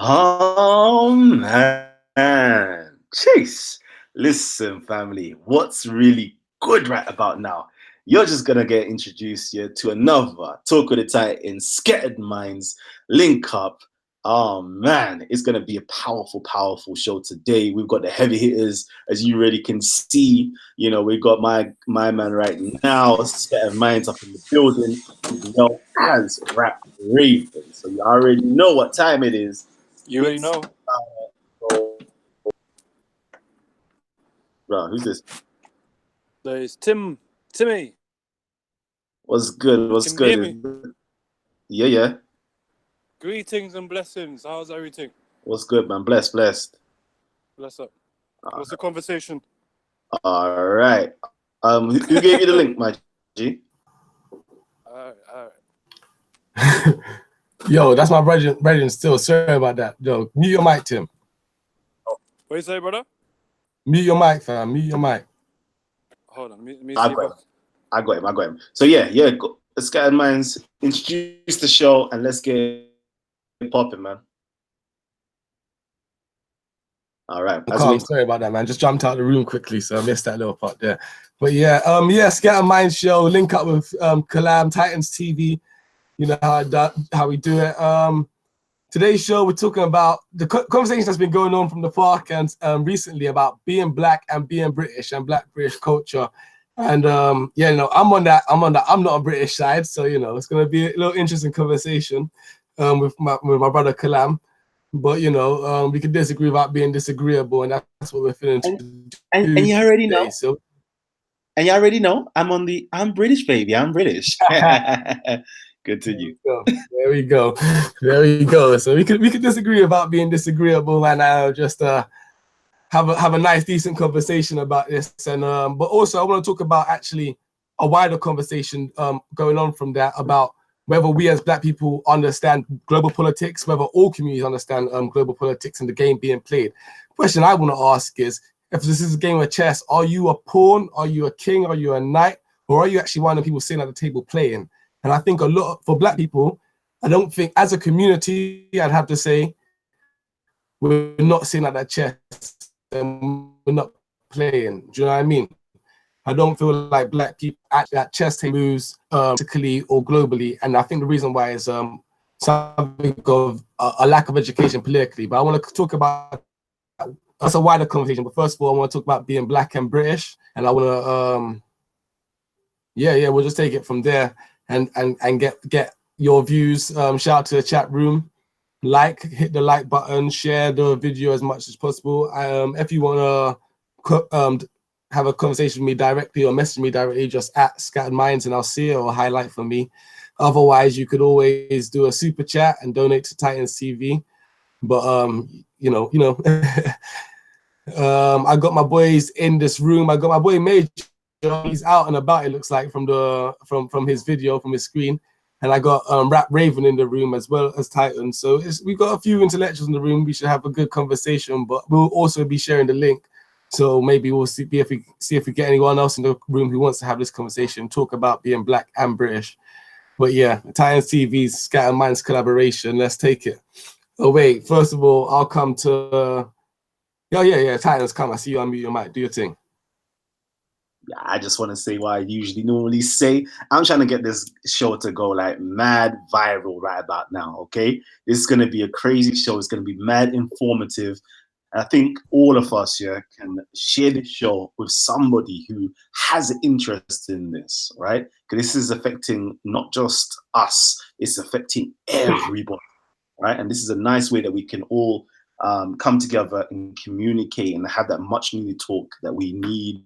Oh man, Chase. Listen, family, what's really good right about now? You're just gonna get introduced here to another Talk with the Titans, Scattered Minds, Link Up. Oh man, it's gonna be a powerful, powerful show today. We've got the heavy hitters, as you already can see. You know, we've got my man right now, Scattered Minds up in the building, as well as Rap Raven. So you already know what time it is. You already know. Bro, who's this? There's Timmy. What's good? What's Can you hear good? me? Yeah, yeah. Greetings and blessings. How's everything? What's good, man? Blessed. Bless up. Uh, What's the conversation? all right. Who gave you the link, my G? All right. Yo, that's my brother still. Sorry about that. Yo, mute your mic, Tim. What you say, brother? Mute your mic, fam. Mute your mic. Hold on. Let me I see. got him. So yeah. Scattered Minds, introduce the show and let's get it popping, man. All right. Sorry about that, man. Just jumped out of the room quickly, so I missed that little part there. But yeah, Scattered Minds show, link up with Kalam, Titans TV. You know how we do it. Today's show, we're talking about the conversation that's been going on from the park and recently about being black and being British and black British culture. And I'm on that. I'm not on British side, so it's gonna be a little interesting conversation with my brother Kalam. But we can disagree about being disagreeable, and that's what we're feeling. And you already know. So. And you already know. I'm British, baby. I'm British. Continue. There we go. So we could disagree about being disagreeable, and just have a nice, decent conversation about this. And but also I want to talk about actually a wider conversation going on from that about whether we as black people understand global politics, whether all communities understand global politics and the game being played. The question I want to ask is, if this is a game of chess, are you a pawn? Are you a king? Are you a knight? Or are you actually one of the people sitting at the table playing? And I think a lot for black people, I don't think as a community, I'd have to say, we're not sitting at that chess and we're not playing. Do you know what I mean? I don't feel like black people at that chess table moves politically or globally. And I think the reason why is something of a lack of education politically. But I want to talk about that's a wider conversation. But first of all, I want to talk about being black and British. And I want to, we'll just take it from there. And get your views. Shout out to the chat room. Hit the like button, share the video as much as possible. If you want to have a conversation with me directly or message me directly, just at Scattered Minds and I'll see it or highlight for me. Otherwise, you could always do a super chat and donate to Titans TV. But I got my boys in this room. I got my boy Major. He's out and about, it looks like, from his video, from his screen. And I got Rap Raven in the room as well as Titan. So we got a few intellectuals in the room. We should have a good conversation, but we'll also be sharing the link. So maybe we'll see if we get anyone else in the room who wants to have this conversation, talk about being black and British. But yeah, Titans TV's Scattered Minds collaboration. Let's take it. Oh wait, first of all, I'll come to Titans, come. I see you unmute your mic. Do your thing. I just want to say what I normally say. I'm trying to get this show to go like mad viral right about now, okay? This is going to be a crazy show. It's going to be mad informative. I think all of us here can share this show with somebody who has an interest in this, right? Because this is affecting not just us, it's affecting everybody, right? And this is a nice way that we can all come together and communicate and have that much needed talk that we need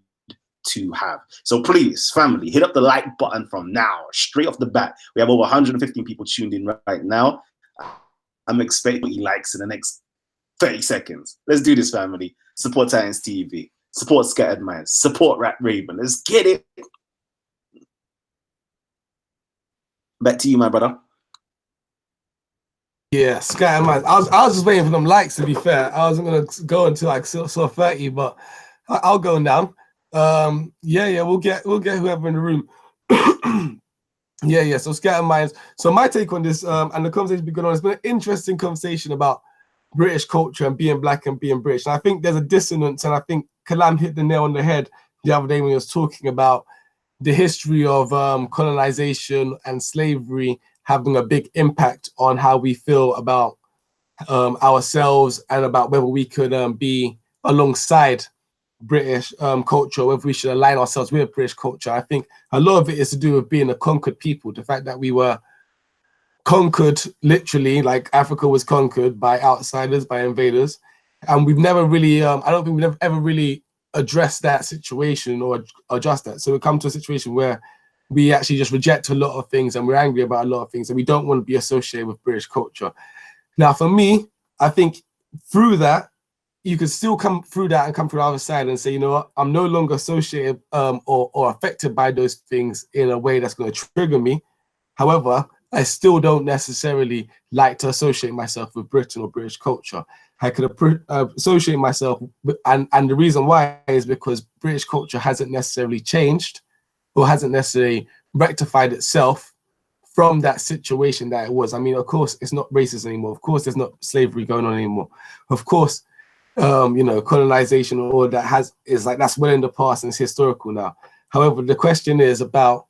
to have. So please, family, hit up the like button from now, straight off the bat. We have over 115 people tuned in right now. I'm expecting likes in the next 30 seconds. Let's do this, family. Support Titans TV. Support Scattered Minds. Support Rap Raven. Let's get it. Back to you, my brother. Yeah, Scattered Minds. I was just waiting for them likes, to be fair. I wasn't going to go until like 30, but I'll go now. We'll get whoever in the room. So Scattered Minds. So my take on this, and the conversation been going on, it's been an interesting conversation about British culture and being black and being British. And I think there's a dissonance, and I think Kalam hit the nail on the head the other day when he was talking about the history of colonization and slavery having a big impact on how we feel about ourselves and about whether we could be alongside British culture, whether we should align ourselves with British culture. I think a lot of it is to do with being a conquered people, the fact that we were conquered, literally, like Africa was conquered by outsiders, by invaders, and we've never really, I don't think we've ever really addressed that situation or adjust that. So we come to a situation where we actually just reject a lot of things and we're angry about a lot of things and we don't want to be associated with British culture. Now, for me, I think through that, you could still come through that and come through the other side and say, you know what, I'm no longer associated or affected by those things in a way that's going to trigger me. However, I still don't necessarily like to associate myself with Britain or British culture. I could associate myself with, and the reason why is because British culture hasn't necessarily changed or hasn't necessarily rectified itself from that situation that it was. I mean, of course, it's not racist anymore. Of course, there's not slavery going on anymore. Of course, you know, colonization or all that is like, that's well in the past and it's historical now. However, the question is about,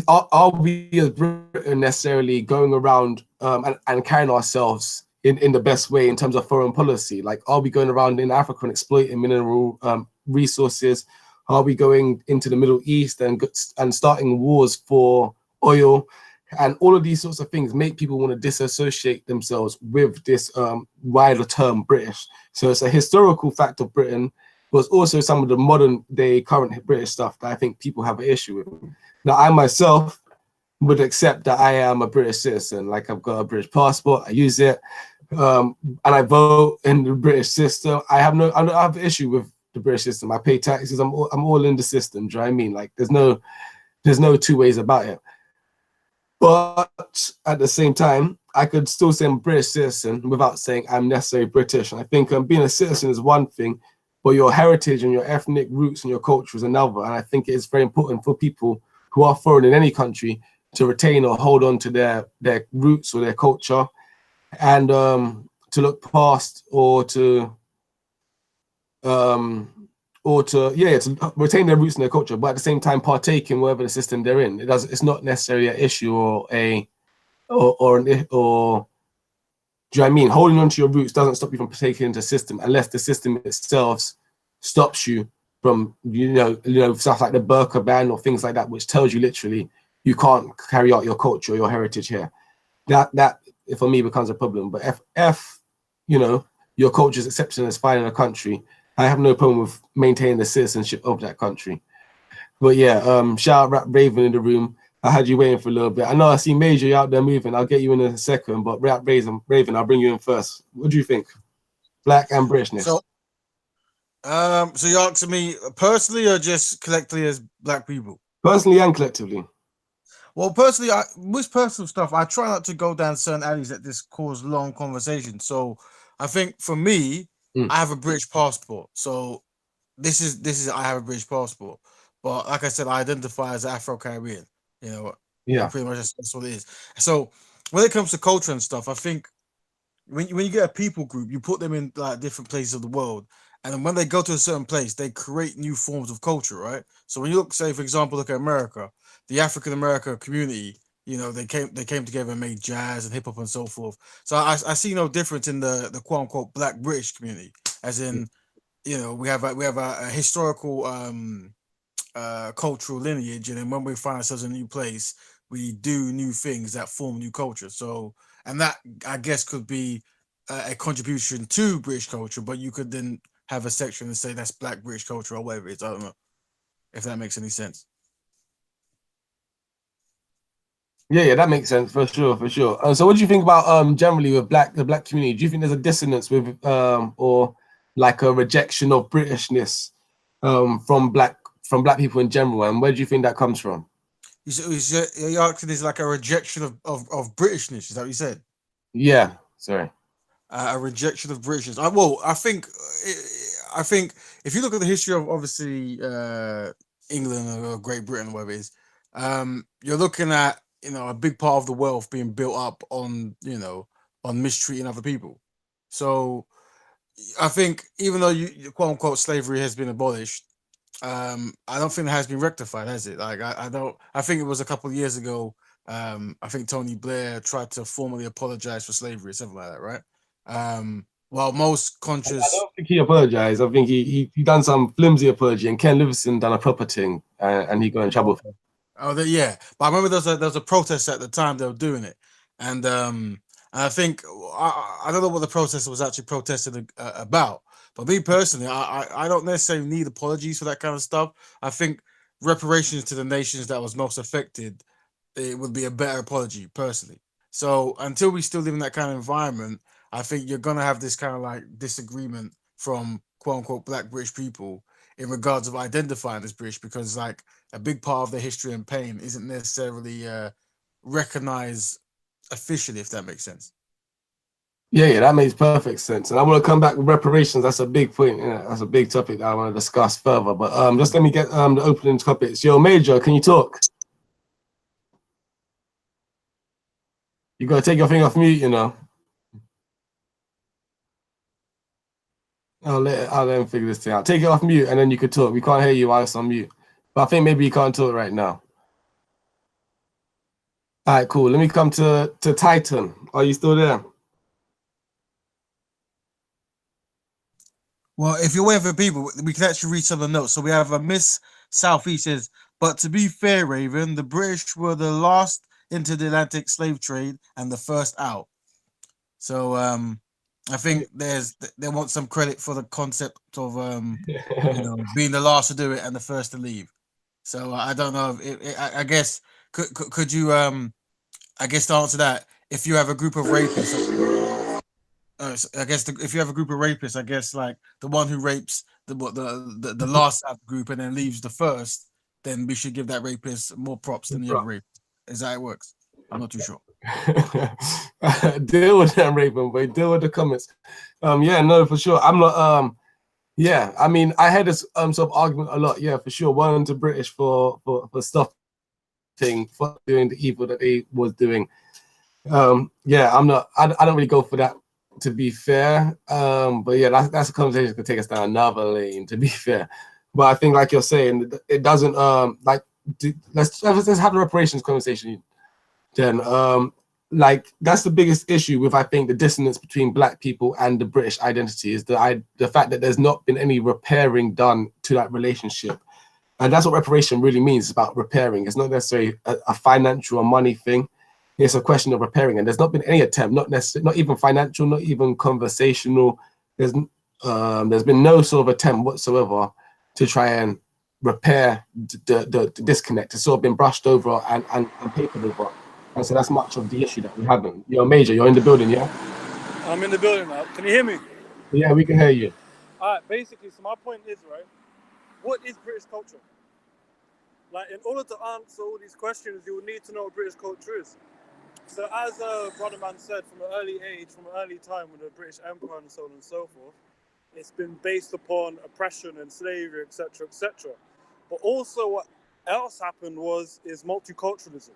are we as Britain necessarily going around and carrying ourselves in the best way in terms of foreign policy? Like, are we going around in Africa and exploiting mineral resources? Are we going into the Middle East and starting wars for oil? And all of these sorts of things make people want to disassociate themselves with this wider term British. So it's a historical fact of Britain, but also some of the modern day current British stuff that I think people have an issue with. Now, I myself would accept that I am a British citizen. Like, I've got a British passport, I use it, and I vote in the British system. I don't have an issue with the British system. I pay taxes. I'm all in the system. Do you know what I mean? Like, there's no two ways about it. But at the same time, I could still say I'm a British citizen without saying I'm necessarily British. And I think being a citizen is one thing, but your heritage and your ethnic roots and your culture is another. And I think it is very important for people who are foreign in any country to retain or hold on to their roots or their culture, and to look past or to retain their roots and their culture, but at the same time partake in whatever the system they're in. It's not necessarily an issue or do you know what I mean? Holding on to your roots doesn't stop you from partaking into the system unless the system itself stops you from, you know, stuff like the burqa ban or things like that, which tells you literally you can't carry out your culture or your heritage here. That for me becomes a problem. But if you know, your culture's accepted as fine in a country, I have no problem with maintaining the citizenship of that country. But yeah, shout out Rap Raven in the room. I had you waiting for a little bit. I know I see Major, you out there moving. I'll get you in a second, but Rap Raven, I'll bring you in first. What do you think? Black and Britishness. So you're asking me personally or just collectively as black people? Personally and collectively. Well, personally, with personal stuff, I try not to go down certain alleys that just cause long conversations. So I think for me, I have a British passport. So this is I have a British passport. But like I said, I identify as Afro-Caribbean. You know, yeah, pretty much that's what it is. So when it comes to culture and stuff, I think when you get a people group, you put them in like different places of the world, and then when they go to a certain place, they create new forms of culture, right? So when you look, say for example, look at America, the African American community, you know, they came together and made jazz and hip hop and so forth. So I see no difference in the quote unquote Black British community, as in, you know, we have a historical cultural lineage, and then when we find ourselves in a new place, we do new things that form new culture. So, and that I guess could be a contribution to British culture, but you could then have a section and say that's Black British culture or whatever it is. I don't know if that makes any sense. Yeah, that makes sense for sure. So what do you think about generally with the black community? Do you think there's a dissonance with or like a rejection of Britishness from black people in general, and where do you think that comes from? You're asking, is like a rejection of Britishness, is that what you said? Yeah, sorry. A rejection of Britishness. Well, I think if you look at the history of obviously England or Great Britain or whatever it is, you're looking at, you know, a big part of the wealth being built up on, you know, on mistreating other people. So I think even though you quote unquote slavery has been abolished, I don't think it has been rectified, has it? Like I don't. I think it was a couple of years ago. I think Tony Blair tried to formally apologize for slavery, something like that, right? While most I conscious, don't think he apologized. I think he done some flimsy apology, and Ken Livingstone done a proper thing, and he got in trouble. oh yeah, but I remember there was a protest at the time they were doing it, and I think I don't know what the protest was actually protesting about. But me personally, I don't necessarily need apologies for that kind of stuff. I think reparations to the nations that was most affected, it would be a better apology personally. So until we still live in that kind of environment, I think you're gonna have this kind of like disagreement from quote unquote Black British people in regards of identifying as British, because like a big part of their history and pain isn't necessarily recognized officially, if that makes sense. Yeah, that makes perfect sense. And I want to come back with reparations. That's a big point. Yeah, that's a big topic that I want to discuss further. But just let me get the opening topics. Yo, Major, can you talk? You got to take your thing off mute, you know. I'll let him figure this thing out. Take it off mute, and then you can talk. We can't hear you while it's on mute. But I think maybe you can't talk right now. All right, cool. Let me come to Titan. Are you still there? Well, if you're waiting for people, we can actually read some of the notes. So we have a Miss Southeast says, but to be fair, Raven, the British were the last into the Atlantic slave trade and the first out. So I think they want some credit for the concept of being the last to do it and the first to leave. So I don't know. I guess could you I guess to answer that, if you have a group of rapists, I guess if you have a group of rapists, I guess like the one who rapes the last out of the group and then leaves the first, then we should give that rapist more props than the other rapist. Is that how it works? I'm not too sure. Deal with them, Raven, but deal with the comments. Yeah, no, for sure. I'm not. Yeah, I mean, I had this sort of argument a lot. Yeah, for sure. One to British for stuff thing for doing the evil that they was doing. Yeah, I'm not. I don't really go for that, to be fair. But yeah, that's a conversation that could take us down another lane, to be fair. But I think, like you're saying, it doesn't like let's have the reparations conversation. Then like that's the biggest issue with, I think, the dissonance between Black people and the British identity is the fact that there's not been any repairing done to that relationship. And that's what reparation really means. It's about repairing. It's not necessarily a financial or money thing. It's a question of repairing, and there's not been any attempt, not even financial, not even conversational. There's been no sort of attempt whatsoever to try and repair the disconnect. It's sort of been brushed over and papered over. And so that's much of the issue that we have. You're Major, you're in the building, yeah? I'm in the building now. Can you hear me? Yeah, we can hear you. All right, basically, so my point is, right, what is British culture? Like, in order to answer all these questions, you will need to know what British culture is. So as Brother Man said, from an early age, from an early time with the British Empire and so on and so forth, it's been based upon oppression and slavery, etc., etc. But also what else happened is multiculturalism.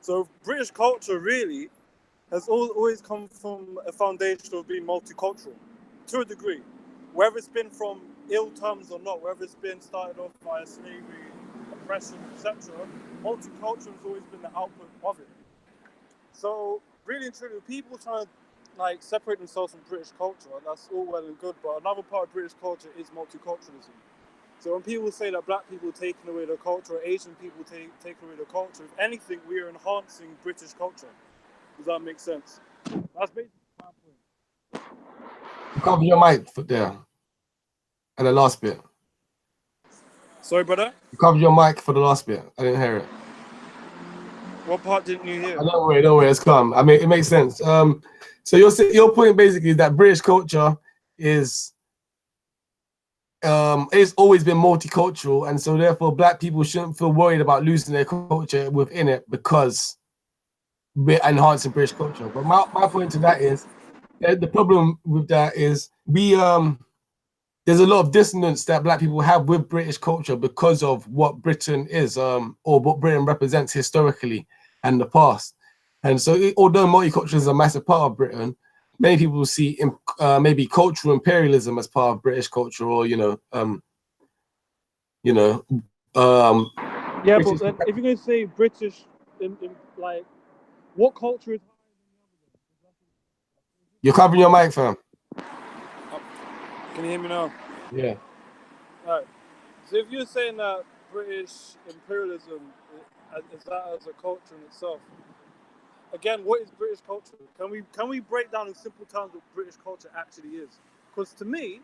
So British culture really has always come from a foundation of being multicultural, to a degree. Whether it's been from ill terms or not, whether it's been started off by slavery, oppression, etc., multicultural has always been the output of it. So really and truly, people trying to like separate themselves from British culture, that's all well and good, but another part of British culture is multiculturalism. So when people say that Black people taking away their culture, or Asian people taking away their culture, if anything, we are enhancing British culture. Does that make sense? That's basically my point. Cover your mic there. And the last bit. Sorry, brother? You covered your mic for the last bit. I didn't hear it. What part didn't you hear? Don't worry, it's calm. I mean, it makes sense. So your point basically is that British culture is it's always been multicultural, and so therefore Black people shouldn't feel worried about losing their culture within it because we're enhancing British culture. But my point to that is the problem with that is there's a lot of dissonance that Black people have with British culture because of what Britain is, or what Britain represents historically and the past. And so although multicultural is a massive part of Britain, many people see maybe cultural imperialism as part of British culture, or Yeah, British. but then if you're going to say British, in like, what culture is? You're covering your mic, fam. Can you hear me now? Yeah. Right. So if you're saying that British imperialism is that as a culture in itself, again, what is British culture? Can we break down in simple terms what British culture actually is? Because to me,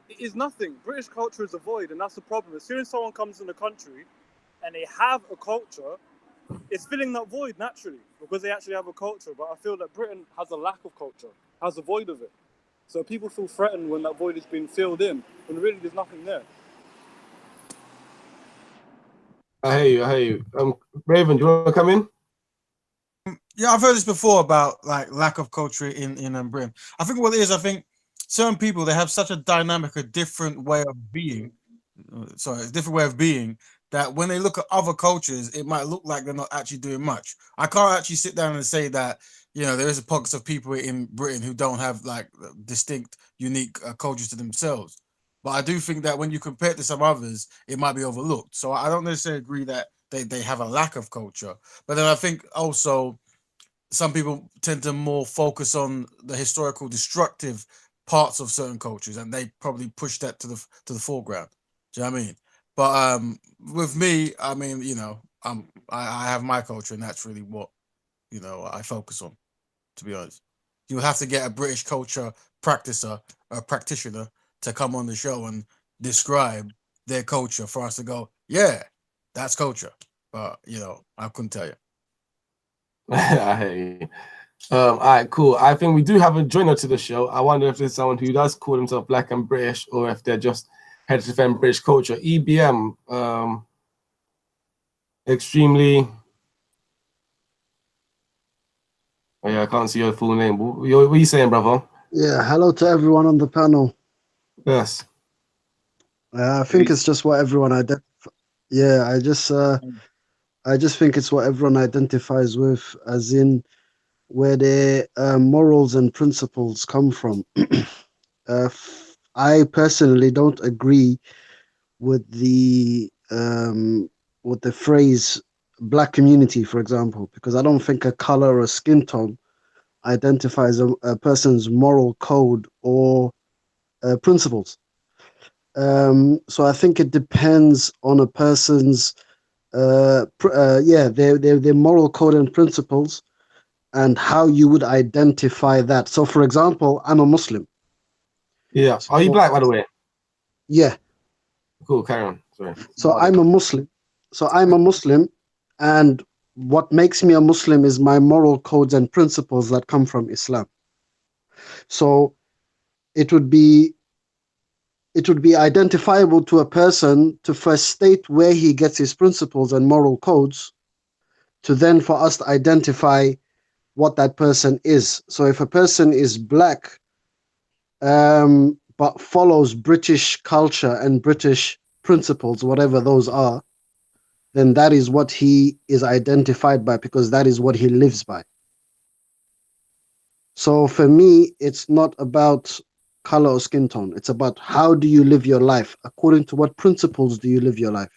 it is nothing. British culture is a void, and that's the problem. As soon as someone comes in the country and they have a culture, it's filling that void naturally because they actually have a culture. But I feel that Britain has a lack of culture, has a void of it. So people feel threatened when that void is being filled in, when really there's nothing there. I hear you. Raven, do you want to come in? Yeah, I've heard this before about like lack of culture in Britain. I think what it is, I think certain people, they have such a dynamic, a different way of being. Sorry, a different way of being, that when they look at other cultures, it might look like they're not actually doing much. I can't actually sit down and say that there is a pockets of people in Britain who don't have like distinct, unique cultures to themselves. But I do think that when you compare it to some others, it might be overlooked. So I don't necessarily agree that they have a lack of culture. But then I think also some people tend to more focus on the historical destructive parts of certain cultures, and they probably push that to the foreground. Do you know what I mean? But with me, I mean, I have my culture, and that's really what I focus on. To be honest, you would have to get a British culture practitioner, to come on the show and describe their culture for us to go, yeah, that's culture. But I couldn't tell you. I hear you. All right, cool. I think we do have a joiner to the show. I wonder if there's someone who does call himself Black and British, or if they're just here to defend British culture. EBM, extremely. Oh yeah, I can't see your full name. What are you saying, brother? Yeah, hello to everyone on the panel. Yes. I think it's just what everyone Yeah, I just think it's what everyone identifies with, as in where their morals and principles come from. I personally don't agree with the phrase black community, for example, because I don't think a color or a skin tone identifies a person's moral code or principles. So I think it depends on a person's their moral code and principles, and how you would identify that. So for example, I'm a Muslim. Yeah. Are you black, by the way? Yeah. Cool, carry on. Sorry. So I'm a Muslim. And what makes me a Muslim is my moral codes and principles that come from Islam. So it would be identifiable to a person to first state where he gets his principles and moral codes, to then for us to identify what that person is. So if a person is black, but follows British culture and British principles, whatever those are, then that is what he is identified by, because that is what he lives by. So for me, it's not about color or skin tone. It's about how do you live your life? According to what principles do you live your life?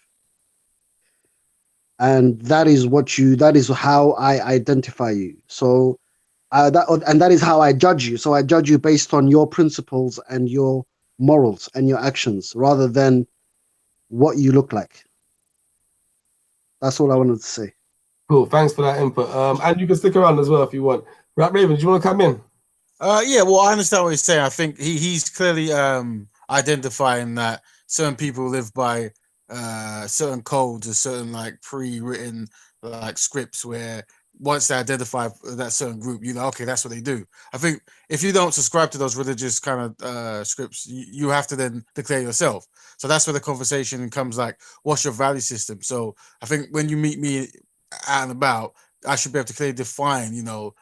And that is how I identify you. So that is how I judge you. So I judge you based on your principles and your morals and your actions, rather than what you look like. That's all I wanted to say. Cool. Thanks for that input. And you can stick around as well if you want. Rap Raven, do you want to come in? Yeah, well, I understand what he's saying. I think he's clearly identifying that certain people live by certain codes or certain like pre-written like scripts, where once they identify that certain group, okay, that's what they do. I think if you don't subscribe to those religious kind of scripts, you have to then declare yourself. So that's where the conversation comes, like, what's your value system? So I think when you meet me out and about, I should be able to clearly define, what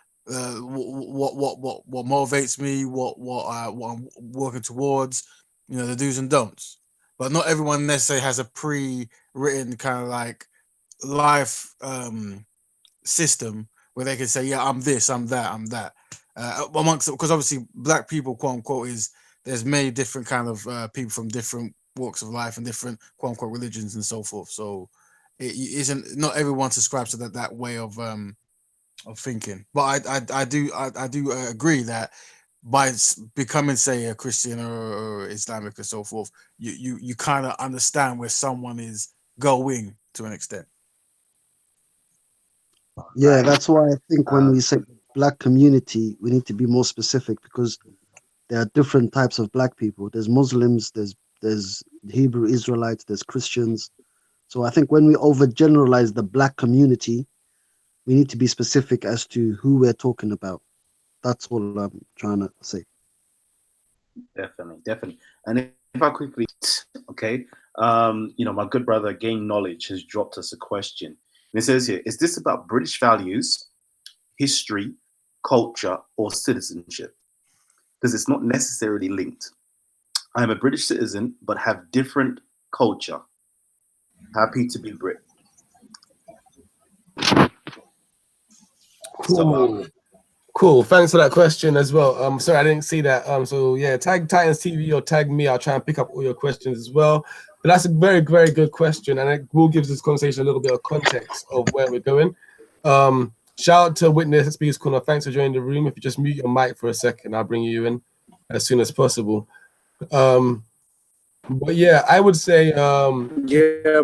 motivates me, what I'm working towards, the do's and don'ts. But not everyone necessarily has a pre-written kind of like life system where they can say, yeah, I'm this, I'm that, I'm that. amongst, because obviously black people, quote unquote, there's many different kind of people from different walks of life and different quote unquote religions and so forth. So it isn't, not everyone subscribes to that way of thinking. But I do agree that by becoming, say, a Christian or Islamic or so forth, you kind of understand where someone is going to an extent. Yeah, that's why I think when we say black community, we need to be more specific, because there are different types of black people. There's Muslims, there's Hebrew Israelites, there's Christians. So I think when we overgeneralize the black community, we need to be specific as to who we're talking about. That's all I'm trying to say. Definitely. And if I quickly, okay, my good brother Gain Knowledge has dropped us a question. And it says here, is this about British values, history, culture, or citizenship? Because it's not necessarily linked. I am a British citizen, but have different culture. Happy to be Brit. Cool. Cool. Thanks for that question as well. Sorry, I didn't see that. So yeah, tag Titans TV or tag me. I'll try and pick up all your questions as well. But that's a very, very good question, and it will give this conversation a little bit of context of where we're going. Shout out to Witness Speakers Corner. Thanks for joining the room. If you just mute your mic for a second, I'll bring you in as soon as possible. But yeah, I would say yeah,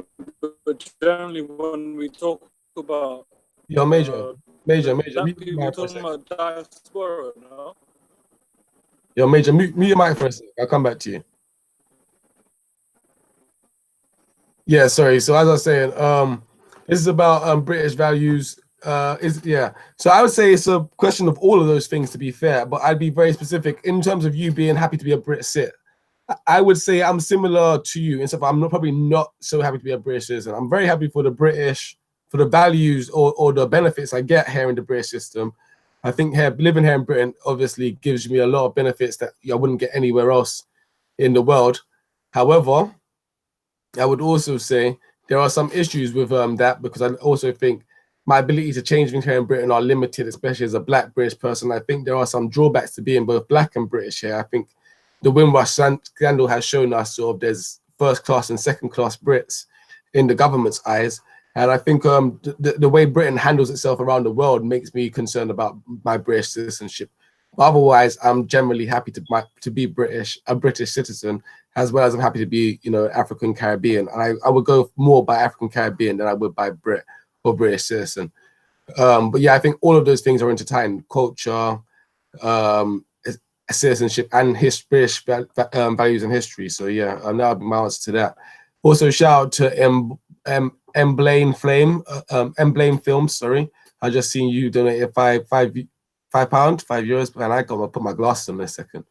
but generally when we talk about your major. black people talking about diaspora, no? Yo, Major, mute your mic for a second. I'll come back to you. Yeah, sorry. So as I was saying, this is about British values. So I would say it's a question of all of those things, to be fair, but I'd be very specific in terms of you being happy to be a Brit Cit. I would say I'm similar to you, and so I'm probably not so happy to be a British citizen. I'm very happy for the values or the benefits I get here in the British system. I think living here in Britain obviously gives me a lot of benefits that I wouldn't get anywhere else in the world. However, I would also say there are some issues with that, because I also think my ability to change things here in Britain are limited, especially as a black British person. I think there are some drawbacks to being both black and British here. I think the Windrush scandal has shown us sort of there's first class and second class Brits in the government's eyes. And I think the way Britain handles itself around the world makes me concerned about my British citizenship. But otherwise, I'm generally happy to be a British citizen, as well as I'm happy to be, African Caribbean. And I would go more by African Caribbean than I would by Brit or British citizen. But yeah, I think all of those things are intertwined: culture, citizenship, and British values and history. So yeah, that would be my answer to that. Also, shout out to Emblane Films. Sorry, I just seen you donate £5, €5, and I gotta put my glasses on in a second.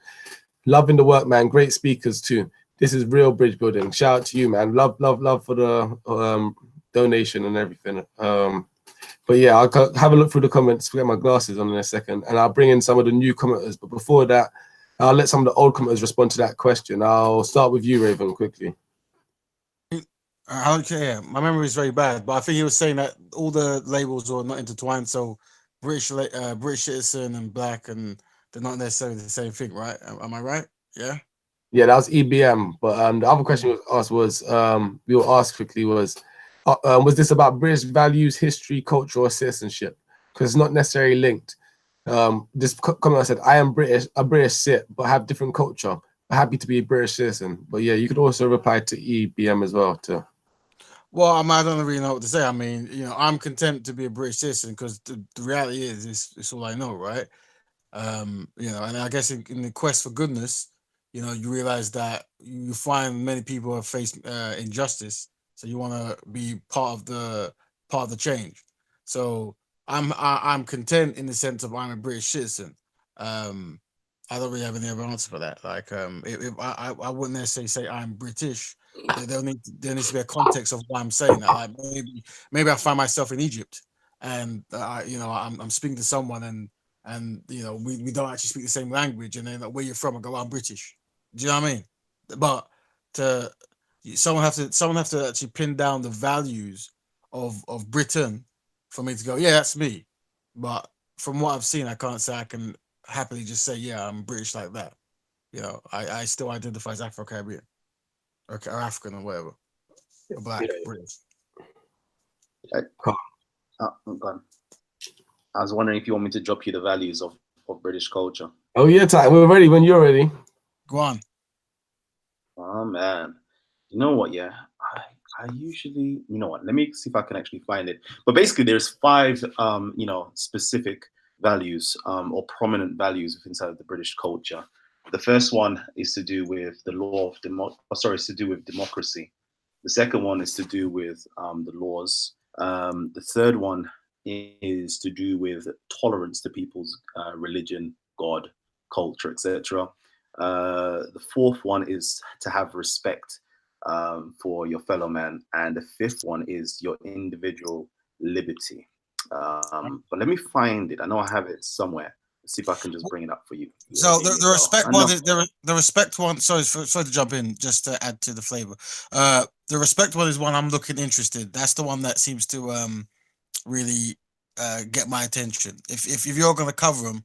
Loving the work, man. Great speakers too. This is real bridge building. Shout out to you, man. Love for the donation and everything. But yeah, I'll have a look through the comments, get my glasses on in a second, and I'll bring in some of the new commenters. But before that, I'll let some of the old commenters respond to that question. I'll start with you, Raven, quickly. Okay, my memory is very bad, but I think he was saying that all the labels were not intertwined. So British citizen and black, and they're not necessarily the same thing, right? Am I right? Yeah. Yeah, that was EBM. But the other question was asked was we were asked quickly was this about British values, history, culture, or citizenship? Because it's not necessarily linked. This comment I said, I am a British Cit, but have different culture. I'm happy to be a British citizen. But yeah, you could also reply to EBM as well too. Well, I don't really know what to say. I mean, I'm content to be a British citizen, because the reality is it's all I know, right? And I guess in the quest for goodness, you realize that you find many people have faced injustice, so you want to be part of the change. So I'm content in the sense of I'm a British citizen. I don't really have any other answer for that. Like, if I wouldn't necessarily say I'm British. There needs to be a context of why I'm saying that. Like, maybe I find myself in Egypt, and I'm speaking to someone, and we don't actually speak the same language, and then, like, where you're from, I go, I'm British. Do you know what I mean? But someone have to actually pin down the values of Britain for me to go, yeah, that's me. But from what I've seen, I can't say I can happily just say, yeah, I'm British like that. You know, I still identify as Afro-Caribbean or African or whatever, or Black, British. God. I was wondering if you want me to drop you the values of British culture. Oh yeah, Ty, we're ready when you're ready. Go on. Oh man, you know what? Yeah, I usually, you know what? Let me see if I can actually find it. But basically, there's 5, specific values or prominent values inside of the British culture. The first one is to do with the law of it's to do with democracy. The second one is to do with the laws. The third one is to do with tolerance to people's religion, God, culture, etc. The fourth one is to have respect for your fellow man, and the fifth one is your individual liberty. But let me find it. I know I have it somewhere. Let's see if I can just bring it up for you. Yeah, So there you the go. respect I one know. is the respect one. Sorry to jump in, just to add to the flavor. The respect one is one I'm looking interested. That's the one that seems to really get my attention. If you're gonna cover them,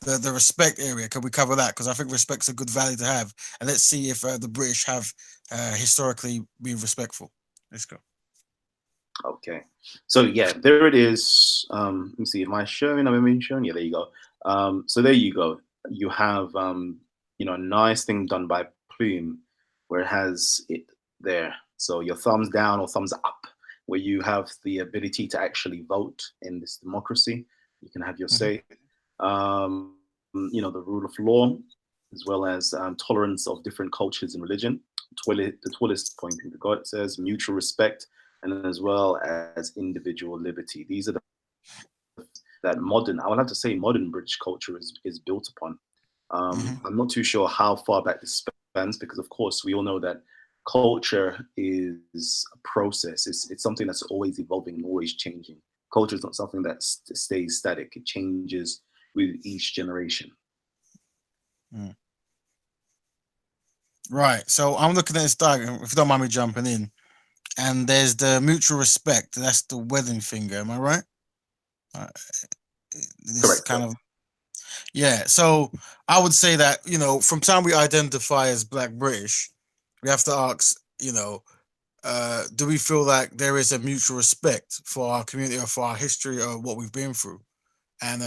the respect area, can we cover that? Because I think respect's a good value to have, and let's see if the British have historically been respectful. Let's go. Okay. So yeah, there it is. Let me see. Am I showing? Am I being shown? Yeah, there you go. So there you go. You have a nice thing done by Plume, where it has it there. So your thumbs down or thumbs up, where you have the ability to actually vote in this democracy. You can have your Mhm. say. The rule of law, as well as tolerance of different cultures and religion. The tallest pointing to God, it says mutual respect, and as well as individual liberty. These are that modern, I would have to say, modern British culture is built upon. Mhm. I'm not too sure how far back this spans, because of course we all know that culture is a process. It's something that's always evolving and always changing. Culture is not something that stays static. It changes with each generation. Mm. Right. So I'm looking at this diagram. If you don't mind me jumping in, and there's the mutual respect. That's the wedding finger. Am I right? Uh, this Correct. kind of yeah. So I would say that from time we identify as Black British, we have to ask, do we feel like there is a mutual respect for our community or for our history or what we've been through? And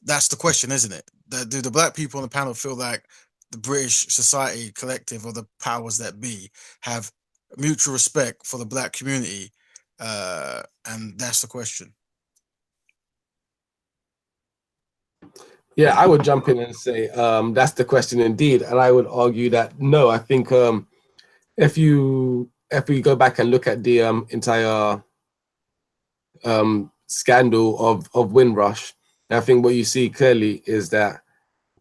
that's the question, isn't it? Do the Black people on the panel feel like the British society collective or the powers that be have mutual respect for the Black community? And that's the question. Yeah, I would jump in and say that's the question indeed, and I would argue that no. I think if we go back and look at the entire scandal of Windrush, I think what you see clearly is that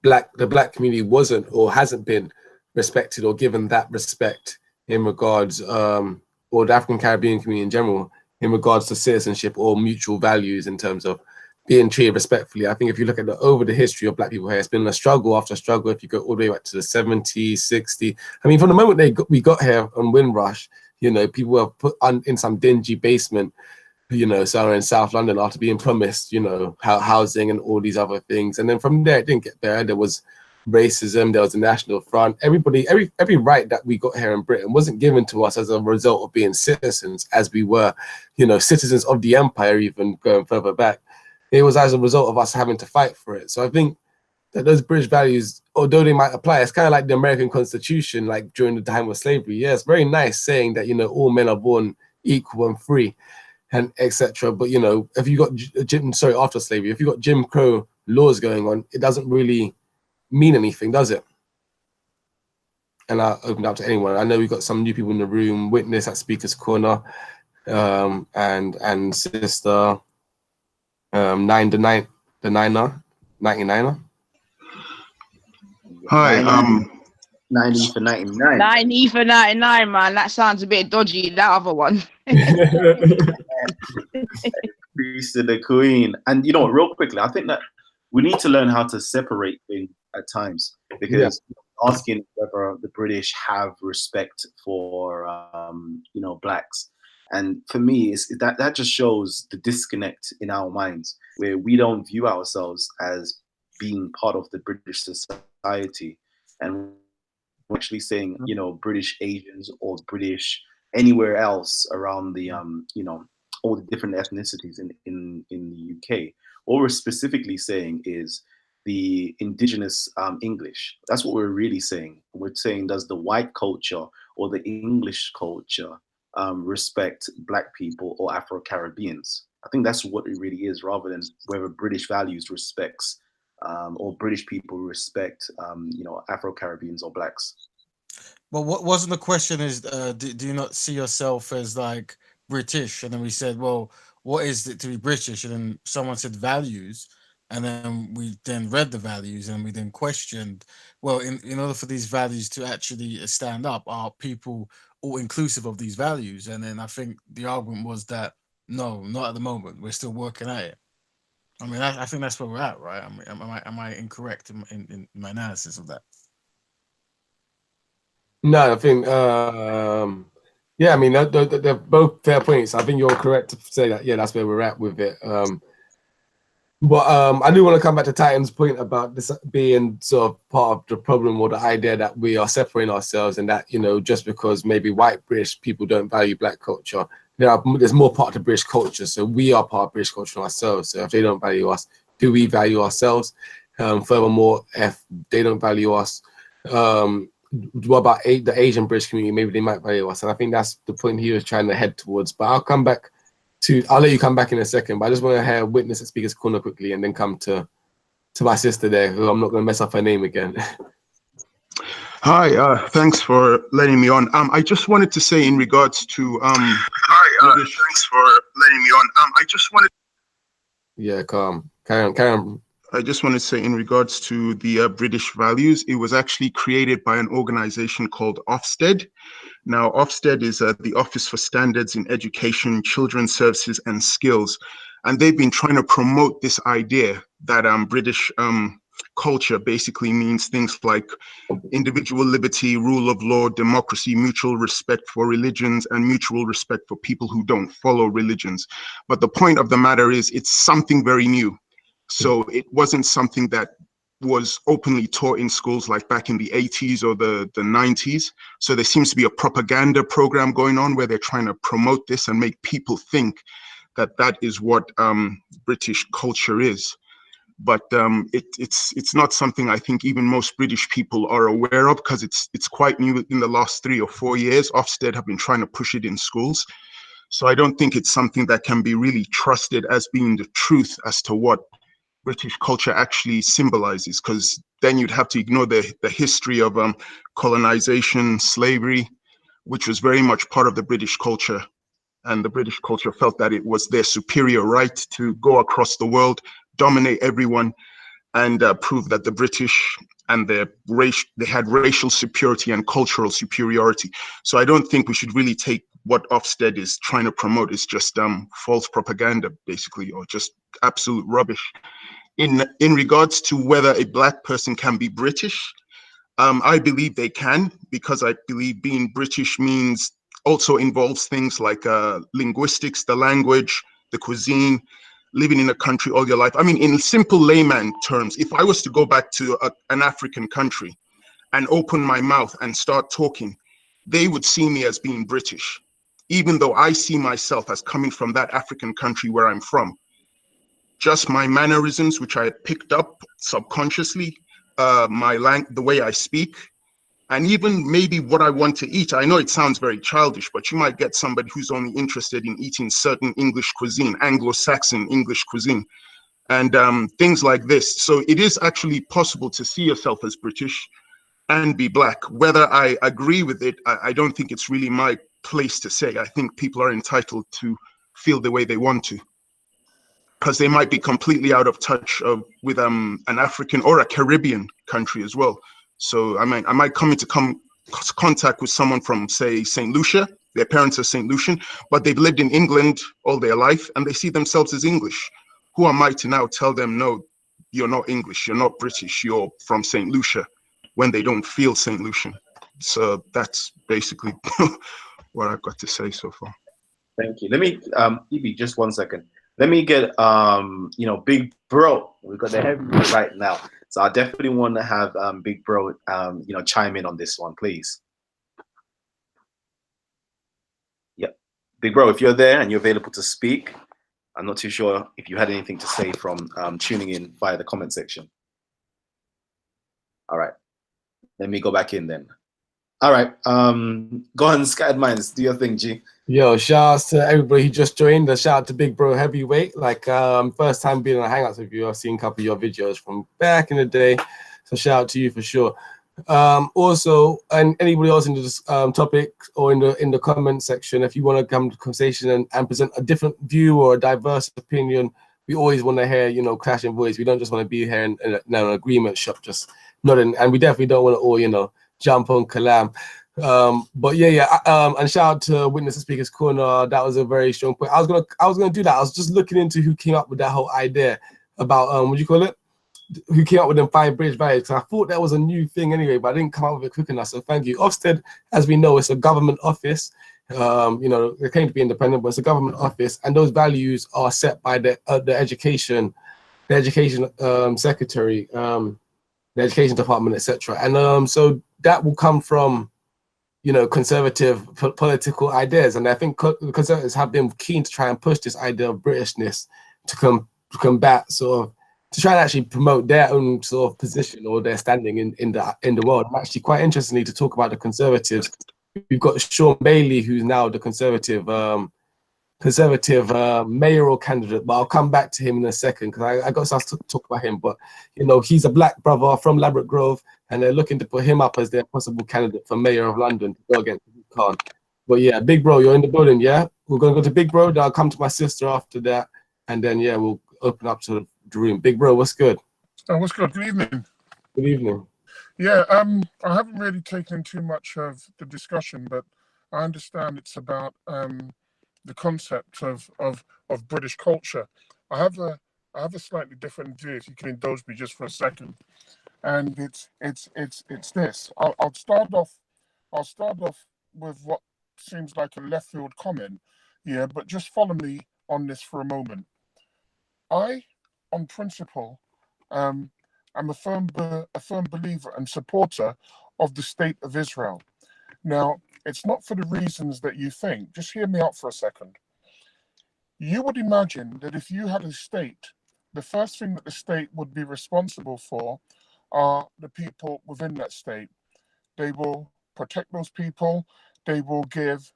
the Black community wasn't or hasn't been respected or given that respect in regards, or the African Caribbean community in general, in regards to citizenship or mutual values in terms of being treated respectfully. I think if you look at over the history of Black people here, it's been a struggle after struggle. If you go all the way back to the 70s, 60s, I mean, from the moment we got here on Windrush, people were put in some dingy basement, somewhere in South London after being promised, housing and all these other things. And then from there, it didn't get there. There was racism, there was the National Front. Every right that we got here in Britain wasn't given to us as a result of being citizens, as we were, citizens of the empire, even going further back. It was as a result of us having to fight for it. So I think that those British values, although they might apply, it's kind of like the American Constitution, like during the time of slavery. Yeah, it's very nice saying that, all men are born equal and free, and etc. But if you got after slavery, if you got Jim Crow laws going on, it doesn't really mean anything, does it? And I'll open up to anyone. I know we've got some new people in the room. Witness at Speaker's Corner, and Sister 99er. Hi. 90 for 99. 90 for 99, man. That sounds a bit dodgy, that other one. Peace to the Queen. And real quickly, I think that we need to learn how to separate things at times, because asking whether the British have respect for Blacks, and for me, that just shows the disconnect in our minds, where we don't view ourselves as being part of the British society, and we're actually saying, you know, British Asians or British anywhere else around the you know, all the different ethnicities in the UK. What we're specifically saying is the indigenous English. That's what we're really saying. We're saying, does the white culture or the English culture respect Black people or Afro-Caribbeans? I think that's what it really is, rather than whether British values respects or British people respect, you know, Afro-Caribbeans or Blacks. Well, what wasn't the question is, do you not see yourself as like British? And then we said, well, what is it to be British? And then someone said values. And then we then read the values and we then questioned, well, in order for these values to actually stand up, are people all inclusive of these values? And then I think the argument was that, no, not at the moment. We're still working at it. I mean, I think that's where we're at, right? I mean, am I incorrect in my analysis of that? No, I think, yeah, I mean, they're both fair points. I think you're correct to say that, yeah, that's where we're at with it. But I do want to come back to Titan's point about this being sort of part of the problem, or the idea that we are separating ourselves, and that, you know, just because maybe white British people don't value Black culture, there's more part of the British culture. So we are part of British culture ourselves. So if they don't value us, do we value ourselves? Furthermore, if they don't value us, what about the Asian British community? Maybe they might value us. And I think that's the point he was trying to head towards. But I'll let you come back in a second, but I just want to hear Witness at Speaker's Corner quickly and then come to my sister there, who I'm not going to mess up her name again. Hi, thanks for letting me on. I just wanted to say in regards to thanks for letting me on. I just wanted. Yeah, calm. Carry on. I just wanted to say in regards to the British values, it was actually created by an organization called Ofsted. Now, Ofsted is the Office for Standards in Education, Children's Services and Skills. And they've been trying to promote this idea that British culture basically means things like individual liberty, rule of law, democracy, mutual respect for religions, and mutual respect for people who don't follow religions. But the point of the matter is, it's something very new. So it wasn't something that was openly taught in schools like back in the 80s or the 90s. So there seems to be a propaganda program going on where they're trying to promote this and make people think that that is what British culture is. But it's not something I think even most British people are aware of, because it's quite new. In the last 3 or 4 years, Ofsted have been trying to push it in schools. So I don't think it's something that can be really trusted as being the truth as to what British culture actually symbolizes, because then you'd have to ignore the history of colonization, slavery, which was very much part of the British culture. And the British culture felt that it was their superior right to go across the world, dominate everyone, and prove that the British and they had racial superiority and cultural superiority. So I don't think we should really take what Ofsted is trying to promote as just false propaganda, basically, or just absolute rubbish. In regards to whether a Black person can be British, I believe they can, because I believe being British means also involves things like linguistics, the language, the cuisine, living in a country all your life. I mean, in simple layman terms, if I was to go back to an African country and open my mouth and start talking, they would see me as being British, even though I see myself as coming from that African country where I'm from. Just my mannerisms, which I had picked up subconsciously, the way I speak, and even maybe what I want to eat. I know it sounds very childish, but you might get somebody who's only interested in eating certain English cuisine, Anglo-Saxon English cuisine, and things like this. So it is actually possible to see yourself as British and be Black. Whether I agree with it, I don't think it's really my place to say. I think people are entitled to feel the way they want to, because they might be completely out of touch with an African or a Caribbean country as well. So I might come into contact with someone from, say, St. Lucia. Their parents are St. Lucian, but they've lived in England all their life and they see themselves as English. Who am I to now tell them, no, you're not English, you're not British, you're from St. Lucia, when they don't feel St. Lucian? So that's basically what I've got to say so far. Thank you. Let me, Evie, just 1 second. Let me get Big Bro. We've got the heavyweight right now. So I definitely want to have Big Bro chime in on this one, please. Yep. Big Bro, if you're there and you're available to speak, I'm not too sure if you had anything to say from tuning in via the comment section. All right. Let me go back in then. All right. Go on, Scattered Minds. Do your thing, G. Yo, shout out to everybody who just joined. A shout out to Big Bro Heavyweight. Like, first time being on Hangouts with you. I've seen a couple of your videos from back in the day. So shout out to you for sure. Also, and anybody else in this topic or in the comment section, if you want to come to the conversation and present a different view or a diverse opinion, we always want to hear, clashing voice. We don't just want to be here in an agreement shop, just nodding. And we definitely don't want to all, jump on Kalam. But and shout out to Witness the Speaker's Corner. That was a very strong point. I was gonna do that. I was just looking into who came up with that whole idea about what do you call it? Who came up with them 5 British values. I thought that was a new thing anyway, but I didn't come up with it quick enough. So thank you. Ofsted, as we know, it's a government office. They claim to be independent, but it's a government office, and those values are set by the education secretary, the education department, etc. And so that will come from conservative political ideas, and I think the conservatives have been keen to try and push this idea of Britishness to combat sort of, to try and actually promote their own sort of position or their standing in the world. And actually, quite interestingly, to talk about the Conservatives, we've got Shaun Bailey, who's now the Conservative mayoral candidate. But I'll come back to him in a second because I got to talk about him. But he's a black brother from Ladbroke Grove, and they're looking to put him up as their possible candidate for mayor of London to go against Khan. But yeah, Big Bro, you're in the building. Yeah, we're gonna go to Big Bro. Then I'll come to my sister after that, and then we'll open up to the room. Big Bro, what's good? Oh, what's good? Good evening. Good evening. Yeah, I haven't really taken in too much of the discussion, but I understand it's about the concept of British culture. I have a slightly different view, if you can indulge me just for a second. And it's this. I'll start off with what seems like a left field comment, but just follow me on this for a moment. I, on principle, am a firm believer and supporter of the state of Israel. Now, it's not for the reasons that you think. Just hear me out for a second. You would imagine that if you had a state, the first thing that the state would be responsible for are the people within that state. They will protect those people, they will give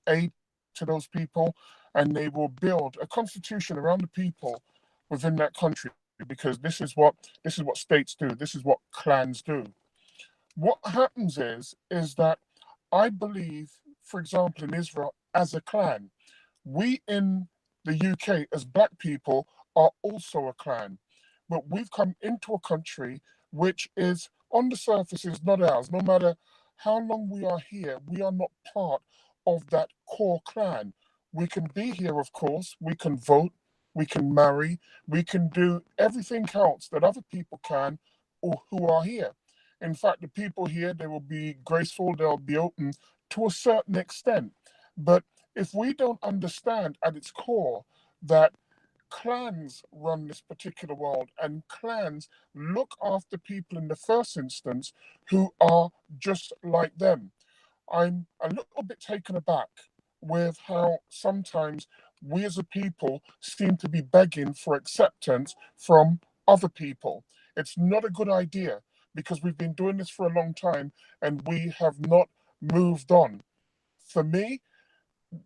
aid to those people, and they will build a constitution around the people within that country, because this is what states do, this is what clans do. What happens is that I believe, for example, in Israel, as a clan, we in the UK as black people are also a clan, but we've come into a country which is on the surface is not ours. No matter how long we are here, we are not part of that core clan. We can be here, of course, we can vote, we can marry, we can do everything else that other people can or who are here. In fact, the people here, they will be graceful, they'll be open to a certain extent. But if we don't understand at its core that clans run this particular world and clans look after people in the first instance who are just like them, I'm a little bit taken aback with how sometimes we as a people seem to be begging for acceptance from other people. It's not a good idea because we've been doing this for a long time and we have not moved on. For me,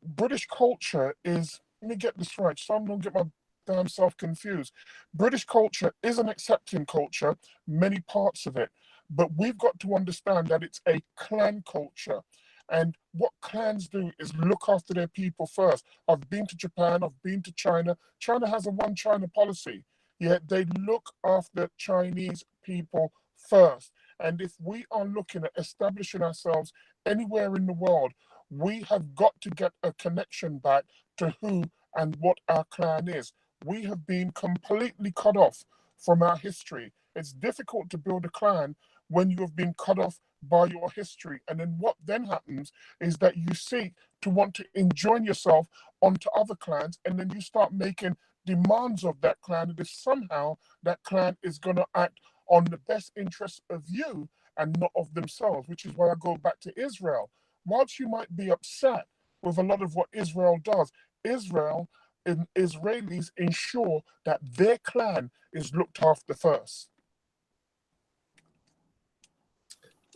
British culture is, let me get this right, so I don't get my damn self confused. British culture is an accepting culture, many parts of it, but we've got to understand that it's a clan culture. And what clans do is look after their people first. I've been to Japan, I've been to China. China has a one China policy, yet they look after Chinese people first. And if we are looking at establishing ourselves anywhere in the world, we have got to get a connection back to who and what our clan is. We have been completely cut off from our history. It's difficult to build a clan when you have been cut off by your history. And then what then happens is that you seek to want to enjoin yourself onto other clans, and then you start making demands of that clan. And if somehow that clan is going to act on the best interests of you and not of themselves, which is why I go back to Israel. Whilst you might be upset with a lot of what Israel does, Israel and Israelis ensure that their clan is looked after first.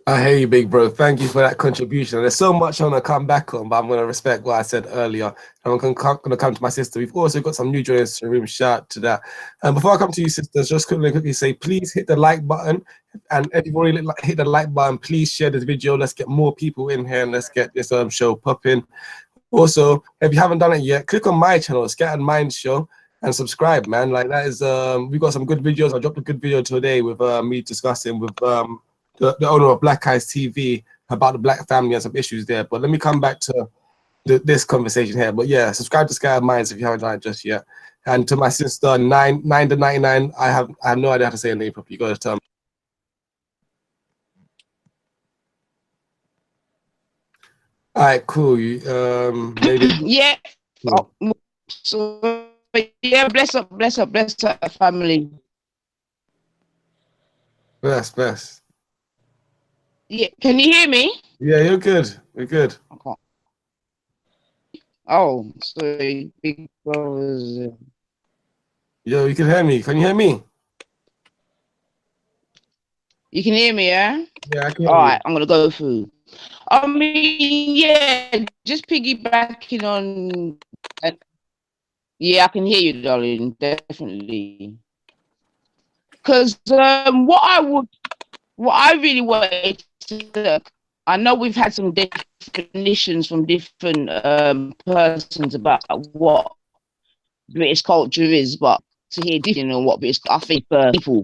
I hear you, big bro. Thank you for that contribution. There's so much I want to come back on, but I'm going to respect what I said earlier. I'm going to come to my sister. We've also got some new joiners in the room. Shout out to that. And before I come to you, sisters, just quickly say, please hit the like button. And if you've already hit the like button, please share this video. Let's get more people in here and let's get this show popping. Also, if you haven't done it yet, click on my channel, Scattered Mind Show, and subscribe, man. Like that is, we got some good videos. I dropped a good video today with me discussing with the owner of Black Eyes TV about the black family and some issues there. But let me come back to this conversation here. But yeah, subscribe to Scattered Minds if you haven't done it just yet. And to my sister, 9 to 99, I have no idea how to say her name properly. You gotta tell me. All right, cool. Maybe. Yeah. Cool. Oh, so yeah, bless up, family. Best. Yeah, can you hear me? Yeah, you're good. We're good. Okay. Oh, sorry, big brothers. Yo, you can hear me. Can you hear me? You can hear me, yeah? Yeah, I can hear All you. right, I'm gonna go through. I mean, yeah, just piggybacking on. Yeah, I can hear you, darling, definitely. Because what I really wanted to, I know we've had some definitions from different persons about what British culture is, but to hear different on what British, I think people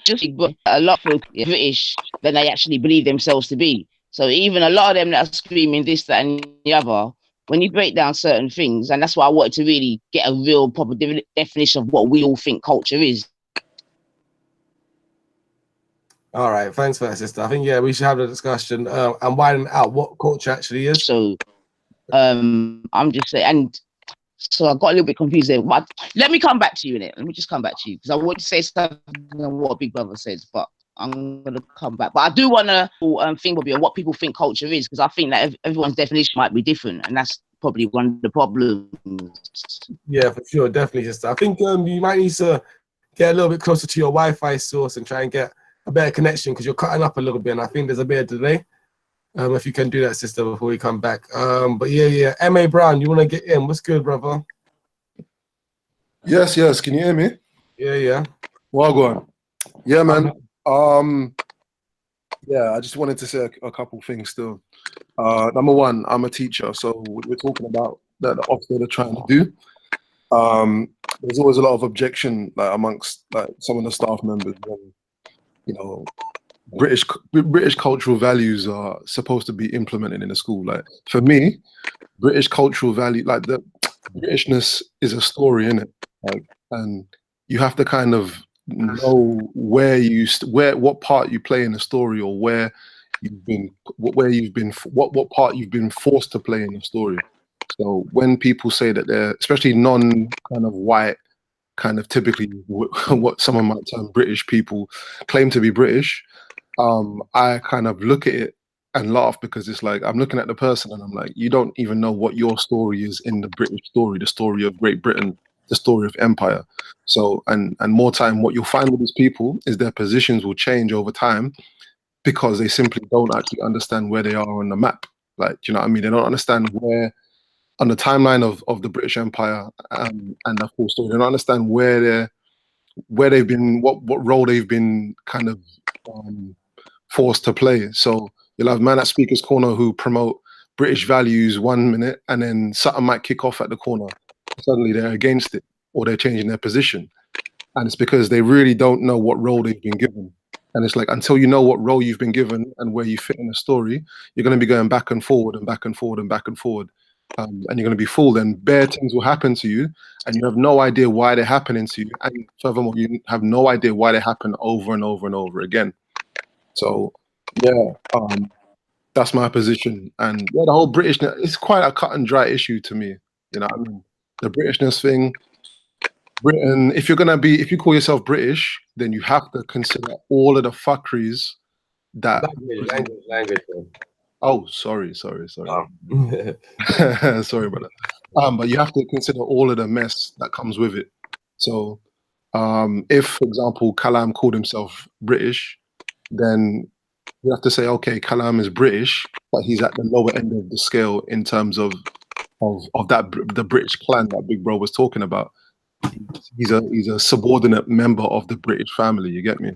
just a lot of British than they actually believe themselves to be. So even a lot of them that are screaming this, that, and the other, when you break down certain things, and that's why I wanted to really get a real proper definition of what we all think culture is. All right, thanks for that, sister. I think yeah, we should have a discussion and widen out what culture actually is. So I'm just saying, and so I got a little bit confused there. But let me come back to you in it. Let me just come back to you because I want to say something on what Big Brother says, but I'm gonna come back. But I do want to think on what people think culture is, because I think that everyone's definition might be different, and that's probably one of the problems. Yeah, for sure, definitely, sister. I think you might need to get a little bit closer to your Wi-Fi source and try and get a better connection because you're cutting up a little bit, and I think there's a bit of delay. If you can do that, sister, before we come back. But yeah. M.A. Brown, you want to get in? What's good, brother? Yes. Can you hear me? Yeah. Well, go on. Yeah, man. Yeah, I just wanted to say a couple things still. Number one, I'm a teacher, so we're talking about that the Ofsted are trying to do. There's always a lot of objection amongst some of the staff members when, you know, British cultural values are supposed to be implemented in a school. Like for me, British cultural value, like the Britishness is a story, innit? Like, and you have to kind of know what part you play in the story, or what part you've been forced to play in the story. So when people say that they're, especially non kind of white, kind of typically what someone might term British people claim to be British, I kind of look at it and laugh because it's like I'm looking at the person and I'm like, you don't even know what your story is in the British story, the story of Great Britain, the story of empire. So and more time, what you'll find with these people is their positions will change over time because they simply don't actually understand where they are on the map. Like, do you know what I mean? They don't understand where on the timeline of the British Empire and the full story. They don't understand where they've been, what role they've been kind of forced to play. So you'll have man at Speaker's Corner who promote British values 1 minute, and then something might kick off at the corner. Suddenly they're against it, or they're changing their position. And it's because they really don't know what role they've been given. And it's like, until you know what role you've been given and where you fit in the story, you're going to be going back and forward and back and forward and back and forward. And you're going to be fooled, and bare things will happen to you, and you have no idea why they're happening to you. And furthermore, you have no idea why they happen over and over and over again. So Yeah, that's my position. And yeah, the whole Britishness, it's quite a cut and dry issue to me. You know what I mean? The Britishness thing, Britain, if you call yourself British, then you have to consider all of the fuckeries that. Language. Oh, sorry. Oh. Sorry about that. But you have to consider all of the mess that comes with it. So, if, for example, Kalam called himself British, then you have to say, okay, Kalam is British, but he's at the lower end of the scale in terms of the British clan that Big Bro was talking about. He's a subordinate member of the British family. You get me?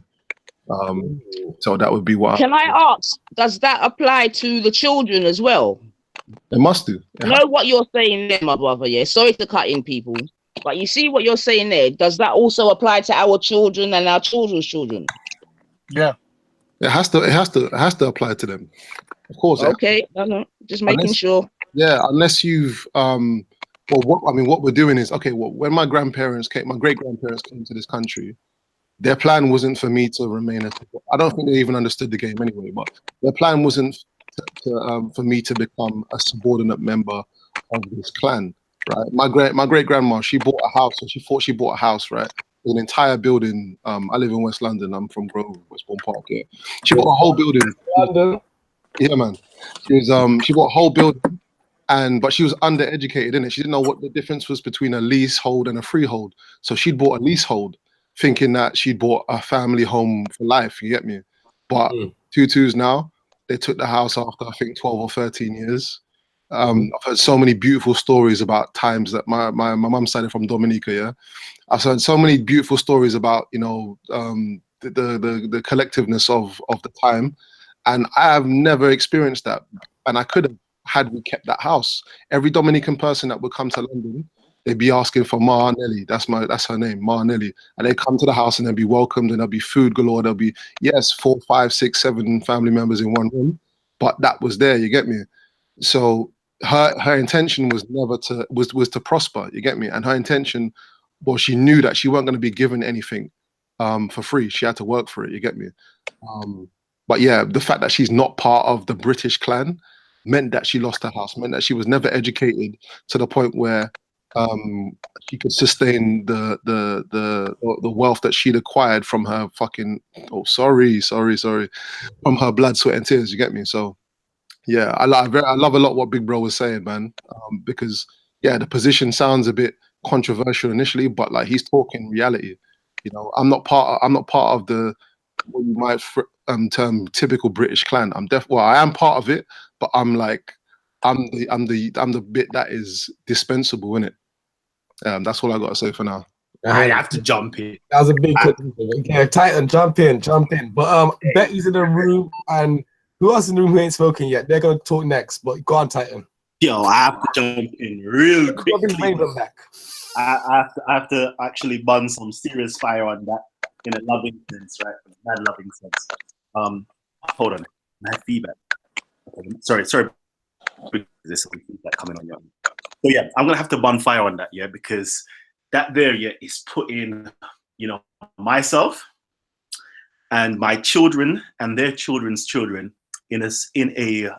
So that would be what. Can I ask, does that apply to the children as well? It must do. I know what you're saying there, my brother. Yeah, sorry to cut in, people. But you see what you're saying there. Does that also apply to our children and our children's children? Yeah. It has to apply to them. Of course. Okay, no, just making sure. Yeah, unless you've well, what we're doing is, okay, well, when my great grandparents came to this country, their plan wasn't for me to remain I don't think they even understood the game anyway, but their plan wasn't for me to become a subordinate member of this clan, right? My great grandma, she bought a house, and she thought she bought a house, right? An entire building. I live in West London. I'm from Grove, Westbourne Park. Yeah, she bought a whole building. London. Yeah, man. She bought a whole building, but she was undereducated in it. She didn't know what the difference was between a leasehold and a freehold. So she'd bought a leasehold, thinking that she'd bought a family home for life. You get me? But Tutus now, they took the house after I think 12 or 13 years. I've heard so many beautiful stories about times that my mum's side from Dominica. Yeah, I've heard so many beautiful stories about the collectiveness of the time, and I have never experienced that. And I could have had we kept that house. Every Dominican person that would come to London, they'd be asking for Ma Nelly. That's her name, Ma Nelly. And they come to the house and they'll be welcomed, and there'll be food galore. There'll be 4, 5, 6, 7 family members in one room, but that was there. You get me? So her intention was never to prosper. You get me? And her intention, well, she knew that she wasn't going to be given anything for free. She had to work for it. You get me? But yeah, the fact that she's not part of the British clan meant that she lost her house, meant that she was never educated to the point where she could sustain the wealth that she'd acquired from her fucking from her blood, sweat, and tears. You get me? So yeah, I love a lot what Big Bro was saying, man, because yeah, the position sounds a bit controversial initially, but like he's talking reality. You know, I'm not part of the what you might term typical British clan. I am part of it, but I'm the bit that is dispensable in it. That's all I got to say for now. I have to jump in. That was a big yeah, Titan, jump in. But Betty's in the room, and who else in the room who ain't spoken yet? They're gonna talk next, but go on, Titan. Yo, I have to jump in real quickly. Back. I have to actually burn some serious fire on that in a loving sense, right? Mad loving sense. Hold on, mad feedback. Sorry. There's some feedback coming on your. So yeah, I'm gonna have to burn fire on that, yeah, because that there, yeah, is putting, myself and my children and their children's children in a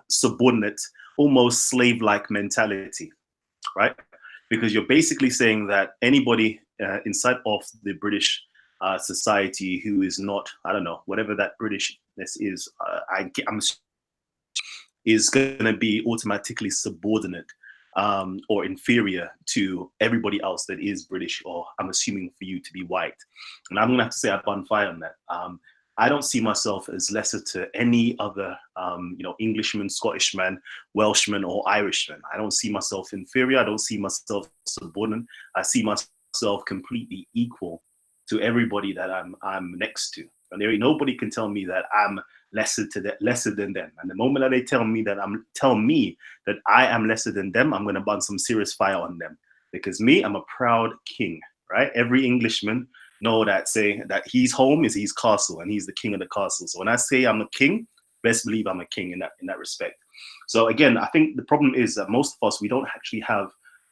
subordinate, almost slave-like mentality, right? Because you're basically saying that anybody inside of the British society who is not, I don't know, whatever that Britishness is, is going to be automatically subordinate or inferior to everybody else that is British, or I'm assuming for you to be white. And I'm going to have to say I burn fire on that. I don't see myself as lesser to any other, Englishman, Scottishman, Welshman, or Irishman. I don't see myself inferior. I don't see myself subordinate. I see myself completely equal to everybody that I'm next to. And nobody can tell me that I'm lesser than them. And the moment that they tell me that I am lesser than them, I'm going to burn some serious fire on them. Because I'm a proud king, right? Every Englishman know that, say that his home is his castle and he's the king of the castle. So when I say I'm a king, best believe I'm a king in that respect. So again, I think the problem is that most of us, we don't actually have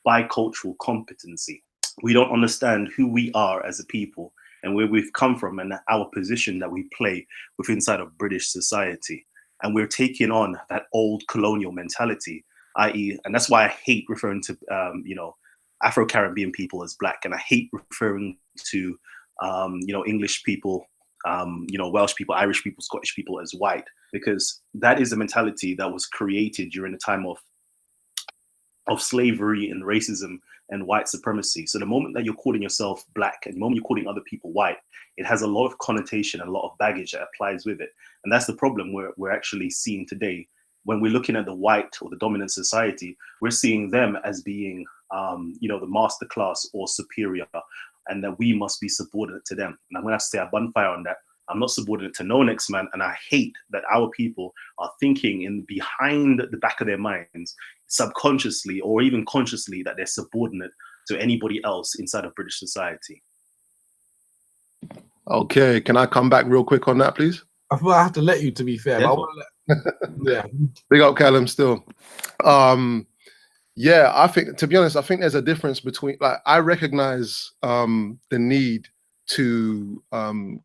bicultural competency. We don't understand who we are as a people and where we've come from and our position that we play with inside of British society. and we're taking on that old colonial mentality, i.e., and that's why I hate referring to Afro-Caribbean people as black, and I hate referring to English people, Welsh people, Irish people, Scottish people as white, because that is a mentality that was created during the time of slavery and racism and white supremacy. So the moment that you're calling yourself black and the moment you're calling other people white, it has a lot of connotation and a lot of baggage that applies with it. And that's the problem we're actually seeing today. When we're looking at the white or the dominant society, we're seeing them as being, the master class or superior, and that we must be subordinate to them. And I'm gonna have to say a bonfire on that. I'm not subordinate to no next man, and I hate that our people are thinking in behind the back of their minds, subconsciously or even consciously, that they're subordinate to anybody else inside of British society. Okay, can I come back real quick on that, please? I feel I have to let you, to be fair. But I want to yeah. Big up Callum still. Yeah, I think, to be honest, I think there's a difference between, like, I recognize the need to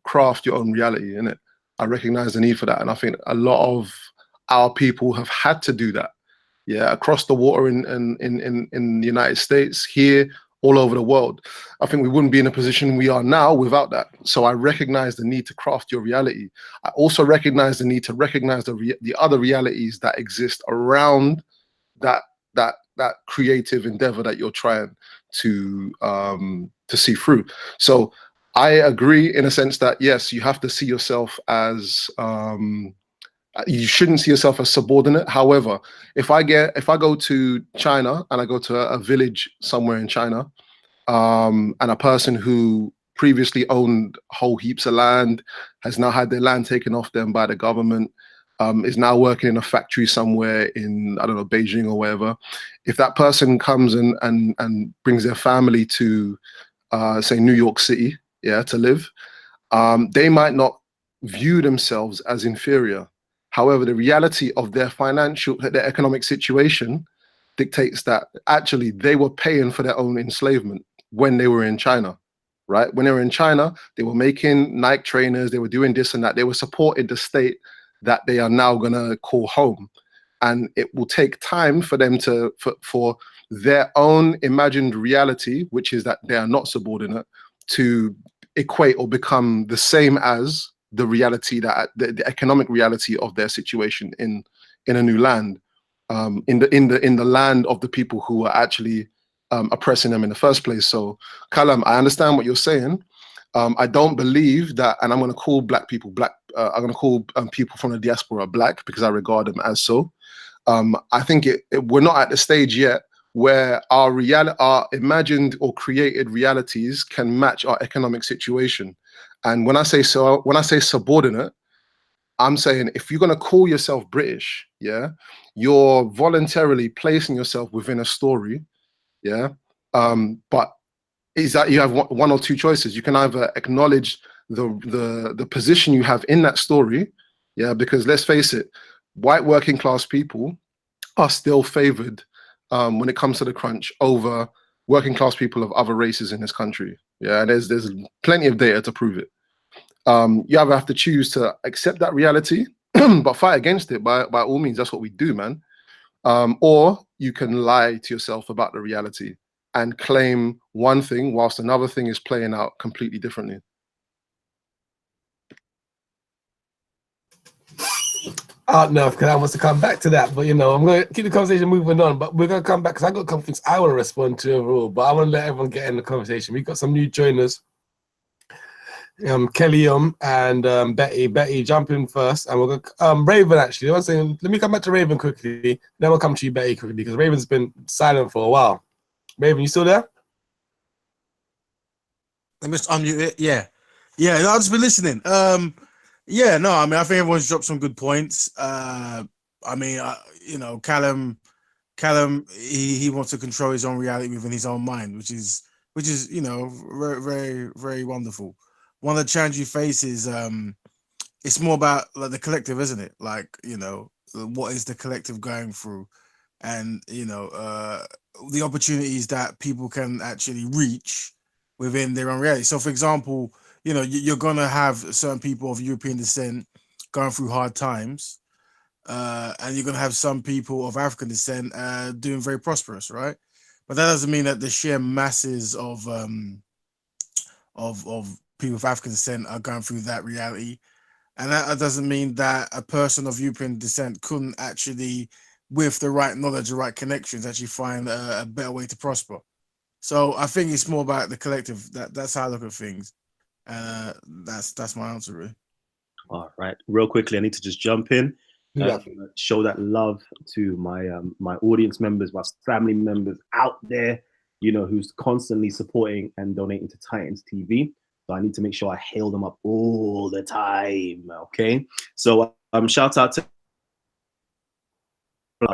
craft your own reality, innit? I recognize the need for that, and I think a lot of our people have had to do that. Yeah, across the water in the United States, here, all over the world. I think we wouldn't be in a position we are now without that. So I recognize the need to craft your reality. I also recognize the need to recognize the other realities that exist around that creative endeavor that you're trying to see through. So I agree in a sense that, yes, you have to see yourself as you shouldn't see yourself as subordinate. However, if I go to China and I go to a village somewhere in China, and a person who previously owned whole heaps of land has now had their land taken off them by the government, is now working in a factory somewhere in, I don't know, Beijing or wherever. If that person comes and brings their family to, say, New York City, yeah, to live, they might not view themselves as inferior. However, the reality of their economic situation dictates that actually they were paying for their own enslavement when they were in China, right? When they were in China, they were making Nike trainers, they were doing this and that, they were supporting the state that they are now gonna call home. And it will take time for them for their own imagined reality, which is that they are not subordinate, to equate or become the same as the reality, that the economic reality of their situation in a new land, in the land of the people who are actually oppressing them in the first place. So, Kalam, I understand what you're saying. I don't believe that, and I'm going to call black people black. I'm going to call people from the diaspora black because I regard them as so. I think we're not at the stage yet where our imagined or created realities can match our economic situation. And when I say subordinate, I'm saying if you're going to call yourself British, yeah, you're voluntarily placing yourself within a story, yeah. But is that you have one or two choices. You can either acknowledge the position you have in that story, yeah, because let's face it, white working class people are still favored when it comes to the crunch over working class people of other races in this country. Yeah, and there's plenty of data to prove it. You either have to choose to accept that reality, but fight against it by all means. That's what we do, man. Or you can lie to yourself about the reality and claim one thing whilst another thing is playing out completely differently. I don't know if Kalam wants to come back to that, but I'm going to keep the conversation moving on. But we're going to come back because I got a couple things I want to respond to overall. But I want to let everyone get in the conversation. We've got some new joiners, Kelly and Betty. Betty, jump in first, and we're going Raven. Actually, let me come back to Raven quickly. Then we'll come to you, Betty, quickly, because Raven's been silent for a while. Raven, you still there? Let me just unmute it. Yeah. No, I've just been listening. Yeah, no, I mean, I think everyone's dropped some good points. Callum, he wants to control his own reality within his own mind, which is very, very, very wonderful. One of the challenges you face is it's more about like the collective, isn't it? Like, what is the collective going through, and the opportunities that people can actually reach within their own reality. So, for example, you're gonna have certain people of European descent going through hard times, and you're gonna have some people of African descent doing very prosperous, right? But that doesn't mean that the sheer masses of people of African descent are going through that reality. And that doesn't mean that a person of European descent couldn't actually, with the right knowledge, the right connections, actually find a better way to prosper. So I think it's more about the collective. That's how I look at things. That's my answer, really. All right, real quickly, I need to just jump in and show that love to my my audience members, my family members out there, you know, who's constantly supporting and donating to Titans TV. So I need to make sure I hail them up all the time. Okay, so shout out to.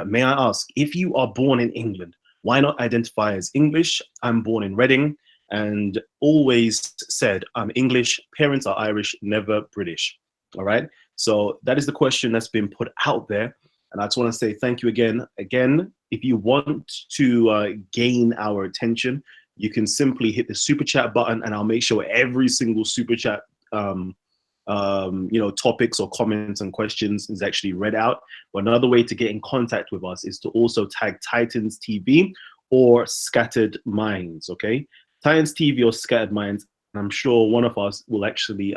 May I ask, if you are born in England, why not identify as English? I'm born in Reading and always said I'm English. Parents are Irish, never British. All right. So that is the question that's been put out there. And I just want to say thank you again. Again, if you want to gain our attention, you can simply hit the super chat button and I'll make sure every single super chat you know, topics or comments and questions is actually read out. But another way to get in contact with us is to also tag Titans TV or Scattered Minds. Okay, Titans TV or Scattered Minds, and I'm sure one of us will actually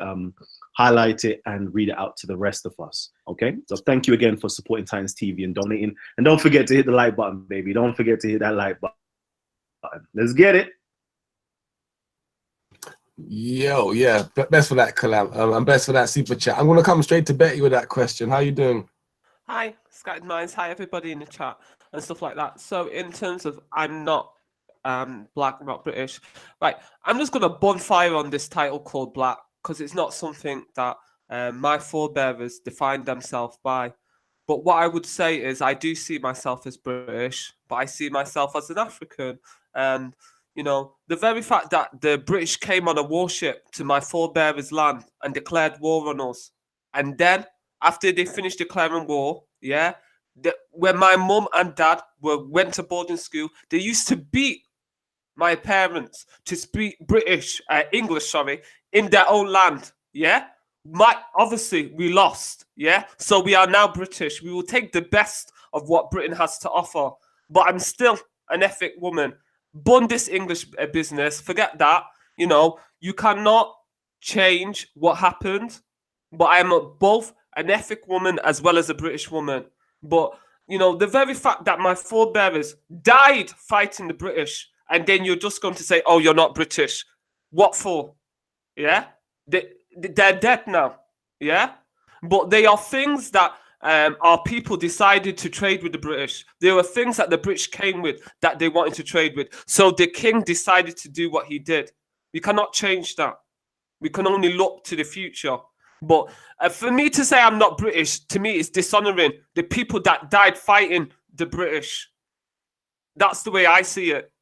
highlight it and read it out to the rest of us. Okay, so thank you again for supporting Titans TV and donating, and don't forget to hit the like button, baby. Don't forget to hit that like button. Let's get it. Yo, yeah, best for that, Kalam. And best for that super chat. I'm gonna come straight to Betty with that question. How you doing? Hi, Scattered Minds. Hi, everybody in the chat and stuff like that. So, in terms of I'm not black, not British, right? I'm just gonna bonfire on this title called black because it's not something that my forebearers defined themselves by. But what I would say is I do see myself as British, but I see myself as an African, and you know, the very fact that the British came on a warship to my forebearers' land and declared war on us. And then, after they finished declaring war, yeah, when my mum and dad went to boarding school, they used to beat my parents to speak English, sorry, in their own land, yeah? Obviously, we lost, yeah? So we are now British. We will take the best of what Britain has to offer. But I'm still an ethnic woman. Bun this English business, forget that. You know, you cannot change what happened, but I'm both an ethnic woman as well as a British woman. But, you know, the very fact that my forebearers died fighting the British, and then you're just going to say, oh, you're not British. What for? Yeah? They're dead now. Yeah? But they are things that our people decided to trade with the British. There were things that the British came with that they wanted to trade with. So the king decided to do what he did. We cannot change that. We can only look to the future. But for me to say I'm not British, to me, it's dishonoring the people that died fighting the British. That's the way I see it.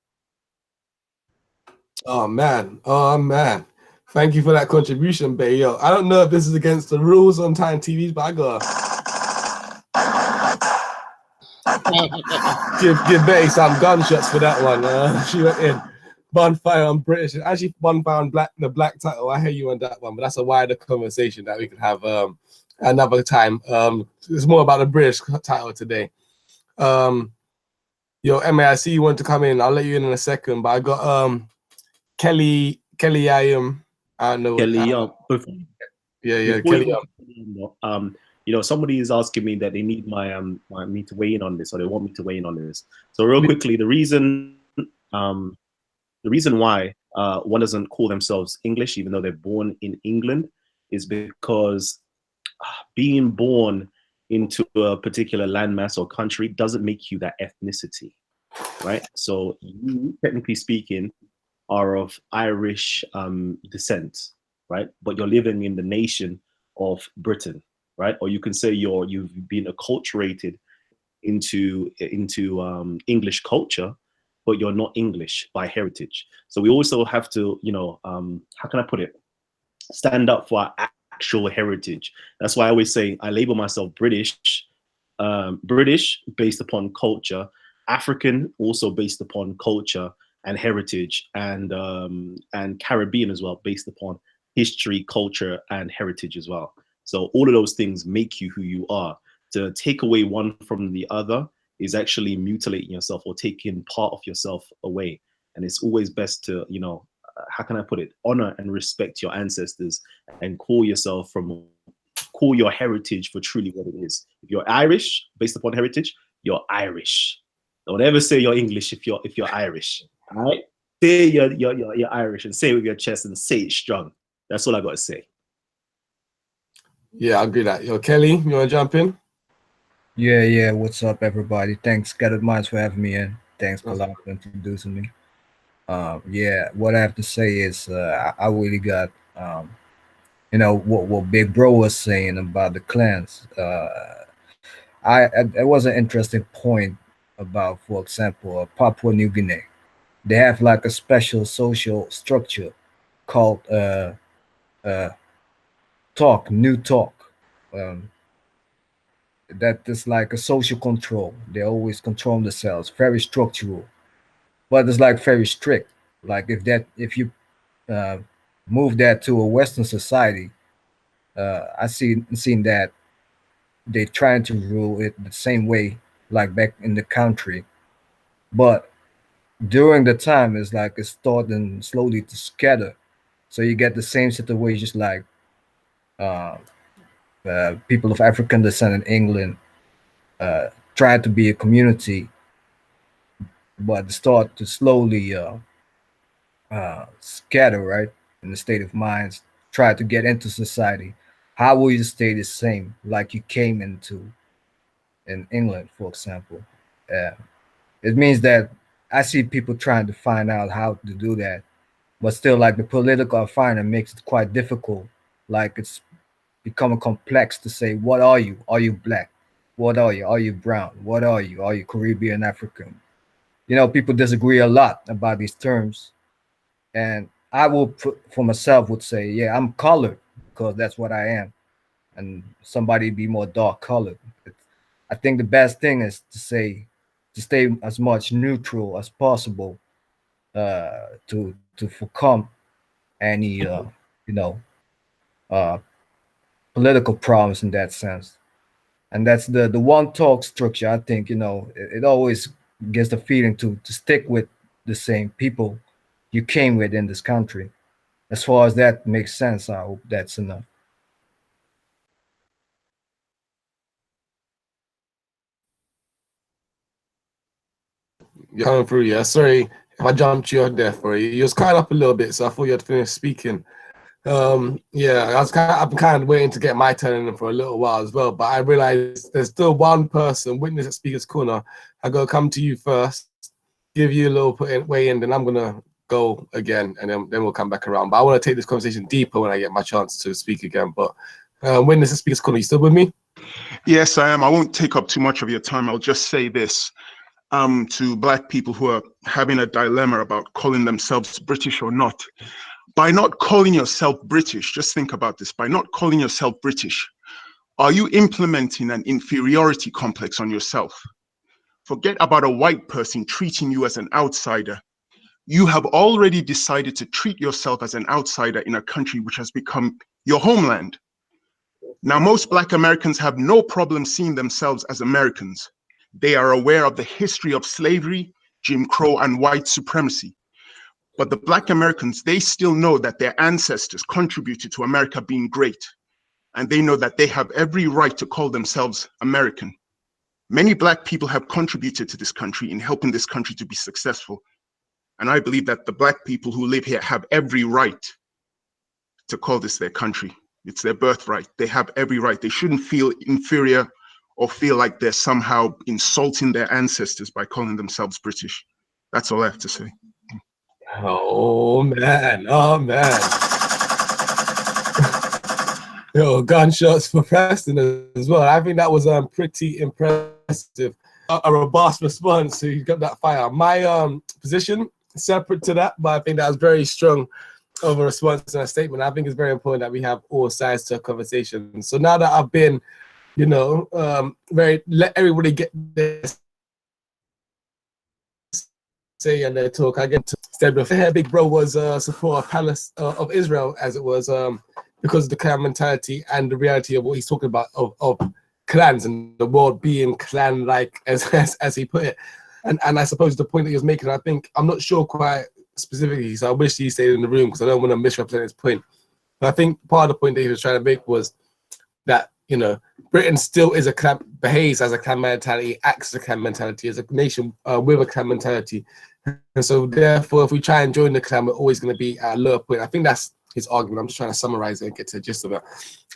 Oh man, oh man. Thank you for that contribution, Bay. Yo, I don't know if this is against the rules on Time TVs, but I gotta give Betty some gunshots for that one. She went in. Bonfire on British. Actually, bonfire on the black title. I hear you on that one, but that's a wider conversation that we could have another time. It's more about the British title today. Yo, Emma, I see you want to come in. I'll let you in a second, but I got Kelly I don't know. Kelly, Kelly. You know, somebody is asking me that they need me to weigh in on this, or they want me to weigh in on this. So real quickly, the reason why one doesn't call themselves English, even though they're born in England, is because being born into a particular landmass or country doesn't make you that ethnicity, right? So you, technically speaking, are of Irish descent, right? But you're living in the nation of Britain, right? Or you can say you've been acculturated into English culture, but you're not English by heritage. So we also have to, you know, how can I put it? Stand up for our actual heritage. That's why I always say I label myself British, British based upon culture, African also based upon culture and heritage, and Caribbean as well, based upon history, culture, and heritage as well. So all of those things make you who you are. to take away one from the other is actually mutilating yourself or taking part of yourself away. And it's always best to, you know, how can I put it, honor and respect your ancestors and call your heritage for truly what it is. If you're Irish, based upon heritage, you're Irish. Don't ever say you're English if you're Irish. All right? Say you're Irish and say it with your chest and say it strong. That's all I gotta say. Yeah, I agree that. Yo, Kelly, you wanna jump in? Yeah. What's up, everybody? Thanks, Scattered Minds, for having me in. Thanks, Kalam, for introducing me. Yeah, what I have to say is I really got, you know, what Big Bro was saying about the clans. It was an interesting point about, for example, Papua New Guinea. They have like a special social structure called uh, New Talk. Um, that is like a social control. They always control themselves, very structural, but it's like very strict. Like if you uh, move that to a Western society, I seen that they trying to rule it the same way like back in the country, but during the time it's like it's starting slowly to scatter. So you get the same situations like uh, people of African descent in England uh, try to be a community, but start to slowly scatter, right? In the state of minds, try to get into society. How will you stay the same like you came into in England, for example? Uh, it means that I see people trying to find out how to do that, but still, like the political environment makes it quite difficult. Like it's becoming complex to say, what are you? Are you black? What are you? Are you brown? What are you? Are you Caribbean African? You know, people disagree a lot about these terms, and I will put for myself would say, yeah, I'm colored because that's what I am, and somebody be more dark colored. I think the best thing is to say to stay as much neutral as possible to overcome any you know uh, political problems in that sense. And that's the one talk structure. I think it always gives the feeling to stick with the same people you came with in this country. As far as that makes sense, I hope that's enough. You're coming through, yeah. Sorry if I jumped you on there for you. You was cutting up a little bit, so I thought you had finished speaking. Yeah, I've been kind of waiting to get my turn in for a little while as well, but I realized there's still one person, witness at Speaker's Corner. I gotta come to you first, give you a little way in, then I'm gonna go again, and then we'll come back around. But I want to take this conversation deeper when I get my chance to speak again. But witness at Speaker's Corner, you still with me? Yes, I am. I won't take up too much of your time. I'll just say this to Black people who are having a dilemma about calling themselves British or not. By not calling yourself British, just think about this. By not calling yourself British, are you implementing an inferiority complex on yourself? Forget about a white person treating you as an outsider. You have already decided to treat yourself as an outsider in a country which has become your homeland. Now, most Black Americans have no problem seeing themselves as Americans. They are aware of the history of slavery, Jim Crow, and white supremacy. But the Black Americans, they still know that their ancestors contributed to America being great. And they know that they have every right to call themselves American. Many Black people have contributed to this country in helping this country to be successful. And I believe that the Black people who live here have every right to call this their country. It's their birthright. They have every right. They shouldn't feel inferior or feel like they're somehow insulting their ancestors by calling themselves British. That's all I have to say. Oh man, oh man. Yo, gunshots for Preston as well. I think that was pretty impressive. A robust response. So you got that fire. My position separate to that, but I think that was very strong of a response and a statement. I think it's very important that we have all sides to a conversation. So now that I've been, let everybody get this say and their talk, I get to step off. Big Bro was support of Palace of Israel, as it was, because of the clan mentality and the reality of what he's talking about of clans and the world being clan-like, as he put it. And I suppose the point that he was making, I think, I'm not sure quite specifically, so I wish he stayed in the room because I don't want to misrepresent his point. But I think part of the point that he was trying to make was that, you know, Britain still is a clan, behaves as a clan mentality, acts as a clan mentality, as a nation with a clan mentality. And so therefore, if we try and join the clan, we're always going to be at a lower point. I think that's his argument. I'm just trying to summarize it and get to the gist of it.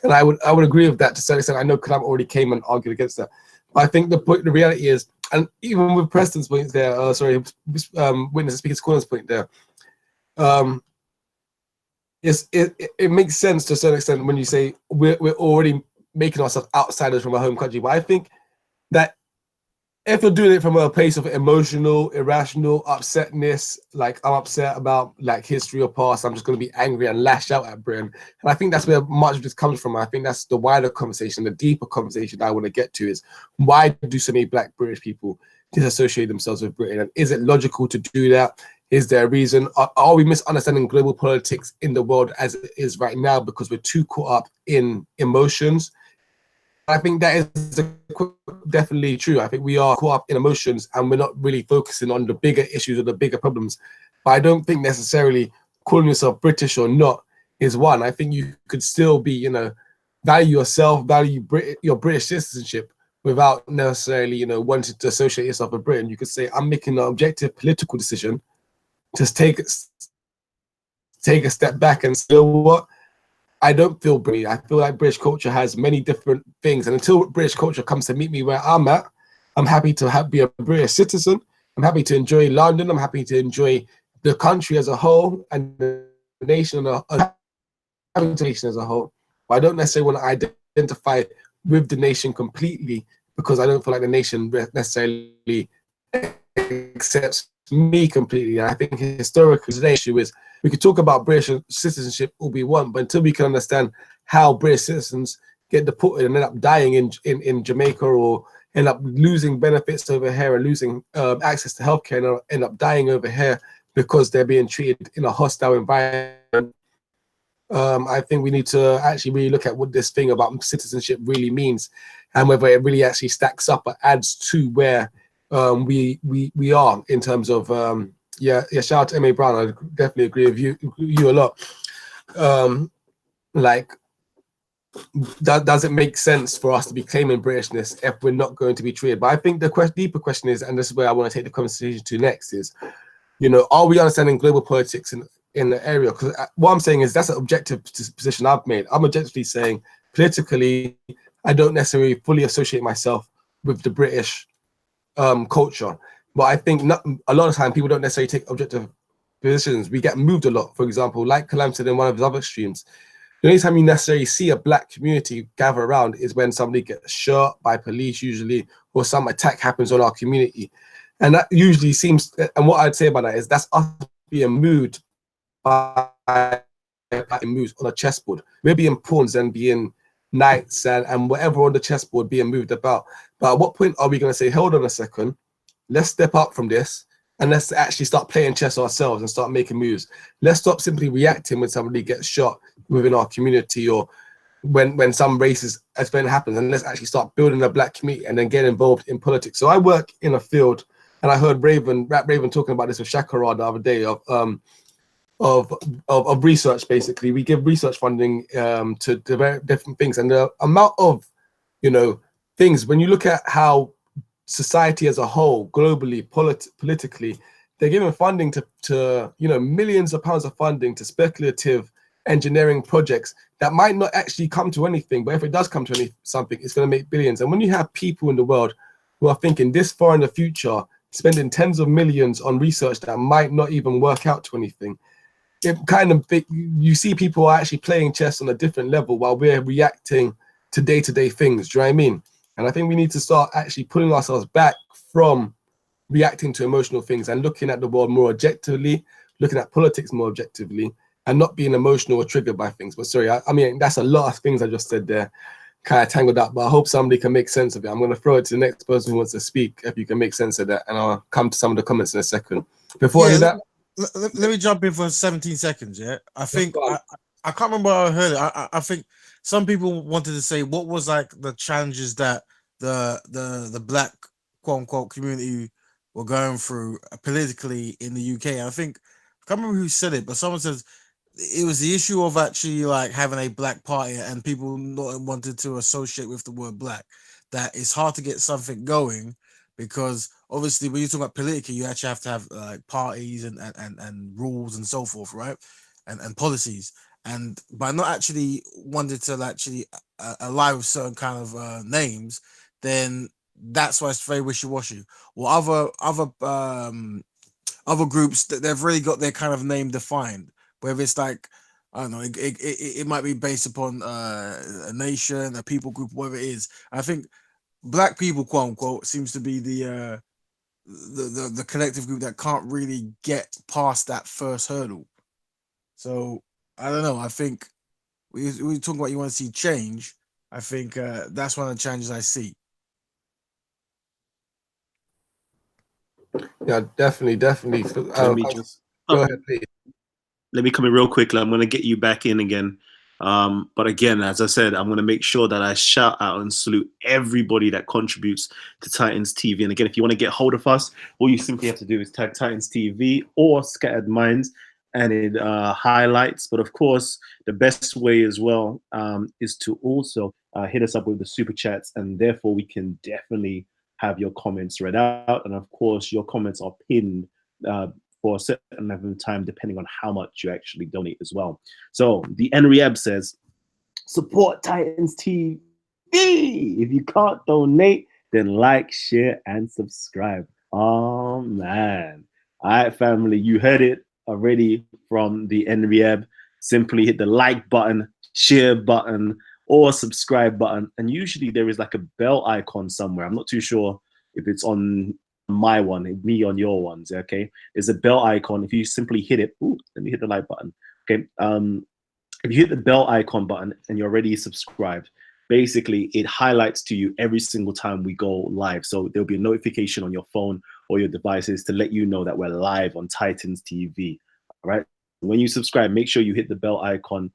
And I would agree with that to a certain extent. I know Kalam already came and argued against that. But I think the reality is, and even with Preston's point there, witness speaker's corner's point there, it makes sense to a certain extent when you say we're already making ourselves outsiders from our home country. But I think that if you're doing it from a place of emotional, irrational upsetness, like I'm upset about like history or past, I'm just going to be angry and lash out at Britain. And I think that's where much of this comes from. I think that's the wider conversation, the deeper conversation that I want to get to is why do so many Black British people disassociate themselves with Britain? And is it logical to do that? Is there a reason? Are we misunderstanding global politics in the world as it is right now because we're too caught up in emotions? I think that is definitely true. I think we are caught up in emotions and we're not really focusing on the bigger issues or the bigger problems. But I don't think necessarily calling yourself British or not is one. I think you could still be, you know, value yourself, value your British citizenship without necessarily, you know, wanting to associate yourself with Britain. You could say, I'm making an objective political decision. Just take a step back and say, you know what? I don't feel British. I feel like British culture has many different things. And until British culture comes to meet me where I'm at, I'm happy to be a British citizen. I'm happy to enjoy London. I'm happy to enjoy the country as a whole and the nation as a whole. But I don't necessarily want to identify with the nation completely because I don't feel like the nation necessarily accepts me completely. And I think historically the issue is we could talk about British citizenship all we want, but until we can understand how British citizens get deported and end up dying in Jamaica or end up losing benefits over here and losing access to healthcare and end up dying over here because they're being treated in a hostile environment, I think we need to actually really look at what this thing about citizenship really means and whether it really actually stacks up or adds to where we are in terms of shout out to M.A. Brown. I definitely agree with you a lot. Like, does it make sense for us to be claiming Britishness if we're not going to be treated? But I think the deeper question is, and this is where I want to take the conversation to next, is, you know, are we understanding global politics in the area? Because what I'm saying is that's an objective position I've made. I'm objectively saying politically, I don't necessarily fully associate myself with the British culture. But I think a lot of time people don't necessarily take objective positions. We get moved a lot. For example, like Kalam said in one of his other streams, the only time you necessarily see a Black community gather around is when somebody gets shot by police usually, or some attack happens on our community. And that usually seems, and what I'd say about that is that's us being moved by moves on a chessboard. We're being pawns and being knights and whatever on the chessboard being moved about. But at what point are we going to say, hold on a second, let's step up from this and let's actually start playing chess ourselves and start making moves. Let's stop simply reacting when somebody gets shot within our community or when some racist event happens, and let's actually start building a Black community and then get involved in politics. So I work in a field, and I heard Raven talking about this with Shakara the other day of research. Basically, we give research funding to different things, and the amount of, you know, things, when you look at how society as a whole, globally, politically, they're giving funding to you know, millions of pounds of funding to speculative engineering projects that might not actually come to anything, but if it does come to something, it's going to make billions. And when you have people in the world who are thinking this far in the future, spending tens of millions on research that might not even work out to anything, it kind of, you see people are actually playing chess on a different level while we're reacting to day-to-day things. Do you know what I mean? And I think we need to start actually pulling ourselves back from reacting to emotional things and looking at the world more objectively, looking at politics more objectively, and not being emotional or triggered by things. But sorry, I mean, that's a lot of things I just said there, kind of tangled up, but I hope somebody can make sense of it. I'm going to throw it to the next person who wants to speak, if you can make sense of that, and I'll come to some of the comments in a second. Before I do that, let me jump in for 17 seconds. Yeah, I think I can't remember how I heard it. I think some people wanted to say what was like the challenges that the black quote unquote community were going through politically in the UK. And I think I can't remember who said it, but someone says it was the issue of actually like having a black party and people not wanted to associate with the word black. That it's hard to get something going because obviously when you talk about politically, you actually have to have like parties and rules and so forth, right? And policies. And by not actually wanting to actually align with certain kind of names, then that's why it's very wishy-washy. Well, other groups that they've really got their kind of name defined. Whether it's like I don't know, it might be based upon a nation, a people group, whatever it is. I think black people, quote unquote, seems to be the collective group that can't really get past that first hurdle. So I don't know. I think we talk about you want to see change. I think that's one of the challenges I see. Yeah, definitely. Let me just go ahead, please. Let me come in real quickly. I'm going to get you back in again. But again, as I said, I'm going to make sure that I shout out and salute everybody that contributes to Titans TV. And again, if you want to get hold of us, all you simply have to do is tag Titans TV or Scattered Minds, and it highlights. But of course, the best way as well is to also hit us up with the super chats, and therefore we can definitely have your comments read out. And of course, your comments are pinned for a certain level of time, depending on how much you actually donate as well. So the Enriab says, support Titans TV. If you can't donate, then like, share, and subscribe. Oh, man. All right, family, you heard it already from the Enriab. Simply hit the like button, share button, or subscribe button. And usually there is like a bell icon somewhere. I'm not too sure if it's on my one, me on your ones, okay? There's a bell icon. If you simply hit it, ooh, let me hit the like button, okay? If you hit the bell icon button and you're already subscribed, basically it highlights to you every single time we go live. So there'll be a notification on your phone or your devices to let you know that we're live on Titans TV, all right? When you subscribe, make sure you hit the bell icon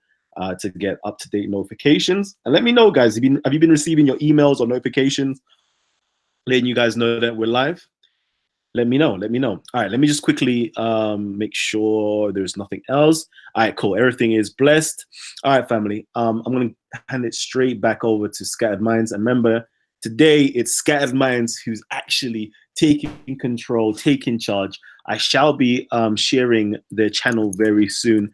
to get up-to-date notifications. And let me know, guys, have you been receiving your emails or notifications letting you guys know that we're live? Let me know. All right, let me just quickly make sure there's nothing else. All right, cool. Everything is blessed. All right, family. I'm going to hand it straight back over to Scattered Minds. And remember, today it's Scattered Minds who's actually taking control, taking charge. I shall be sharing their channel very soon.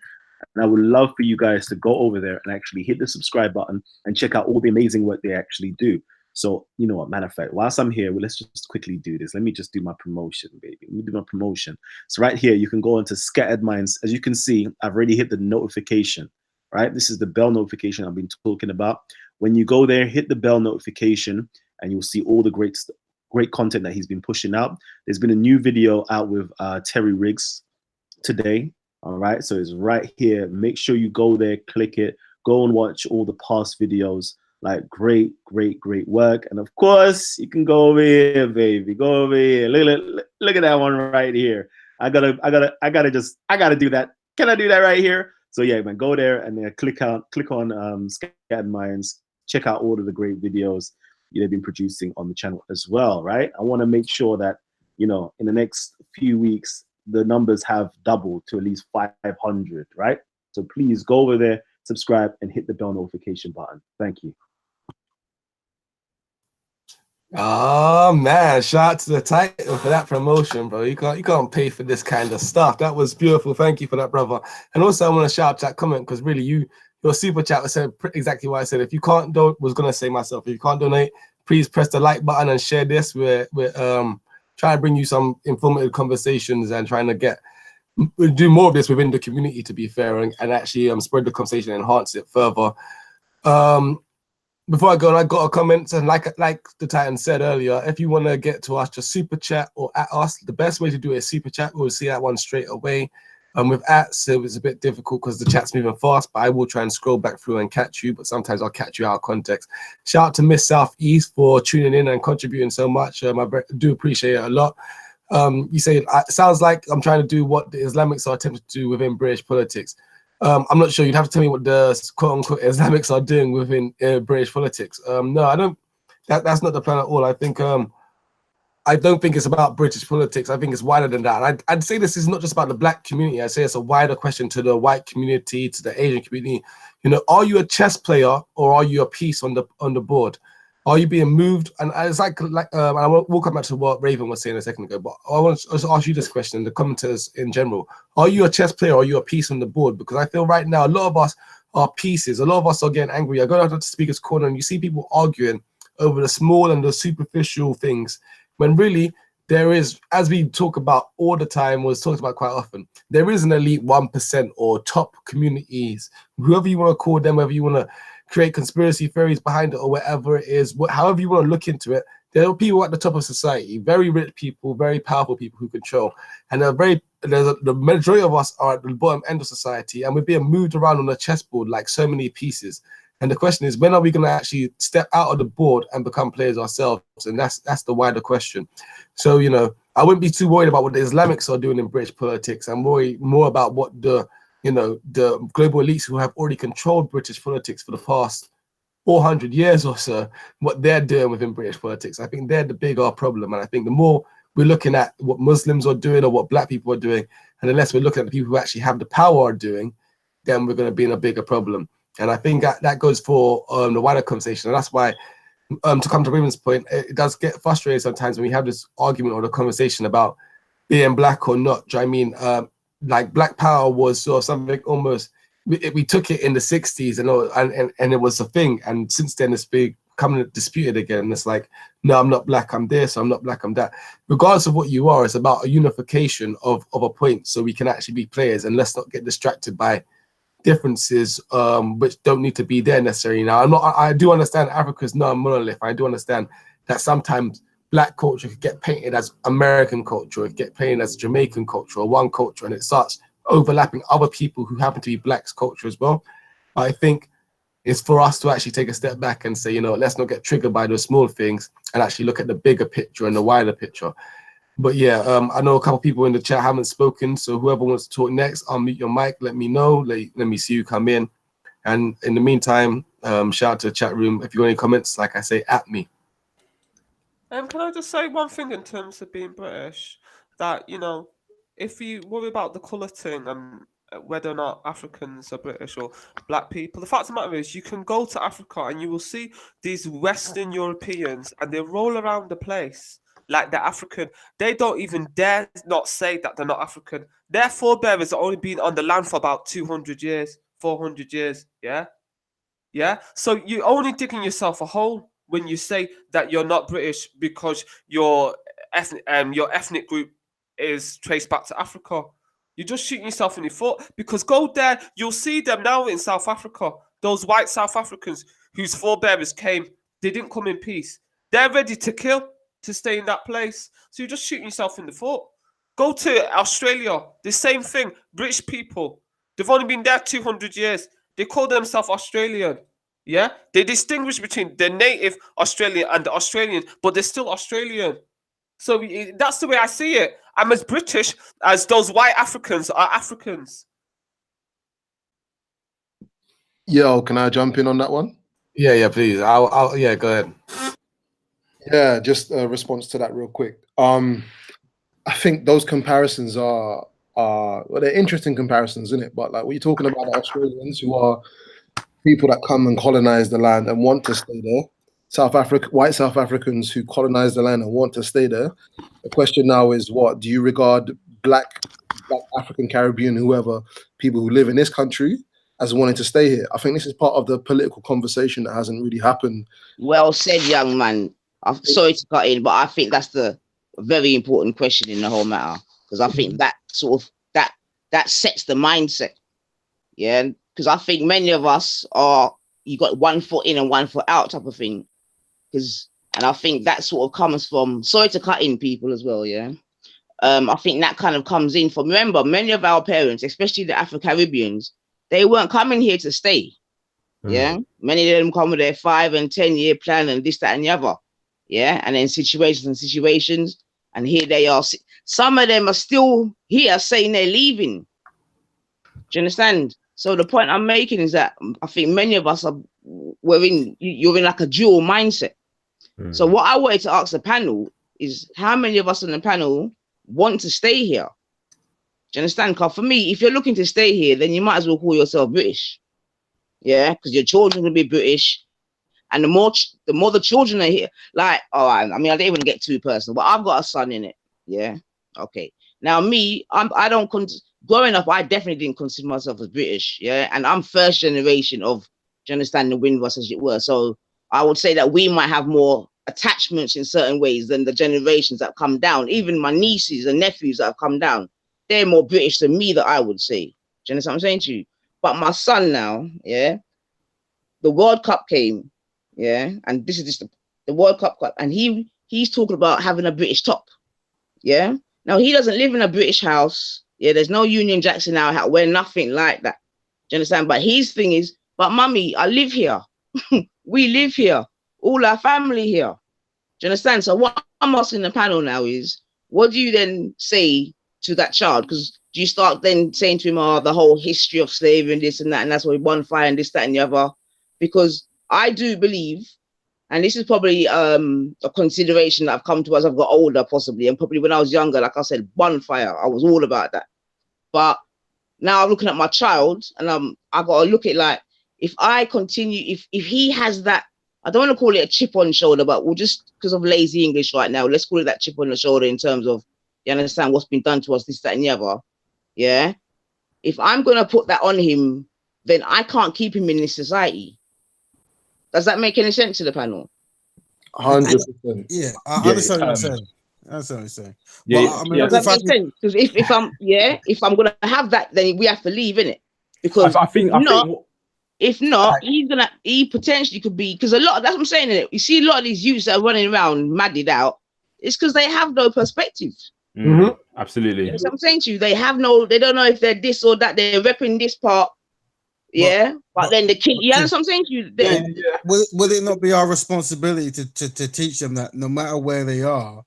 And I would love for you guys to go over there and actually hit the subscribe button and check out all the amazing work they actually do. So, you know what, matter of fact, whilst I'm here, well, let's just quickly do this. Let me just do my promotion, baby. Let me do my promotion. So right here, you can go into Scattered Minds. As you can see, I've already hit the notification, right? This is the bell notification I've been talking about. When you go there, hit the bell notification, and you'll see all the great content that he's been pushing out. There's been a new video out with Terry Riggs today, all right? So it's right here. Make sure you go there, click it, go and watch all the past videos. Like great work. And of course, you can go over here, baby. Go over here. Look at that one right here. I gotta do that. Can I do that right here? So yeah, man, go there and then click on Scattered Minds. Check out all of the great videos they've been producing on the channel as well, right? I want to make sure that, you know, in the next few weeks, the numbers have doubled to at least 500, right? So please go over there, subscribe, and hit the bell notification button. Thank you. Oh man, shout out to the Titan for that promotion, bro. You can't pay for this kind of stuff. That was beautiful. Thank you for that, brother. And also I want to shout out that comment because really your super chat said exactly what I said. If you can't gonna say myself, if you can't donate, please press the like button and share this. We're trying to bring you some informative conversations and trying to do more of this within the community, to be fair, and actually spread the conversation and enhance it further. Before I go, I got a comment, and like the Titan said earlier, if you want to get to us, just super chat or at us. The best way to do it is super chat. We'll see that one straight away. With ats, it was a bit difficult because the chat's moving fast, but I will try and scroll back through and catch you, but sometimes I'll catch you out of context. Shout out to Miss Southeast for tuning in and contributing so much. I do appreciate it a lot. You say, it sounds like I'm trying to do what the Islamics are attempting to do within British politics. I'm not sure. You'd have to tell me what the quote unquote Islamics are doing within British politics. No, I don't. That's not the plan at all. I don't think it's about British politics. I think it's wider than that. And I'd say this is not just about the black community. I'd say it's a wider question to the white community, to the Asian community. You know, are you a chess player or are you a piece on the board? Are you being moved? And it's like we'll come back to what Raven was saying a second ago, but I want to ask you this question, the commenters in general. Are you a chess player or are you a piece on the board? Because I feel right now, a lot of us are pieces. A lot of us are getting angry. I go down to the speaker's corner and you see people arguing over the small and the superficial things, when really there is, as we talk about all the time, was talked about quite often, there is an elite 1% or top communities, whoever you want to call them, whether you want to create conspiracy theories behind it or whatever it is, however you want to look into it, there are people at the top of society, very rich people, very powerful people who control, and the majority of us are at the bottom end of society, and we're being moved around on a chessboard like so many pieces. And the question is, when are we going to actually step out of the board and become players ourselves? And that's the wider question. So, you know, I wouldn't be too worried about what the Islamics are doing in British politics. I'm worried more about what the global elites who have already controlled British politics for the past 400 years or so, what they're doing within British politics. I think they're the bigger problem. And I think the more we're looking at what Muslims are doing or what black people are doing, and the less we're looking at the people who actually have the power are doing, then we're going to be in a bigger problem. And I think that goes for the wider conversation. And that's why, to come to Raven's point, it does get frustrating sometimes when we have this argument or the conversation about being black or not. Do you know what I mean? Like black power was sort of something almost, we took it in the 60s and it was a thing. And since then it's becoming disputed again. And it's like, no, I'm not black, I'm this, I'm not black, I'm that. Regardless of what you are, it's about a unification of a point so we can actually be players, and let's not get distracted by differences which don't need to be there necessarily. Now, I do understand Africa's not a monolith. I do understand that sometimes black culture could get painted as American culture, it get painted as Jamaican culture or one culture, and it starts overlapping other people who happen to be black's culture as well. But I think it's for us to actually take a step back and say, you know, let's not get triggered by those small things and actually look at the bigger picture and the wider picture. But yeah, I know a couple people in the chat haven't spoken, so whoever wants to talk next, unmute your mic, let me know, let me see you come in. And in the meantime, shout out to the chat room. If you got any comments, like I say, at me. Can I just say one thing in terms of being British? That, you know, if you worry about the colour thing and whether or not Africans are British or black people, the fact of the matter is you can go to Africa and you will see these Western Europeans and they roll around the place like they're African. They don't even dare not say that they're not African. Their forebears are only been on the land for about 200 years, 400 years, yeah? Yeah? So you're only digging yourself a hole when you say that you're not British because your ethnic group is traced back to Africa. You're just shooting yourself in the foot, because go there, you'll see them now in South Africa. Those white South Africans whose forebears came, they didn't come in peace. They're ready to kill to stay in that place. So you're just shooting yourself in the foot. Go to Australia, the same thing. British people, they've only been there 200 years. They call themselves Australian. Yeah, they distinguish between the native Australian and the Australian, but they're still Australian. So that's the way I see it. I'm as British as those white Africans are Africans. Yo, can I jump in on that one? Yeah, please. I'll yeah, go ahead. Yeah, just a response to that real quick. I think those comparisons are well, they're interesting comparisons, isn't it? But like, when you're talking about the Australians who are people that come and colonize the land and want to stay there, white South Africans who colonize the land and want to stay there. The question now is, what do you regard black African, Caribbean, whoever, people who live in this country as wanting to stay here? I think this is part of the political conversation that hasn't really happened. Well said, young man. I'm sorry to cut in, but I think that's the very important question in the whole matter, because I think that sort of that sets the mindset. Yeah, because I think many of us you got 1 foot in and 1 foot out type of thing. And I think that sort of comes from, sorry to cut in people as well, yeah. I think that kind of comes in from, remember, many of our parents, especially the Afro-Caribbeans, they weren't coming here to stay. Yeah, many of them come with their 5 and 10 year plan and this, that, and the other. Yeah, and then situations, and here they are. Some of them are still here saying they're leaving. Do you understand? So the point I'm making is that I think many of us you're in like a dual mindset. So what I wanted to ask the panel is how many of us on the panel want to stay here? Do you understand? Because for me, if you're looking to stay here, then you might as well call yourself British. Yeah, because your children will be British. And the more the children are here, like, all right, I mean, I don't even get too personal, but I've got a son in it. Yeah. Okay. Now me, growing up, I definitely didn't consider myself as British. Yeah. And I'm first generation of, do you understand, the Windrush, as it were. So I would say that we might have more attachments in certain ways than the generations that come down. Even my nieces and nephews that have come down, they're more British than me, that I would say. Do you understand what I'm saying to you? But my son now, yeah, the World Cup came. Yeah, and this is just the World Cup, and he's talking about having a British top. Yeah, now he doesn't live in a British house. Yeah, there's no Union Jacks in our house. We're nothing like that. Do you understand? But his thing is, but mummy, I live here. We live here. All our family here. Do you understand? So what I'm asking the panel now is, what do you then say to that child? Because do you start then saying to him, oh, the whole history of slavery and this and that, and that's why bonfire and this, that, and the other? Because I do believe, and this is probably a consideration that I've come to as I've got older, possibly, and probably when I was younger, like I said, bonfire, I was all about that. But now I'm looking at my child, and I've got to look at, like, if I continue, if he has that, I don't want to call it a chip on the shoulder, but we'll just, because of lazy English right now, let's call it that chip on the shoulder in terms of, you understand what's been done to us, this, that, and the other. Yeah. If I'm going to put that on him, then I can't keep him in this society. Does that make any sense to the panel? 100%. Yeah, I understand what you're saying. That's what I'm saying. Yeah, But, I mean, Does that make sense? Because if I'm gonna have that, then we have to leave, innit? Because if not, he potentially could be, because a lot of, that's what I'm saying, innit? You see a lot of these youths that are running around madded out, it's because they have no perspective. Absolutely. You know what I'm saying to you? They don't know if they're this or that, they're repping this part. Yeah, but then the kid, you know what I'm saying to you? Will it not be our responsibility to teach them that no matter where they are,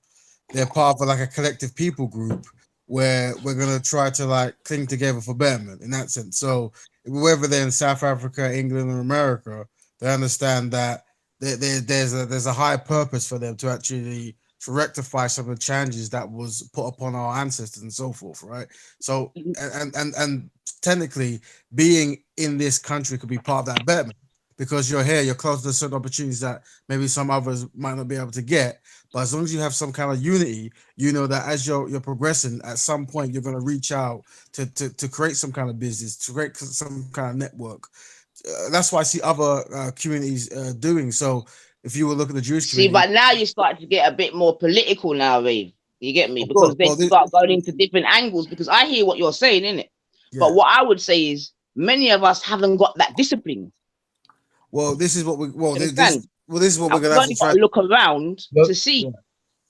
they're part of like a collective people group where we're gonna try to like cling together for betterment in that sense. So whether they're in South Africa, England, or America, they understand that there's a higher purpose for them to actually to rectify some of the challenges that was put upon our ancestors and so forth, right? So and technically being in this country could be part of that betterment because you're here, you're close to certain opportunities that maybe some others might not be able to get. But as long as you have some kind of unity, you know that as you're progressing, at some point you're going to reach out to create some kind of business, to create some kind of network. That's why I see other communities doing. So if you will look at the Jewish community, but now you start to get a bit more political now, Rave. You get me? Because they start going into different angles. Because I hear what you're saying, innit? Yeah. But what I would say is many of us haven't got that discipline. Well, this is what we this is what we're gonna have to try to look around to see. Yeah.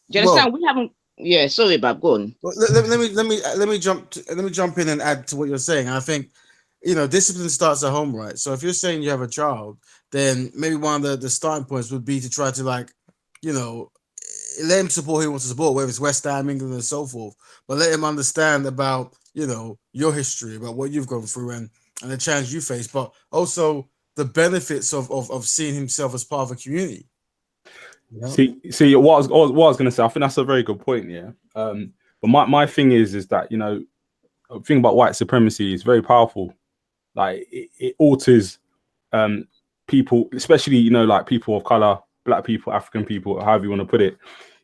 Do you understand? We haven't. Yeah, sorry, Bob. Go on. Well, let me jump in and add to what you're saying. I think, discipline starts at home, right? So if you're saying you have a child, then maybe one of the starting points would be to try to let him support who he wants to support, whether it's West Ham, England, and so forth. But let him understand about your history, about what you've gone through, and the challenge you face, but also the benefits of seeing himself as part of a community. See what I was going to say. I think that's a very good point. Yeah. But my thing is that the thing about white supremacy is very powerful. Like it alters people, especially like people of color, black people, African people, however you want to put it.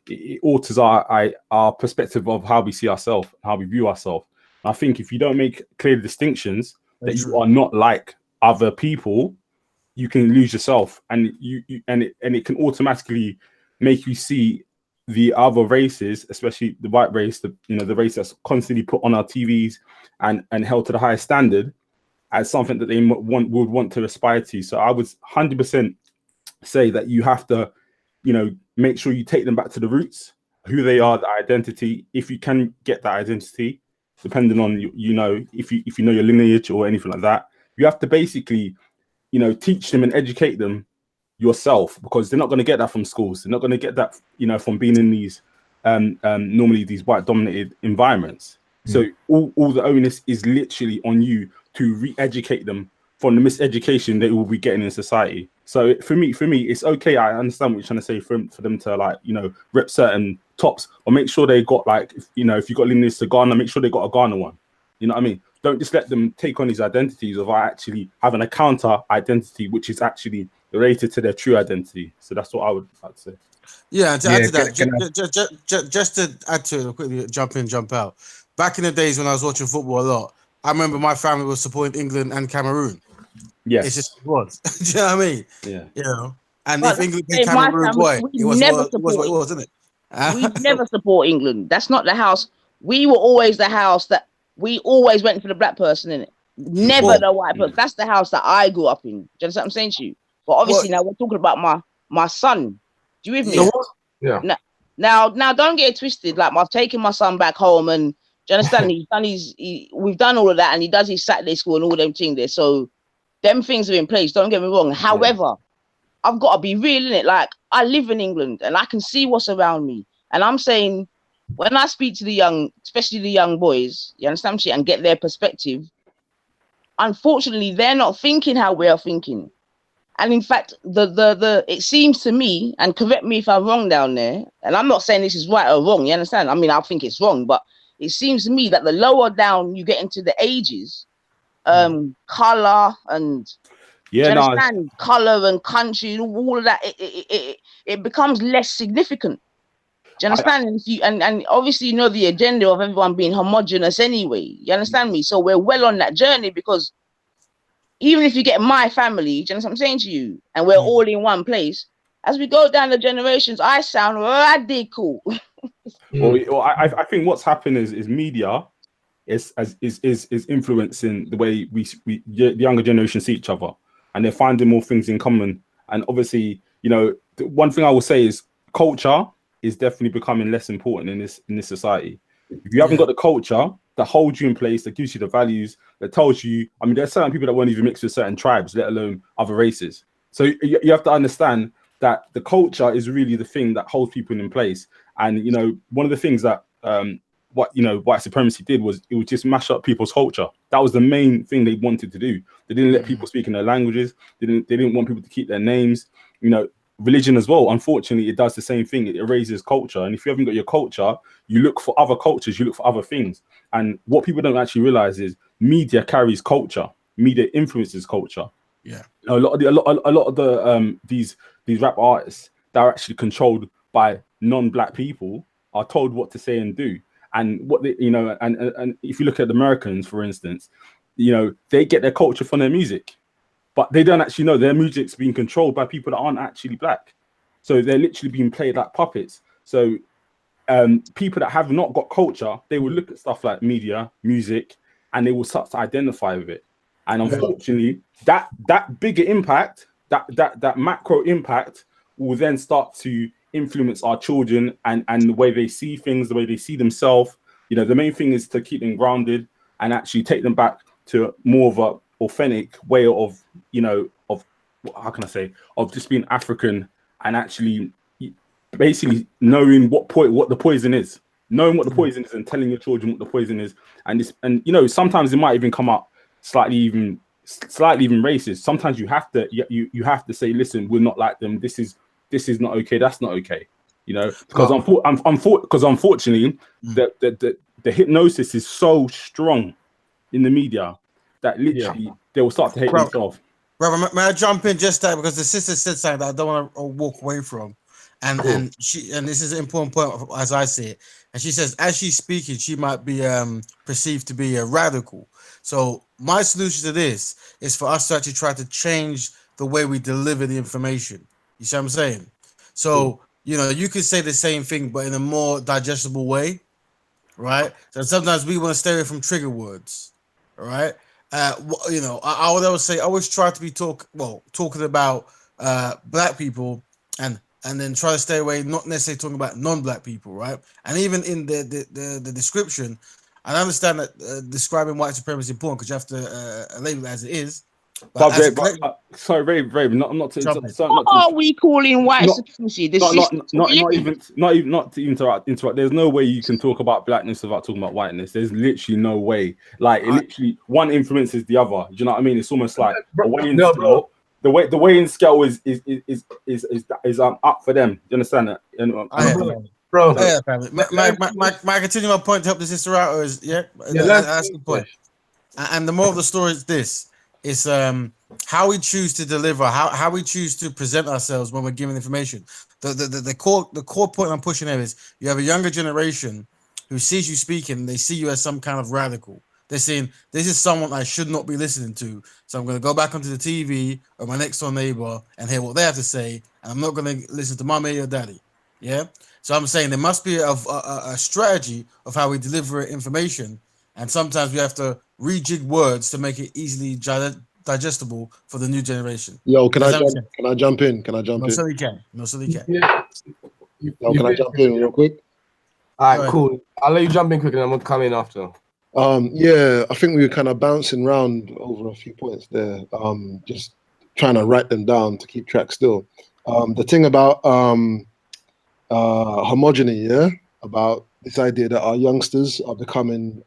It alters our perspective of how we see ourselves, how we view ourselves. I think if you don't make clear distinctions that you are not like other people, you can lose yourself, and it can automatically make you see the other races, especially the white race, the race that's constantly put on our TVs and held to the highest standard, as something that they would want to aspire to. So I would 100% say that you have to, make sure you take them back to the roots, who they are, the identity. If you can get that identity, depending on if you know your lineage or anything like that, you have to basically teach them and educate them yourself, because they're not going to get that from schools. They're not going to get that, from being in these normally these white dominated environments. So all the onus is literally on you to re-educate them from the miseducation they will be getting in society. So for me, it's okay. I understand what you're trying to say for them to, like, you know, rep certain tops, or make sure they got, like, you know, if you got lineage to Ghana, make sure they got a Ghana one. You know what I mean? Don't just let them take on these identities of actually having a counter identity, which is actually related to their true identity. So that's what I would like to say. Yeah, and to add to that, can I, just to add to it, quickly jump in, jump out. Back in the days when I was watching football a lot, I remember my family was supporting England and Cameroon. Yes, It's just it was. Do you know what I mean? Yeah. You know, and But if England say beat my Cameroon, family, boy, we it was never what support. it was, isn't it? We never support England. That's not the house. We were always the house that we always went for the black person in it. Never Well, the white person. That's the house that I grew up in. Do you understand what I'm saying to you? But obviously now we're talking about my son. Do you with me? Yeah. Now, don't get it twisted. Like, I've taken my son back home, and do you understand? He's done we've done all of that, and he does his Saturday school and all them things there. So them things are in place. Don't get me wrong. However, I've got to be real in it. Like, I live in England, and I can see what's around me. And I'm saying, when I speak to the young, especially the young boys, you understand, and get their perspective, unfortunately, they're not thinking how we are thinking. And in fact, the it seems to me, and correct me if I'm wrong down there, and I'm not saying this is right or wrong, you understand? I mean, I think it's wrong, but it seems to me that the lower down you get into the ages, color and color and country, all of that, it becomes less significant. Do you understand? And if you and obviously you know the agenda of everyone being homogenous anyway. You understand me? So we're well on that journey, because even if you get my family, do you understand what I'm saying to you? And we're all in one place. As we go down the generations, I sound radical. Well, I think what's happened is media is influencing the way the younger generation see each other, and they're finding more things in common. And obviously, you know, one thing I will say is culture is definitely becoming less important in this society. If you haven't got the culture that holds you in place, that gives you the values, that tells you, I mean, there's certain people that won't even mix with certain tribes, let alone other races. So you have to understand that the culture is really the thing that holds people in place. And, you know, one of the things that white supremacy did was it would just mash up people's culture. That was the main thing they wanted to do. They didn't let people speak in their languages. They didn't want people to keep their names. You know, religion as well, unfortunately, it does the same thing. It erases culture. And if you haven't got your culture, you look for other cultures, you look for other things. And what people don't actually realize is media carries culture. Media influences culture. Yeah. A lot of the these rap artists that are actually controlled by non-black people are told what to say and do. And what they, you know, and if you look at the Americans, for instance, you know, they get their culture from their music, but they don't actually know their music's being controlled by people that aren't actually black. So they're literally being played like puppets. So people that have not got culture, they will look at stuff like media, music, and they will start to identify with it. And unfortunately, that bigger impact, that macro impact, will then start to influence our children and the way they see things, the way they see themselves. You know, the main thing is to keep them grounded and actually take them back to more of a authentic way of, you know, of, how can I say, of just being African and actually basically knowing what the poison is, knowing what the poison is and telling your children what the poison is. And you know, sometimes it might even come up slightly even racist. Sometimes you have to say, listen, we're not like them. This is not okay. That's not okay. You know, because unfortunately, the hypnosis is so strong in the media that literally they will start to hate themselves. Brother, may I jump in just that, because the sister said something that I don't want to walk away from, and this is an important point as I see it. And she says, as she's speaking, she might be perceived to be a radical. So my solution to this is for us to actually try to change the way we deliver the information. You see what I'm saying? So you know, you could say the same thing, but in a more digestible way, right? So sometimes we want to stay away from trigger words, right? You know, I would always say, I always try to be talking about black people, and then try to stay away, not necessarily talking about non-black people, right? And even in the description, I understand that describing white supremacy is important because you have to label it as it is. But as a sorry, very, not to What not to, are we calling white not- supremacy? The not system. not to interrupt. There's no way you can talk about blackness without talking about whiteness. There's literally no way. Like, literally, one influences the other. Do you know what I mean? It's almost like a weighing scale. The weighing scale is up for them. Do you understand that? Bro, yeah, my continue my point to help the sister out, or is that's the point. And the moral of the story is this: it's how we choose to deliver, how we choose to present ourselves when we're giving information. The core point I'm pushing there is you have a younger generation who sees you speaking, they see you as some kind of radical. They're saying this is someone I should not be listening to, so I'm going to go back onto the TV or my next door neighbor and hear what they have to say, and I'm not going to listen to mommy or daddy. Yeah, so I'm saying there must be a strategy of how we deliver information, and sometimes we have to rejig words to make it easily digestible for the new generation. Yo, can I jump in? Can I jump in? No, so you can. Yeah. Yo, can I jump in real quick? All right, cool. I'll let you jump in quick, and I'm gonna come in after. Yeah, I think we were kind of bouncing around over a few points there. Just trying to write them down to keep track still. The thing about homogeny, yeah, about this idea that our youngsters are becoming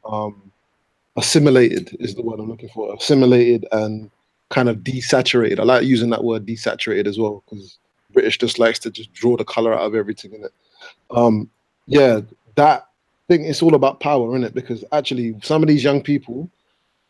assimilated is the word I'm looking for. Assimilated and kind of desaturated. I like using that word desaturated as well, because British just likes to just draw the color out of everything in it. Yeah, that thing, it's all about power, isn't it? Because actually some of these young people,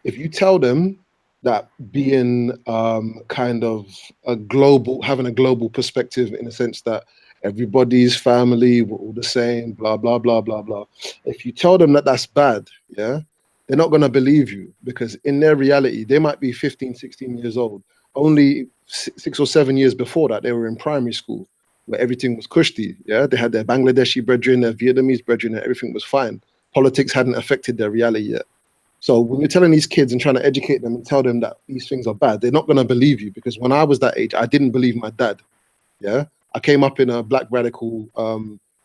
if you tell them that being kind of having a global perspective, in a sense that everybody's family, we're all the same, blah, blah, blah, blah, blah. If you tell them that that's bad, yeah, they're not going to believe you, because in their reality, they might be 15, 16 years old. Only 6 or 7 years before that, they were in primary school, where everything was cushy, yeah? They had their Bangladeshi brethren, their Vietnamese brethren, and everything was fine. Politics hadn't affected their reality yet. So when you're telling these kids and trying to educate them and tell them that these things are bad, they're not going to believe you, because when I was that age, I didn't believe my dad, yeah? I came up in a black radical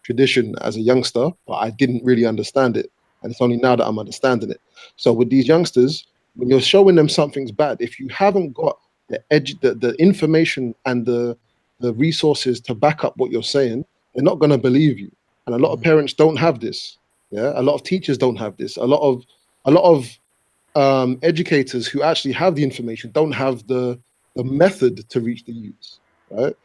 tradition as a youngster, but I didn't really understand it. And it's only now that I'm understanding it. So with these youngsters, when you're showing them something's bad, if you haven't got the information and the resources to back up what you're saying, they're not going to believe you. And a lot of parents don't have this. Yeah, a lot of teachers don't have this. A lot of educators who actually have the information don't have the method to reach the youths. Right.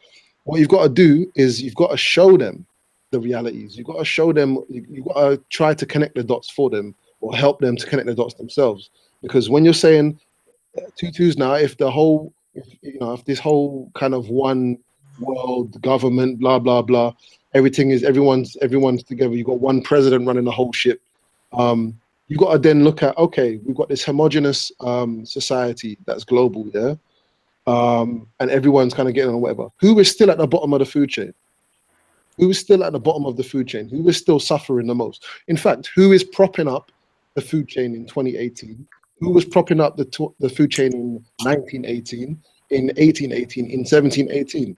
What you've got to do is you've got to show them the realities. You've got to show them. You've got to try to connect the dots for them, or help them to connect the dots themselves. Because when you're saying tutus now, if this whole kind of one world government, blah blah blah, everyone's together. You've got one president running the whole ship. You've got to then look at, okay, we've got this homogenous society that's global, yeah. And everyone's kind of getting on whatever. Who is still at the bottom of the food chain? Who is still at the bottom of the food chain? Who is still suffering the most? In fact, who is propping up the food chain in 2018? Who was propping up the food chain in 1918, in 1818, in 1718?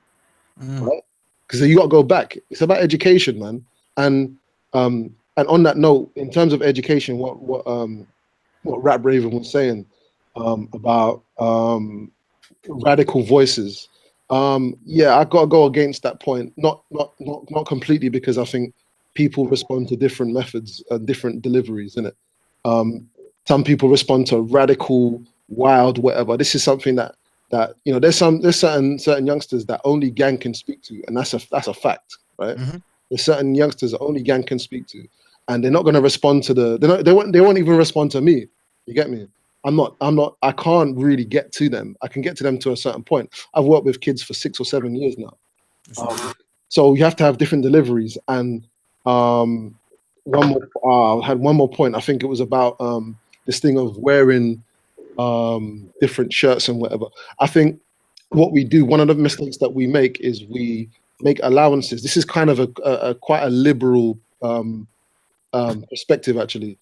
Right? Because you got to go back. It's about education, man. And on that note, in terms of education, what Rap Raven was saying about radical voices. Yeah, I gotta go against that point. Not completely, because I think people respond to different methods and different deliveries, innit? Some people respond to radical, wild, whatever. This is something that there's certain youngsters that only gang can speak to, and that's a fact, right? There's certain youngsters that only gang can speak to, and they're not going to respond to they won't even respond to me. You get me? I can't really get to them. I can get to them to a certain point. I've worked with kids for 6 or 7 years now. So you have to have different deliveries. And I had one more point. I think it was about this thing of wearing different shirts and whatever. I think what we do, one of the mistakes that we make is we make allowances. This is kind of a quite a liberal perspective, actually,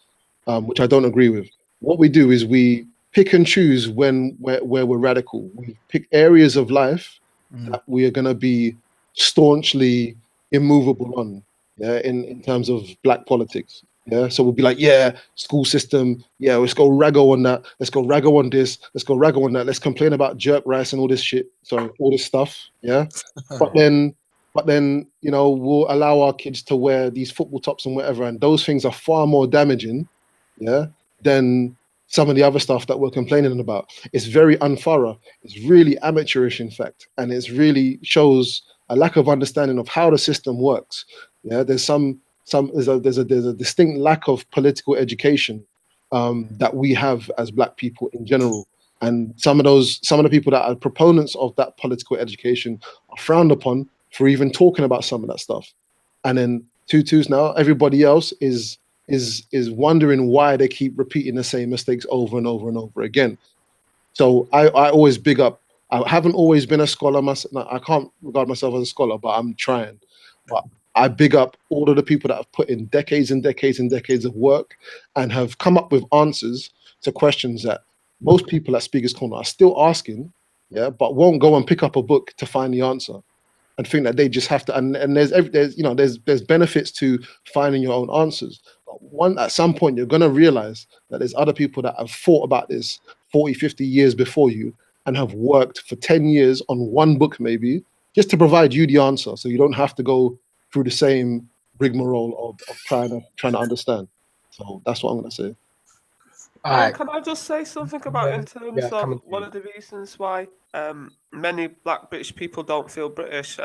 which I don't agree with. What we do is we pick and choose where we're radical. We pick areas of life that we are going to be staunchly immovable on, yeah, in terms of black politics. Yeah, so we'll be like, yeah, school system, yeah, let's go raggo on that, let's go raggo on this, let's go raggo on that, let's complain about jerk rice and all this shit, sorry, all this stuff, yeah. But then, you know, we'll allow our kids to wear these football tops and whatever, and those things are far more damaging, yeah, than some of the other stuff that we're complaining about. It's very unthorough. It's really amateurish, in fact, and it's really shows a lack of understanding of how the system works. Yeah, there's a distinct lack of political education that we have as Black people in general, and some of the people that are proponents of that political education are frowned upon for even talking about some of that stuff. And then tutus now, everybody else is wondering why they keep repeating the same mistakes over and over and over again. So I always big up. I haven't always been a scholar myself. I can't regard myself as a scholar, but I'm trying. But I big up all of the people that have put in decades and decades and decades of work and have come up with answers to questions that most people at Speaker's Corner are still asking, yeah, but won't go and pick up a book to find the answer and think that they just have to. And there's benefits to finding your own answers. But at some point, you're going to realize that there's other people that have thought about this 40, 50 years before you and have worked for 10 years on one book, maybe, just to provide you the answer. So you don't have to go through the same rigmarole of trying to understand. So that's what I'm going to say. Can I just say something about in terms of one of the reasons why many Black British people don't feel British?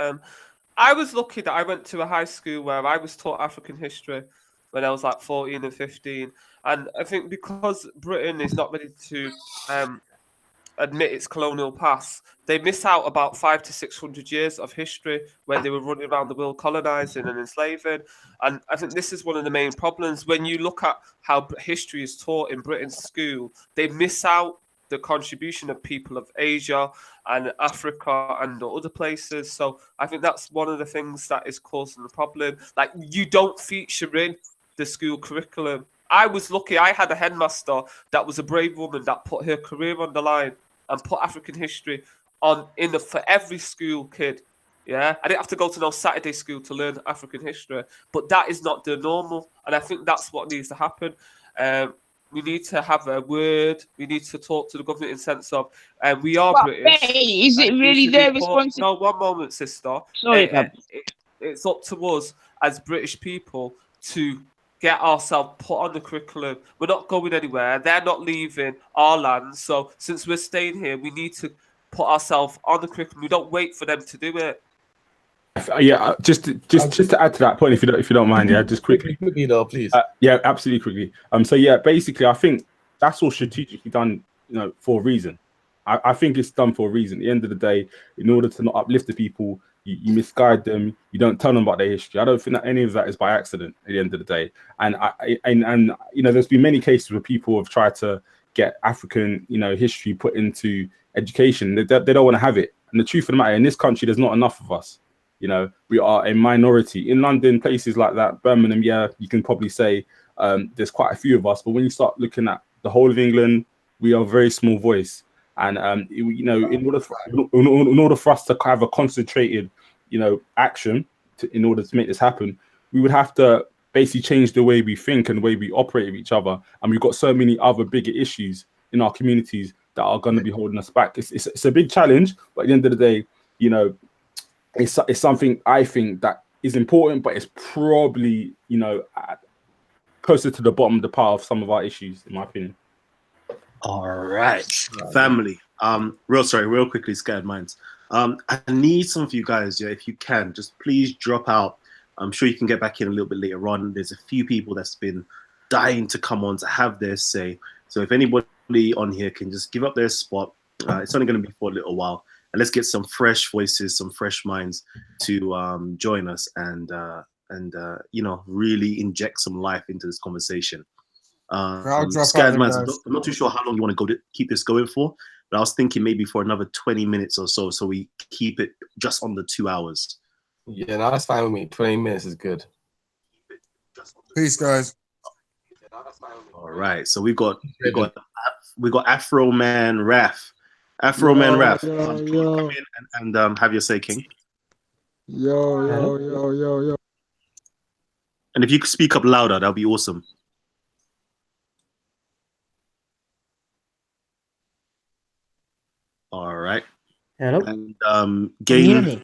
I was lucky that I went to a high school where I was taught African history when I was like 14 and 15. And I think because Britain is not ready to admit its colonial past, they miss out about 500 to 600 years of history when they were running around the world colonizing and enslaving. And I think this is one of the main problems. When you look at how history is taught in Britain's school, they miss out the contribution of people of Asia and Africa and other places. So I think that's one of the things that is causing the problem. Like, you don't feature in the school curriculum. I was lucky. I had a headmaster that was a brave woman that put her career on the line and put African history on for every school kid. Yeah, I didn't have to go to no Saturday school to learn African history, but that is not the normal, and I think that's what needs to happen. We need to have a word. We need to talk to the government in the sense of we are But British. is it really their responsibility? No, one moment, sister. Sorry, It's up to us as British people to get ourselves put on the curriculum. We're not going anywhere. They're not leaving our land. So since we're staying here, we need to put ourselves on the curriculum. We don't wait for them to do it. Yeah, just to add to that point, if you don't mind, yeah, just quickly, though, please. Yeah, absolutely quickly. So yeah, basically, I think that's all strategically done, for a reason. I think it's done for a reason. At the end of the day, in order to not uplift the people, you misguide them. You don't tell them about their history. I don't think that any of that is by accident. At the end of the day, and there's been many cases where people have tried to get African, history put into education. They don't want to have it. And the truth of the matter, in this country, there's not enough of us. We are a minority. In London, places like that, Birmingham, yeah, you can probably say there's quite a few of us. But when you start looking at the whole of England, we are a very small voice. And in order for us to have a concentrated, action in order to make this happen, we would have to basically change the way we think and the way we operate with each other. And we've got so many other bigger issues in our communities that are going to be holding us back. It's a big challenge, but at the end of the day, it's something I think that is important, but it's probably, closer to the bottom of the pile of some of our issues, in my opinion. All right, family. Real quickly, Scared Minds. I need some of you guys, if you can, just please drop out. I'm sure you can get back in a little bit later on. There's a few people that's been dying to come on to have their say. So if anybody on here can just give up their spot, it's only going to be for a little while. And let's get some fresh voices, some fresh minds to join us and really inject some life into this conversation. Scared Minds, I'm not too sure how long you want to keep this going for, but I was thinking maybe for another 20 minutes or so we keep it just under 2 hours. Yeah, no, that's fine with me. 20 minutes is good. Peace, guys. All right, so we got Afro Man Raf. Afro Man Raf, come in and have your say, King. Yo. And if you could speak up louder, that'd be awesome. All right. Hello. And Can you hear me?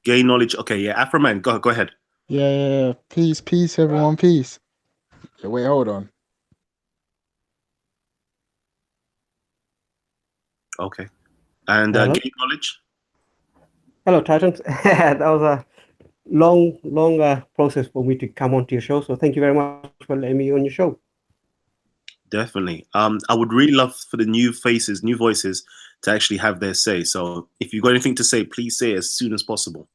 gain knowledge. Okay, yeah, Afro man, go ahead. Yeah. Peace, everyone. Peace. Yeah, wait, hold on. Okay. And Hello. gain knowledge. Hello, Titans. That was a long process for me to come onto your show. So thank you very much for letting me on your show. Definitely. I would really love for the new faces, new voices to actually have their say. So if you've got anything to say, please say it as soon as possible.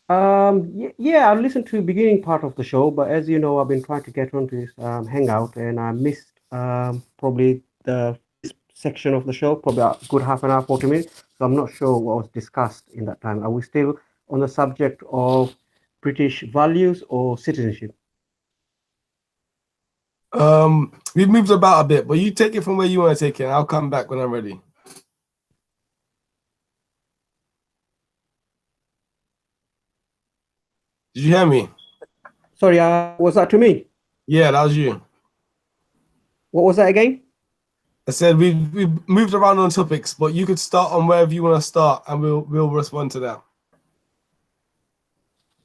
Yeah, I listened to the beginning part of the show, but as you know, I've been trying to get onto this hangout, and I missed probably the section of the show, probably a good half an hour, 40 minutes. So I'm not sure what was discussed in that time. Are we still on the subject of British values or citizenship? We've moved about a bit, but you take it from where you want to take it, and I'll come back when I'm ready. Did you hear me? Sorry, was that to me? Yeah, that was you. What was that again? I said we've moved around on topics, but you could start on wherever you want to start, and we'll respond to that.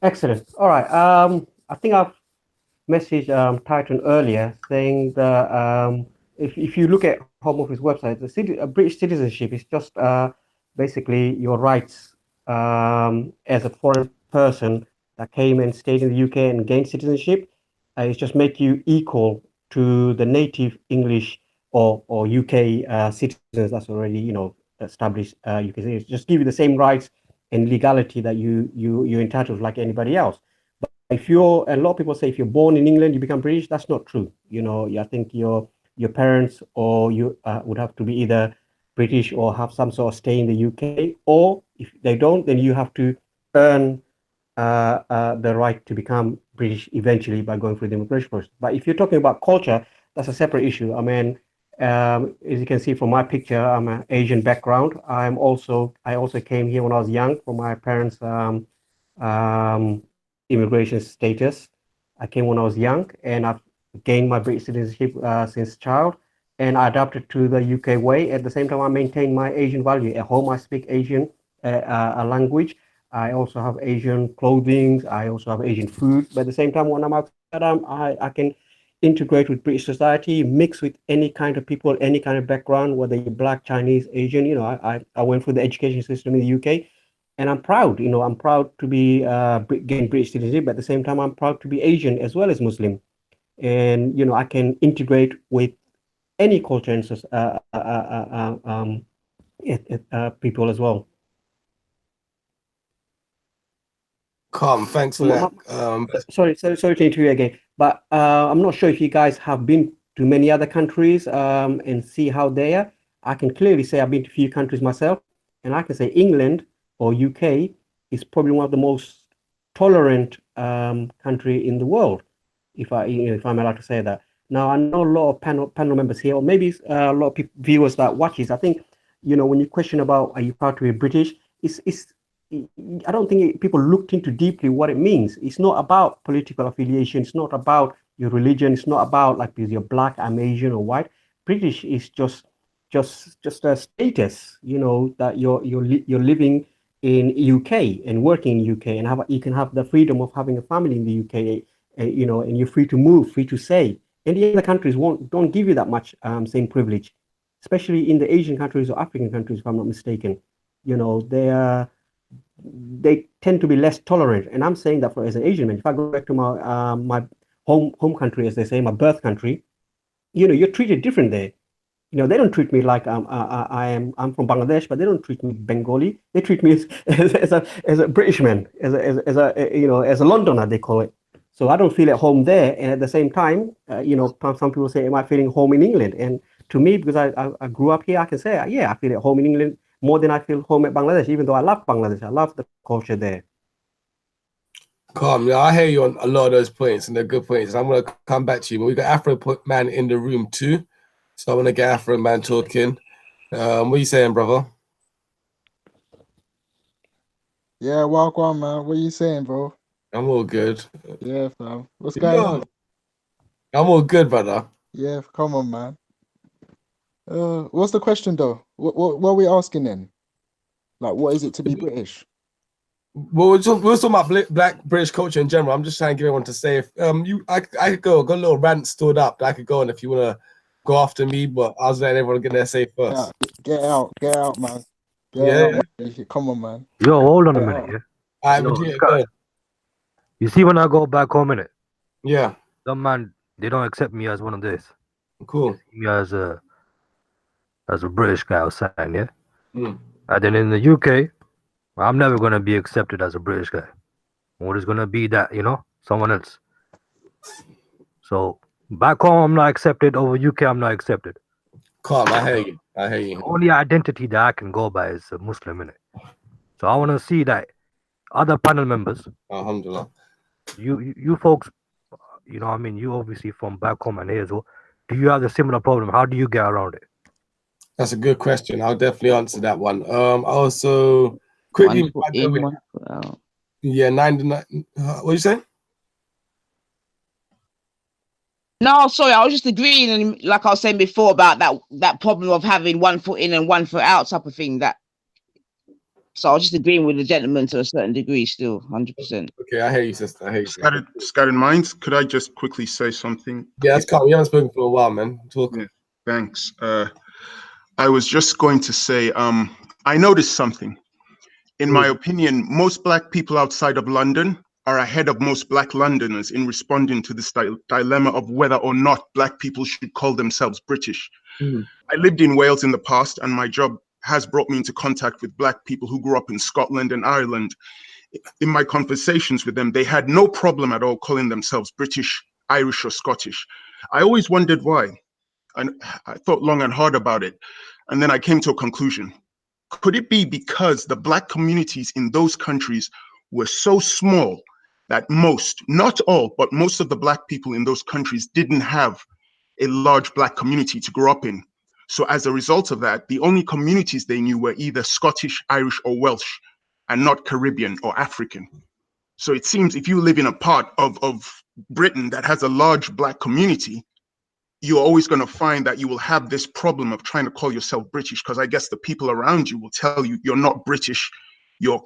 Excellent. All right. I think I've messaged Titan earlier saying that if you look at Home Office website, a British citizenship is just basically your rights as a foreign person that came and stayed in the UK and gained citizenship. It's just make you equal to the native English or UK citizens that's already established UK citizens. Just give you the same rights and legality that you're entitled like anybody else. If you're, a lot of people say if you're born in England, you become British. That's not true. I think your parents or you would have to be either British or have some sort of stay in the UK, or if they don't, then you have to earn the right to become British eventually by going through the immigration process. But if you're talking about culture, that's a separate issue. I mean, as you can see from my picture, I'm an Asian background. I also came here when I was young from my parents' immigration status. I came when I was young, and I've gained my British citizenship since child, and I adapted to the UK way. At the same time, I maintain my Asian value. At home, I speak Asian language. I also have Asian clothing. I also have Asian food. But at the same time, when I'm outside, I can integrate with British society, mix with any kind of people, any kind of background, whether you're Black, Chinese, Asian. I went through the education system in the UK, and I'm proud. I'm proud to be gain British citizenship. But at the same time, I'm proud to be Asian as well as Muslim, and I can integrate with any culture and people as well. Calm, thanks for that. Sorry to interrupt you again, but I'm not sure if you guys have been to many other countries and see how they are. I can clearly say I've been to a few countries myself, and I can say England or UK is probably one of the most tolerant country in the world, if I'm allowed to say that. Now I know a lot of panel members here, or maybe a lot of viewers that watches. I think when you question about are you proud to be British, I don't think people looked into deeply what it means. It's not about political affiliation. It's not about your religion. It's not about like because you're Black, I'm Asian or white. British is just a status. That you're living in UK and working in UK and you can have the freedom of having a family in the UK. And you're free to move, free to say. And the other countries don't give you that much same privilege, especially in the Asian countries or African countries, if I'm not mistaken. They tend to be less tolerant. And I'm saying that as an Asian man, if I go back to my home country, as they say, my birth country, you're treated different there. They don't treat me like I'm from Bangladesh, but they don't treat me Bengali. They treat me as a British man, as a Londoner, they call it. So I don't feel at home there. And at the same time, some people say, am I feeling home in England? And to me, because I grew up here, I can say, yeah, I feel at home in England more than I feel home at Bangladesh, even though I love Bangladesh. I love the culture there. Calm. Yeah, I hear you on a lot of those points, and they're good points. I'm going to come back to you, but we got Afro Man in the room too. So I want to get Afro Man talking. What are you saying, brother? Yeah, walk on, man. What are you saying, bro? I'm all good. Yeah, fam. What's going Yo, on? I'm all good, brother. Yeah, come on, man. What's the question though? What are we asking then? Like, what is it to be British? Well, we're talking about black British culture in general. I'm just trying to get everyone to say if I could got a little rant stored up that I could go on if you want to go after me, but I was letting everyone get their say Yeah, first. get out, man. Get Yeah, out, yeah. man. Come on, man. Yo, hold on a Get minute, out. yeah. All right, Yo, Vegeta, Scott, go. you see when I go back home in it, Yeah, some man they don't accept me as one of this. cool. See me as a British guy or something, yeah. Mm. And then in the UK, I'm never gonna be accepted as a British guy. What is gonna be that, someone else. So back home, I'm not accepted. Over UK, I'm not accepted. Calm, I hear you. I hear you. Only identity that I can go by is a Muslim in it. So I want to see that other panel members, Alhamdulillah. you folks, I mean, you obviously from back home and here as well. Do you have the similar problem? How do you get around it? That's a good question. I'll definitely answer that one. Also, quickly, 1 foot in, 1 foot out. yeah, 99. What you say? No, sorry, I was just agreeing, and like I was saying before about that problem of having 1 foot in and 1 foot out type of thing. So I was just agreeing with the gentleman to a certain degree, still 100%. Okay, I hear you, sister. I hear you. Scattered minds. Could I just quickly say something? Yeah, that's calm. We haven't spoken for a while, man. Talk. Yeah, thanks. I was just going to say, I noticed something. In my opinion, most Black people outside of London are ahead of most Black Londoners in responding to this dilemma of whether or not Black people should call themselves British. I lived in Wales in the past, and my job has brought me into contact with Black people who grew up in Scotland and Ireland. In my conversations with them, they had no problem at all calling themselves British, Irish, or Scottish. I always wondered why, and I thought long and hard about it. And then I came to a conclusion. Could it be because the Black communities in those countries were so small that most, not all, but most of the Black people in those countries didn't have a large Black community to grow up in? So as a result of that, the only communities they knew were either Scottish, Irish, or Welsh, and not Caribbean or African. So it seems if you live in a part of Britain that has a large Black community, you're always going to find that you will have this problem of trying to call yourself British, because I guess the people around you will tell you you're not British, you're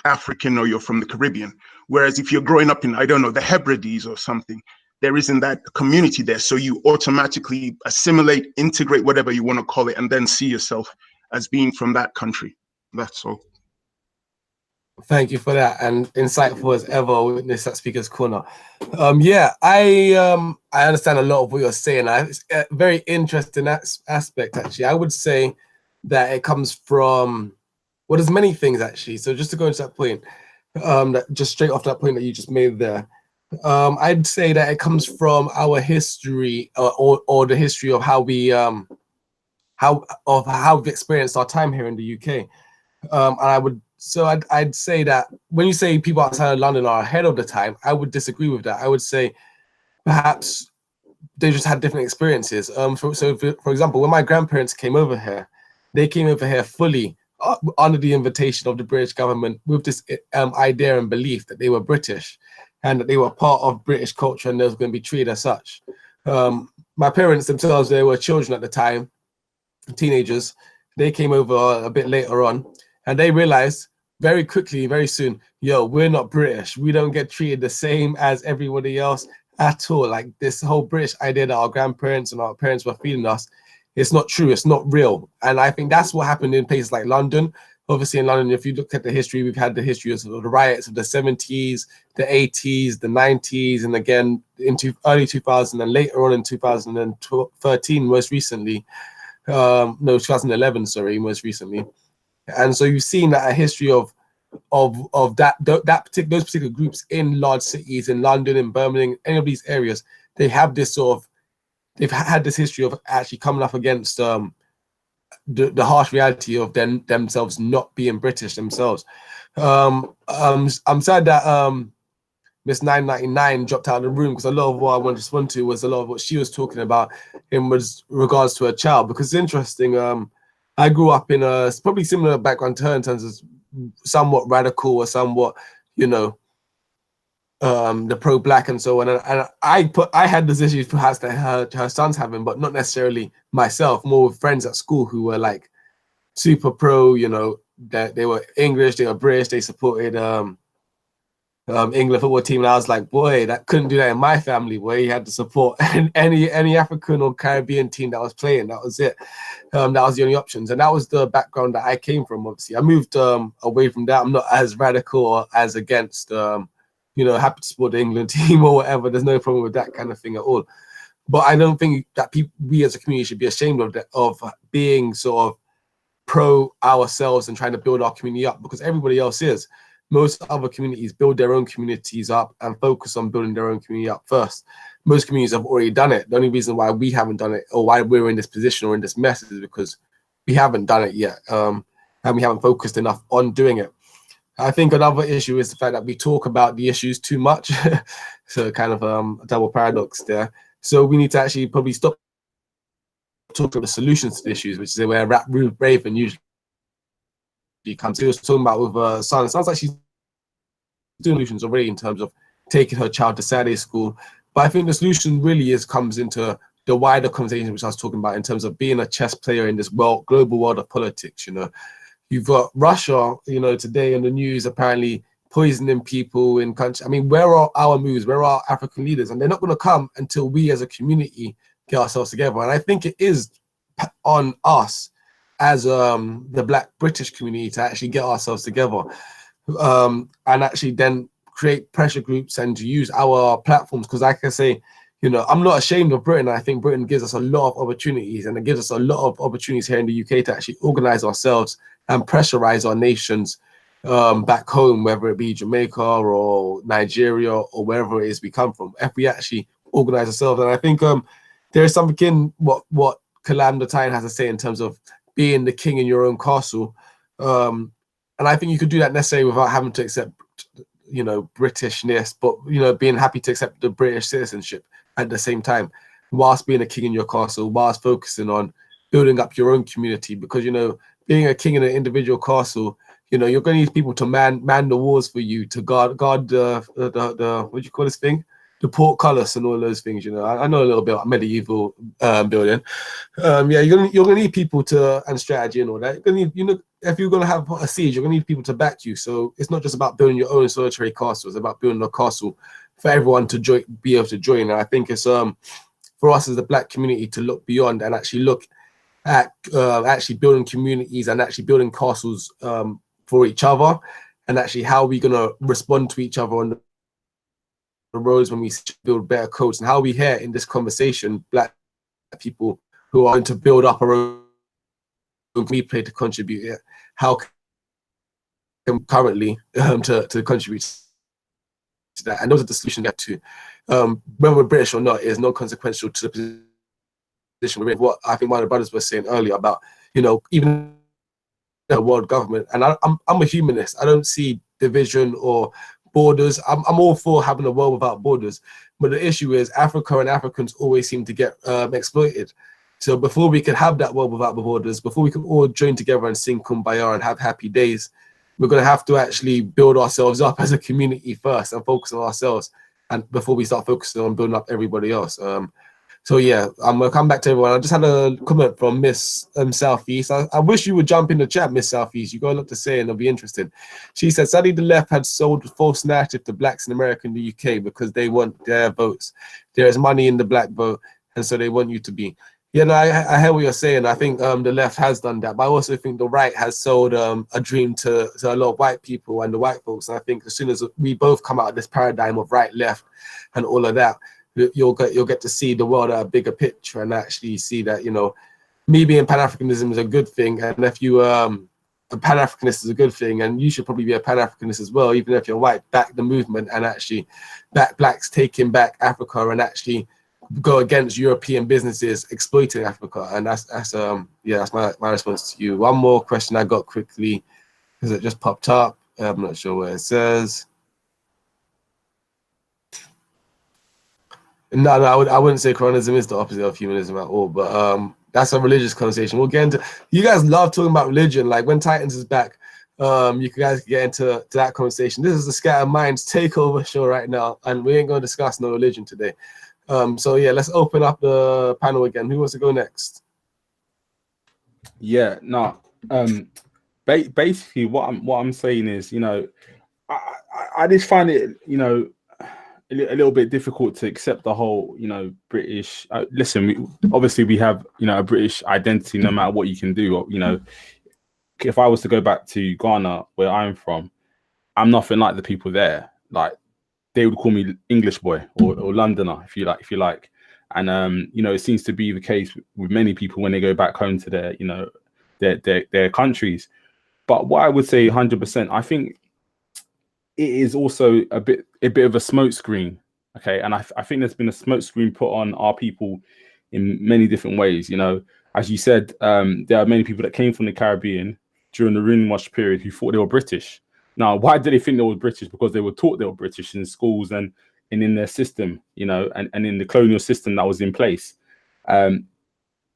African, or you're from the Caribbean. Whereas if you're growing up in, I don't know, the Hebrides or something, there isn't that community there. So you automatically assimilate, integrate, whatever you want to call it, and then see yourself as being from that country. That's all. Thank you for that, and insightful as ever. Witness at Speaker's Corner. Yeah, I understand a lot of what you're saying. It's a very interesting aspect, actually. I would say that it comes from, well, there's many things actually. So just to go into that point, that just straight off that point that you just made there, I'd say that it comes from our history, or the history of how we how we've experienced our time here in the UK. And I'd say that when you say people outside of London are ahead of the time, I would disagree with that. I would say perhaps they just had different experiences. For example, when my grandparents came over here, they came over here fully under the invitation of the British government with this idea and belief that they were British and that they were part of British culture and they was going to be treated as such. My parents themselves, they were children at the time, teenagers. They came over a bit later on, and they realized very quickly, very soon, yo, we're not British. We don't get treated the same as everybody else at all. Like this whole British idea that our grandparents and our parents were feeding us, it's not true. It's not real. And I think that's what happened in places like London. Obviously in London, if you look at the history, we've had the history of the riots of the 70s, the 80s, the 90s, and again into early 2000 and later on in 2013, most recently. No, 2011, sorry, most recently. And so you've seen that a history of those particular groups in large cities, in London, in Birmingham, any of these areas, they've had this history of actually coming up against the harsh reality of themselves not being British themselves. I'm sad that Miss 999 dropped out of the room, because a lot of what I wanted to respond to was a lot of what she was talking about in regards to a child, because it's interesting. I grew up in a probably similar background to her in terms of somewhat radical or somewhat, the pro-black and so on. And I had those issues perhaps that her son's having, but not necessarily myself. More with friends at school who were like super pro. You know, that they were English, they were British, they supported England football team, and I was like, boy, that couldn't do that in my family. Boy, you had to support any African or Caribbean team that was playing. That was it. That was the only options, and that was the background that I came from. Obviously, I moved away from that. I'm not as radical or as against, you know, happy to support the England team or whatever. There's no problem with that kind of thing at all. But I don't think that we as a community should be ashamed of that, of being sort of pro ourselves and trying to build our community up, because everybody else is. Most other communities build their own communities up and focus on building their own community up first. Most communities have already done it. The only reason why we haven't done it, or why we're in this position or in this mess, is because we haven't done it yet, and we haven't focused enough on doing it. I think another issue is the fact that we talk about the issues too much. So kind of a double paradox there. So we need to actually probably stop talking about the solutions to the issues, which is where Ruth Raven usually comes. He was talking about with Son. It sounds like she's doing solutions already in terms of taking her child to Saturday school. But I think the solution really comes into the wider conversation, which I was talking about, in terms of being a chess player in this global world of politics. You know, you've got Russia, you know, today in the news apparently poisoning people in countries. I mean, where are our moves? Where are African leaders? And they're not going to come until we as a community get ourselves together. And I think it is on us as the Black British community to actually get ourselves together, and actually then create pressure groups and to use our platforms. Because like I say, you know, I'm not ashamed of Britain. I think Britain gives us a lot of opportunities, and it gives us a lot of opportunities here in the UK to actually organize ourselves and pressurize our nations back home, whether it be Jamaica or Nigeria or wherever it is we come from, if we actually organize ourselves. And I think there is something in what Kalam the Titan has to say in terms of being the king in your own castle. And I think you could do that necessarily without having to accept, you know, Britishness, but, you know, being happy to accept the British citizenship at the same time, whilst being a king in your castle, whilst focusing on building up your own community. Because, you know, being a king in an individual castle, you know, you're going to need people to man the walls for you, to guard the what do you call this thing? The portcullis and all those things. You know, I know a little bit about medieval building. Yeah, you're gonna need people to, and strategy and all that. You're gonna need, you know, if you're gonna have a siege, you're gonna need people to back you. So it's not just about building your own solitary castle. It's about building a castle for everyone to be able to join. And I think it's for us as the Black community to look beyond and actually look at actually building communities and actually building castles for each other, and actually how we're gonna respond to each other on the roads when we build better codes, and how we here in this conversation, Black people who are going to build up our own, we play to contribute it. How can currently to contribute to that? And those are the solutions we have to, when we're British or not, is non-consequential to the position we're in. What I think one of the brothers was saying earlier about, you know, even the world government, and I'm a humanist. I don't see division or borders. I'm all for having a world without borders, but the issue is Africa and Africans always seem to get exploited. So before we can have that world without borders, before we can all join together and sing Kumbaya and have happy days, we're going to have to actually build ourselves up as a community first and focus on ourselves, and before we start focusing on building up everybody else. So yeah, I'm gonna come back to everyone. I just had a comment from Miss Southeast. I wish you would jump in the chat, Miss Southeast. You got a lot to say and it'll be interesting. She said, sadly, the left had sold a false narrative to blacks in America and the UK because they want their votes. There is money in the black vote, and so they want you to be. Yeah, no, I hear what you're saying. I think the left has done that, but I also think the right has sold a dream to a lot of white people and the white folks. And I think as soon as we both come out of this paradigm of right, left, and all of that, you'll get to see the world at a bigger picture and actually see that, you know, me being Pan-Africanism is a good thing, and if you a Pan-Africanist is a good thing, and you should probably be a Pan-Africanist as well, even if you're white. Back the movement and actually back blacks taking back Africa and actually go against European businesses exploiting Africa. And that's yeah, that's my response to you. One more question I got quickly because it just popped up. I'm not sure where it says. No, I wouldn't say Quran is the opposite of humanism at all, but that's a religious conversation. We'll get into. You guys love talking about religion. Like when Titans is back, you guys can get into that conversation. This is the Scattered Minds takeover show right now, and we ain't going to discuss no religion today. So yeah, let's open up the panel again. Who wants to go next? Yeah, no. Basically, what I'm saying is, you know, I just find it, you know, a little bit difficult to accept the whole, you know, British. Listen, obviously we have, you know, a British identity, no matter what you can do. You know, if I was to go back to Ghana, where I'm from, I'm nothing like the people there. Like, they would call me English boy or Londoner, if you like. And you know, it seems to be the case with many people when they go back home to their, you know, their countries. But what I would say 100%, I think it is also a bit of a smokescreen. Okay, and I think there's been a smokescreen put on our people in many different ways. You know, as you said, there are many people that came from the Caribbean during the Rinwash period who thought they were British. Now, why did they think they were British? Because they were taught they were British in schools and in their system, you know, and in the colonial system that was in place.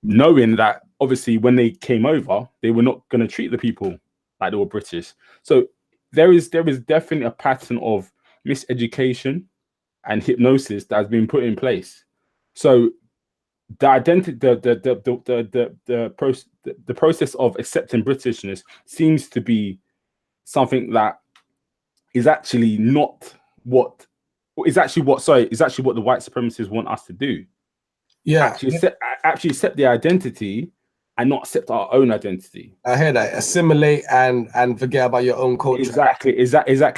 Knowing that obviously when they came over, they were not going to treat the people like they were British. So there is definitely a pattern of miseducation and hypnosis that has been put in place. So the identity, the process of accepting Britishness seems to be something that is actually not what is actually what the white supremacists want us to do. Yeah, actually accept the identity and not accept our own identity. I hear that. Assimilate and forget about your own culture. Exactly.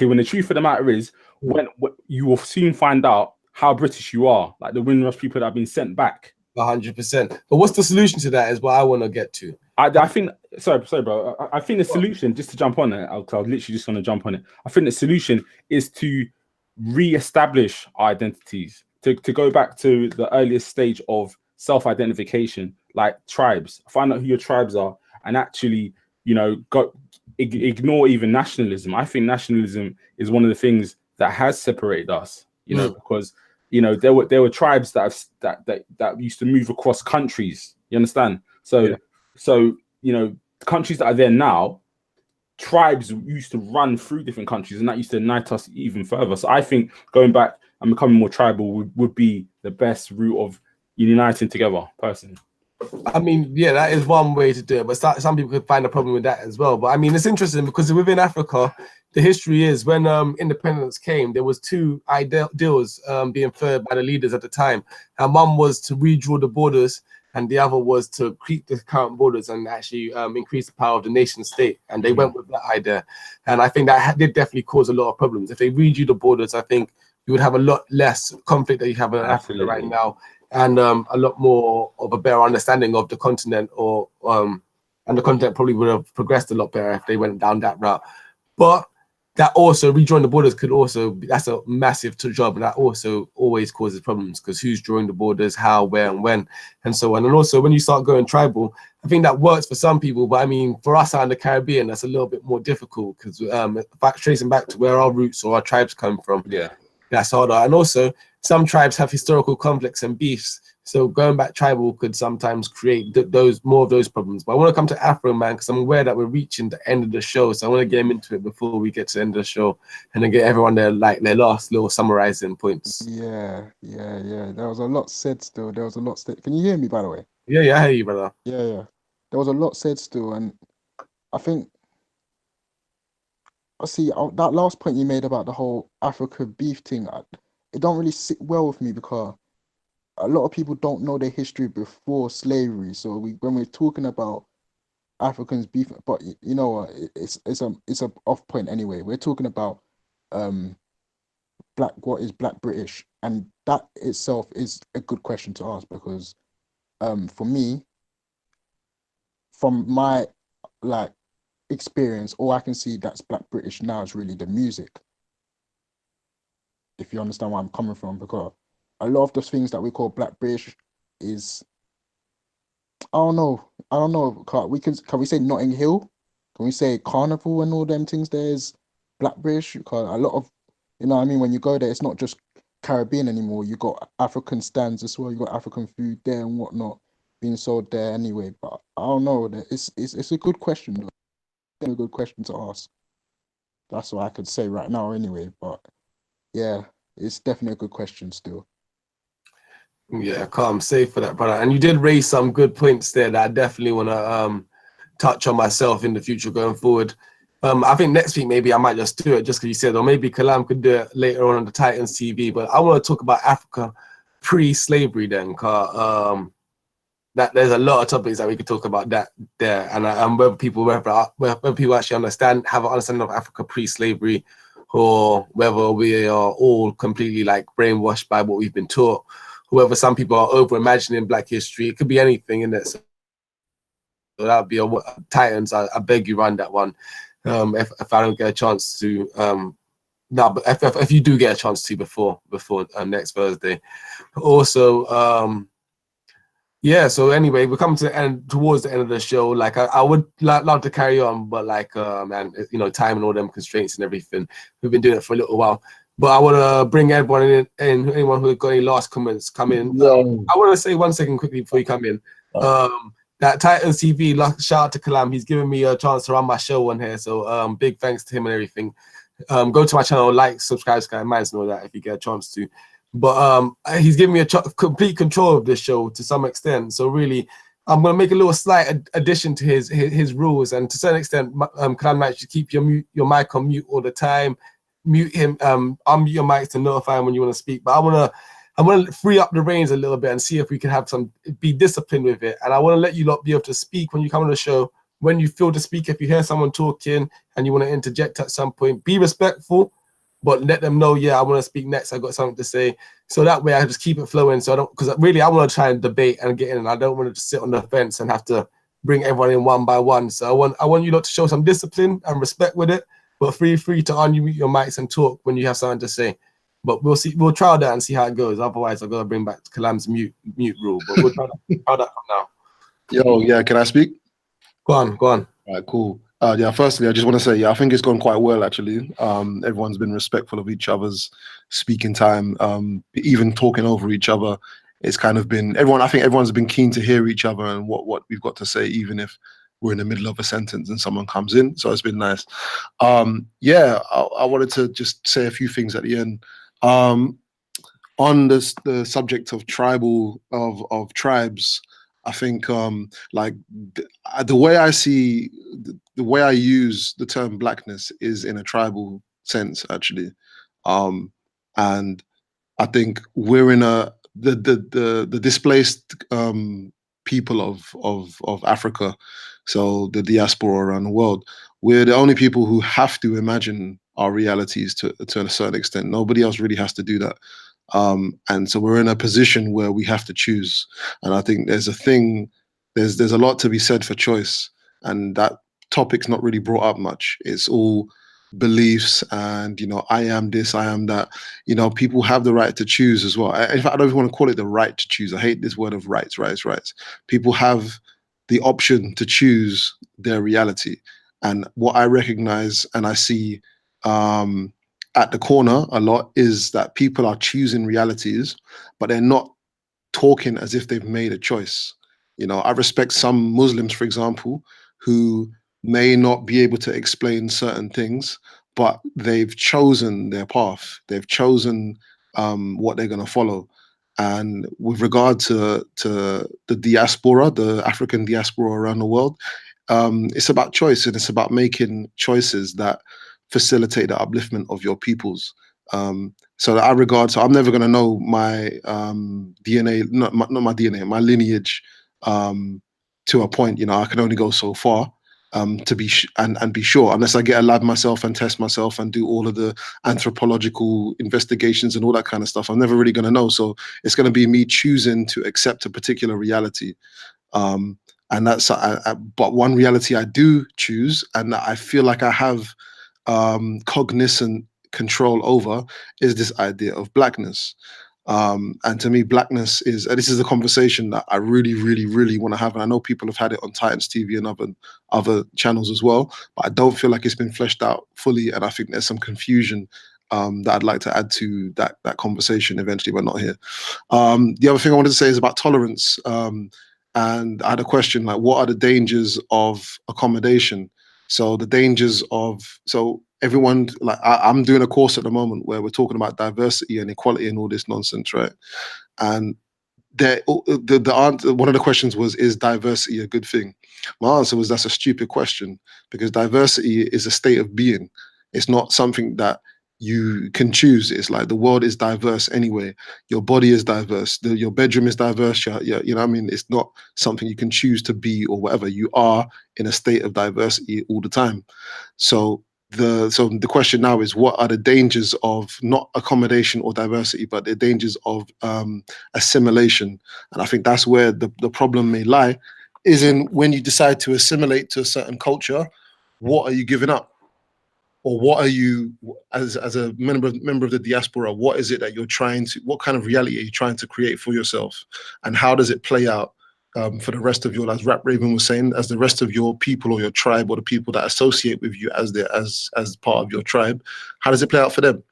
When the truth of the matter is, when you will soon find out how British you are, like the Windrush people that have been sent back. 100%. But what's the solution to that is what I want to get to. I think, sorry, bro. I think the solution, just to jump on it, I was literally just going to jump on it. I think the solution is to re-establish our identities, to go back to the earliest stage of self-identification, like tribes. Find out who your tribes are, and actually, you know, ignore even nationalism. I think nationalism is one of the things that has separated us. You know, because you know there were tribes that used to move across countries. You understand? So you know, countries that are there now, tribes used to run through different countries, and that used to unite us even further. So I think going back and becoming more tribal would be the best route of uniting together, personally. I mean, yeah, that is one way to do it, but some people could find a problem with that as well. But I mean, it's interesting because within Africa, the history is when independence came, there was two ideals being furthered by the leaders at the time, and one was to redraw the borders, and the other was to keep the current borders and actually increase the power of the nation state. And they went with that idea, and I think that did definitely cause a lot of problems. If they redrew the borders, I think you would have a lot less conflict that you have in Africa right now. And a lot more of a better understanding of the continent, and the continent probably would have progressed a lot better if they went down that route. But that also, redrawing the borders could also that's a massive job, and that also always causes problems because who's drawing the borders, how, where, and when, and so on. And also, when you start going tribal, I think that works for some people, but I mean, for us out in the Caribbean, that's a little bit more difficult because tracing back to where our roots or our tribes come from, that's harder. And also, some tribes have historical conflicts and beefs, so going back tribal could sometimes create more of those problems. But I want to come to Afro Man because I'm aware that we're reaching the end of the show, so I want to get him into it before we get to the end of the show, and then get everyone their last little summarizing points. Yeah. There was a lot said still. There was a lot said. Can you hear me, by the way? Yeah, I hear you, brother. Yeah. There was a lot said still, and I think that last point you made about the whole Africa beef thing. It don't really sit well with me because a lot of people don't know their history before slavery. So when we're talking about Africans beef, but you know what, it's a off point anyway. We're talking about what is Black British, and that itself is a good question to ask because for me, from my experience, all I can see that's Black British now is really the music. If you understand where I'm coming from, because a lot of the things that we call Black British is, I don't know. Can we say Notting Hill? Can we say Carnival and all them things? There's Black British because a lot of, you know what I mean, when you go there, it's not just Caribbean anymore. You got African stands as well. You got African food there and whatnot being sold there anyway. But I don't know. It's a good question though. a good question to ask. That's what I could say right now, anyway. But yeah, it's definitely a good question still. Yeah, calm, safe for that, brother. And you did raise some good points there that I definitely want to touch on myself in the future going forward. I think next week maybe I might just do it just because you said, or maybe Kalam could do it later on the Titans TV. But I want to talk about Africa pre-slavery then, cause that there's a lot of topics that we could talk about that there, and whether people actually understand, have an understanding of Africa pre-slavery, or whether we are all completely like brainwashed by what we've been taught. Whether some people are over imagining Black history, it could be anything in it. So that would be a Titans. I beg you, run that one. If I don't get a chance to, no, but if you do get a chance to before next Thursday. Also, yeah. So anyway, we're coming to the end, towards the end of the show. Like I would love to carry on, but like man, you know, time and all them constraints and everything. We've been doing it for a little while. But I want to bring everyone in, and anyone who got any last comments come in. I want to say 1 second quickly before you come in. That Titans TV, shout out to Kalam. He's given me a chance to run my show on here. So big thanks to him and everything. Go to my channel, like, subscribe, minds and all that if you get a chance to. But he's given me a complete control of this show to some extent. So really, I'm going to make a little slight addition to his rules. And to a certain extent, Kalam might should keep your mic on mute all the time. Mute him, unmute your mic to notify him when you want to speak. But I want to free up the reins a little bit and see if we can have be disciplined with it. And I want to let you lot be able to speak when you come on the show, when you feel to speak. If you hear someone talking and you want to interject at some point, be respectful, but let them know, yeah, I want to speak next. I got something to say. So that way I just keep it flowing. So I don't, because really I want to try and debate and get in. And I don't want to just sit on the fence and have to bring everyone in one by one. So I want you lot to show some discipline and respect with it. But feel free to unmute your mics and talk when you have something to say. But we'll see. We'll try that and see how it goes. Otherwise, I've got to bring back Kalam's mute rule. But we'll try that from now. Yo, yeah, can I speak? Go on. All right, cool. Yeah, firstly, I just want to say, yeah, I think it's gone quite well, actually. Everyone's been respectful of each other's speaking time, even talking over each other. It's kind of been, I think everyone's been keen to hear each other and what we've got to say, even if we're in the middle of a sentence and someone comes in. So it's been nice. Yeah, I wanted to just say a few things at the end. On the subject of of tribes, I think like the way I see the way I use the term blackness is in a tribal sense, actually, and I think we're in the displaced people of Africa, so the diaspora around the world. We're the only people who have to imagine our realities to a certain extent. Nobody else really has to do that. And so we're in a position where we have to choose. And I think there's a lot to be said for choice. And that topic's not really brought up much. It's all beliefs and, I am this, I am that. People have the right to choose as well. In fact, I don't even want to call it the right to choose. I hate this word of rights. People have the option to choose their reality. And what I recognize and I see at the corner a lot is that people are choosing realities, but they're not talking as if they've made a choice. I respect some Muslims, for example, who may not be able to explain certain things, but they've chosen their path. They've chosen what they're going to follow. And with regard to the diaspora, the African diaspora around the world, it's about choice, and it's about making choices that facilitate the upliftment of your peoples. So that I'm never going to know my DNA, not my DNA, my lineage to a point. I can only go so far to be and be sure, unless I get a lab myself and test myself and do all of the anthropological investigations and all that kind of stuff. I'm never really going to know. So it's going to be me choosing to accept a particular reality. And that's, but one reality I do choose, and that I feel like I have cognizant control over, is this idea of blackness. And to me, blackness is, this is a conversation that I really, really, really want to have. And I know people have had it on Titans TV and other channels as well, but I don't feel like it's been fleshed out fully. And I think there's some confusion that I'd like to add to that conversation eventually, but not here. The other thing I wanted to say is about tolerance. And I had a question, like, what are the dangers of accommodation? So the dangers of everyone, like I'm doing a course at the moment where we're talking about diversity and equality and all this nonsense, right? And the answer, one of the questions was, is diversity a good thing? My answer was, that's a stupid question, because diversity is a state of being. It's not something that you can choose. It's like the world is diverse anyway. Your body is diverse. Your bedroom is diverse. You know what I mean? It's not something you can choose to be or whatever. You are in a state of diversity all the time. So the question now is, what are the dangers of not accommodation or diversity, but the dangers of assimilation? And I think that's where the problem may lie, is in when you decide to assimilate to a certain culture, what are you giving up? Or what are you, as a member of the diaspora, what is it that you're trying to, what kind of reality are you trying to create for yourself? And how does it play out for the rest of your, as Rap Raven was saying, as the rest of your people or your tribe or the people that associate with you as part of your tribe, how does it play out for them?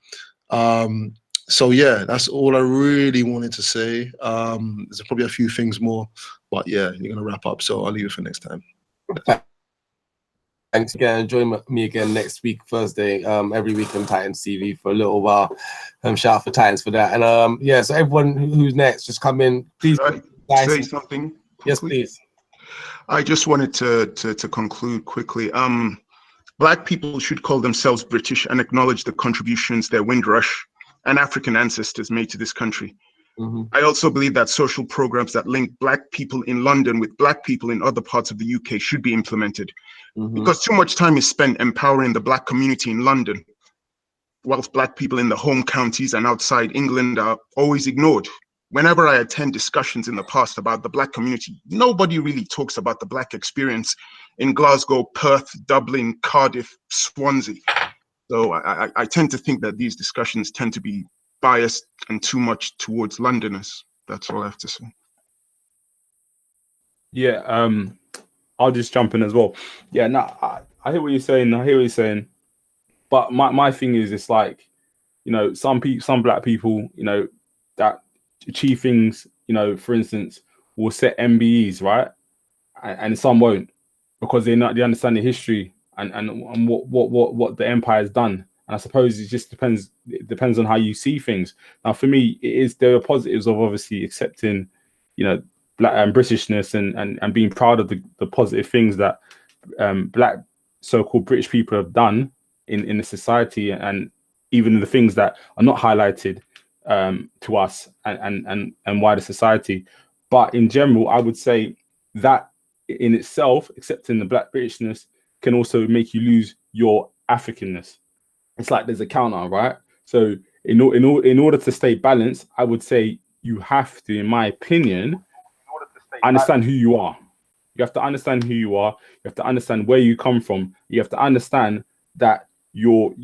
So yeah, that's all I really wanted to say. There's probably a few things more, but yeah, you're gonna wrap up, so I'll leave it for next time. Thanks again. Join me again next week, Thursday, every week on Titans TV for a little while. Shout out for Titans for that. And yeah, so everyone who's next, just come in. Please say something quickly? Yes, please. I just wanted to conclude quickly. Black people should call themselves British and acknowledge the contributions their Windrush and African ancestors made to this country. I also believe that social programs that link Black people in London with Black people in other parts of the UK should be implemented. Because too much time is spent empowering the Black community in London, whilst Black people in the home counties and outside England are always ignored. Whenever I attend discussions in the past about the Black community, nobody really talks about the Black experience in Glasgow, Perth, Dublin, Cardiff, Swansea. So I tend to think that these discussions tend to be biased and too much towards Londoners. That's all I have to say. Yeah, I'll just jump in as well. Yeah, no, I hear what you're saying. But my thing is, it's like, you know, some Black people, you know, that achieve things, you know, for instance, will set MBEs, right? And some won't, because they understand the history and what the empire has done. And I suppose it just depends. It depends on how you see things. Now, for me, there are positives of obviously accepting, you know, Black and Britishness and being proud of the positive things that Black so-called British people have done in the society, and even the things that are not highlighted to us and wider society. But in general, I would say that in itself, accepting the Black Britishness can also make you lose your Africanness. It's like there's a counter, right? So in order to stay balanced, I would say you have to, in my opinion, understand who you are. You have to understand who you are. You have to understand where you come from. You have to understand that your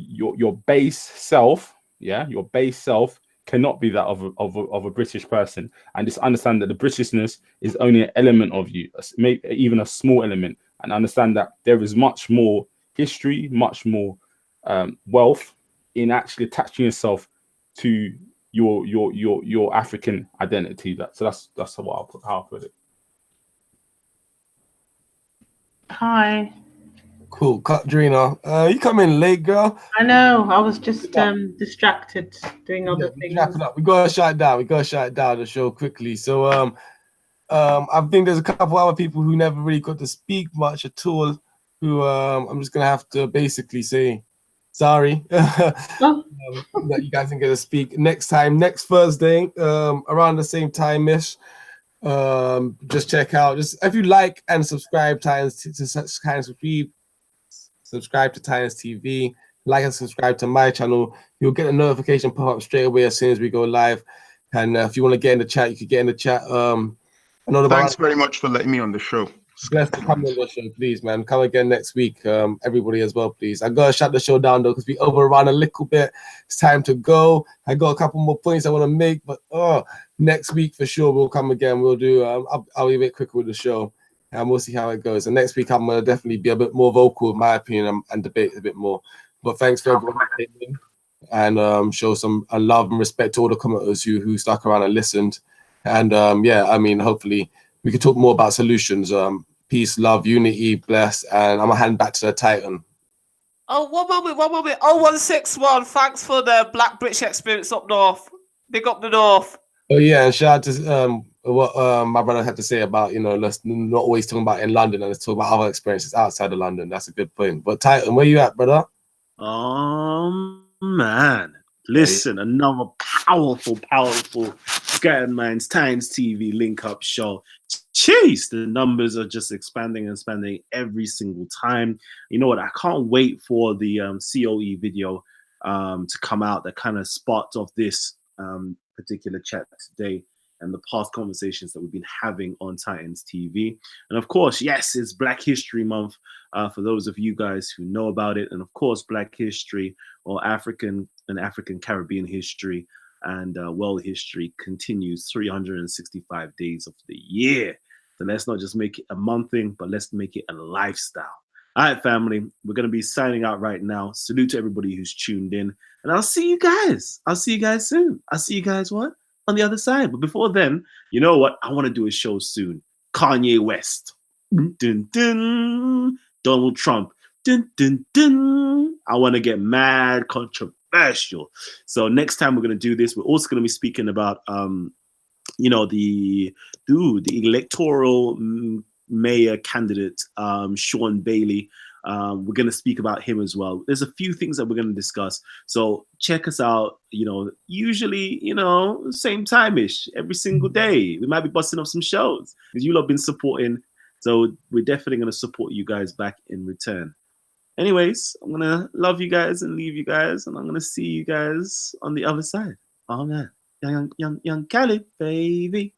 base self, your base self cannot be that of a British person, and just understand that the Britishness is only an element of you, maybe even a small element, and understand that there is much more history, much more wealth in actually attaching yourself to your African identity. So that's how I'll put it. Hi. Cool, Katrina. You come in late, girl. I know. I was just distracted doing other things. Wrapping up. We gotta shut it down. The show quickly. So I think there's a couple other people who never really got to speak much at all. Who I'm just gonna have to basically say sorry that you guys didn't get to speak. Next Thursday, around the same time-ish. Just check out. Just if you like and subscribe Titans subscribe to Titans TV, like and subscribe to my channel. You'll get a notification pop up straight away as soon as we go live. And if you want to get in the chat, you can get in the chat. Thanks very much for letting me on the show. Blessed to come on the show, please, man. Come again next week. Everybody as well, please. I gotta shut the show down though, because we overrun a little bit. It's time to go. I got a couple more points I want to make, but next week for sure we'll come again. We'll do. I'll be a bit quicker with the show, and we'll see how it goes. And next week I'm gonna definitely be a bit more vocal, in my opinion, and debate a bit more. But thanks for everyone who came in and show some love and respect to all the commenters who stuck around and listened. And yeah, I mean, hopefully we can talk more about solutions Peace, love, unity, bless, and I'm gonna hand back to the Titan. Oh, one moment. 0161, thanks for the Black British experience up north. Big up the north. Oh yeah, and shout out to what my brother had to say about, you know, let's not always talking about in London and let's talk about other experiences outside of London. That's a good point. But Titan, where you at, brother? Man. Listen, another powerful Scattered Minds Times TV link up show. Jeez, the numbers are just expanding and expanding every single time. You know what? I can't wait for the COE video to come out that kind of sparked off this particular chat today and the past conversations that we've been having on Titans TV. And of course, yes, it's Black History Month for those of you guys who know about it. And of course, Black history or African and African Caribbean history and world history continues 365 days of the year. So let's not just make it a month thing, but let's make it a lifestyle. All right, family, we're going to be signing out right now. Salute to everybody who's tuned in. And I'll see you guys. I'll see you guys soon. I'll see you guys what? On the other side. But before then, you know what? I want to do a show soon. Kanye West. Dun, dun. Donald Trump. Dun, dun, dun. I want to get mad controversial. So next time we're going to do this, we're also going to be speaking about you know, the electoral mayor candidate, Shaun Bailey. We're going to speak about him as well. There's a few things that we're going to discuss. So check us out, you know, usually, you know, same time-ish, every single day. We might be busting up some shows because you lot have been supporting. So we're definitely going to support you guys back in return. Anyways, I'm going to love you guys and leave you guys. And I'm going to see you guys on the other side. Oh, man. Young Cali, baby.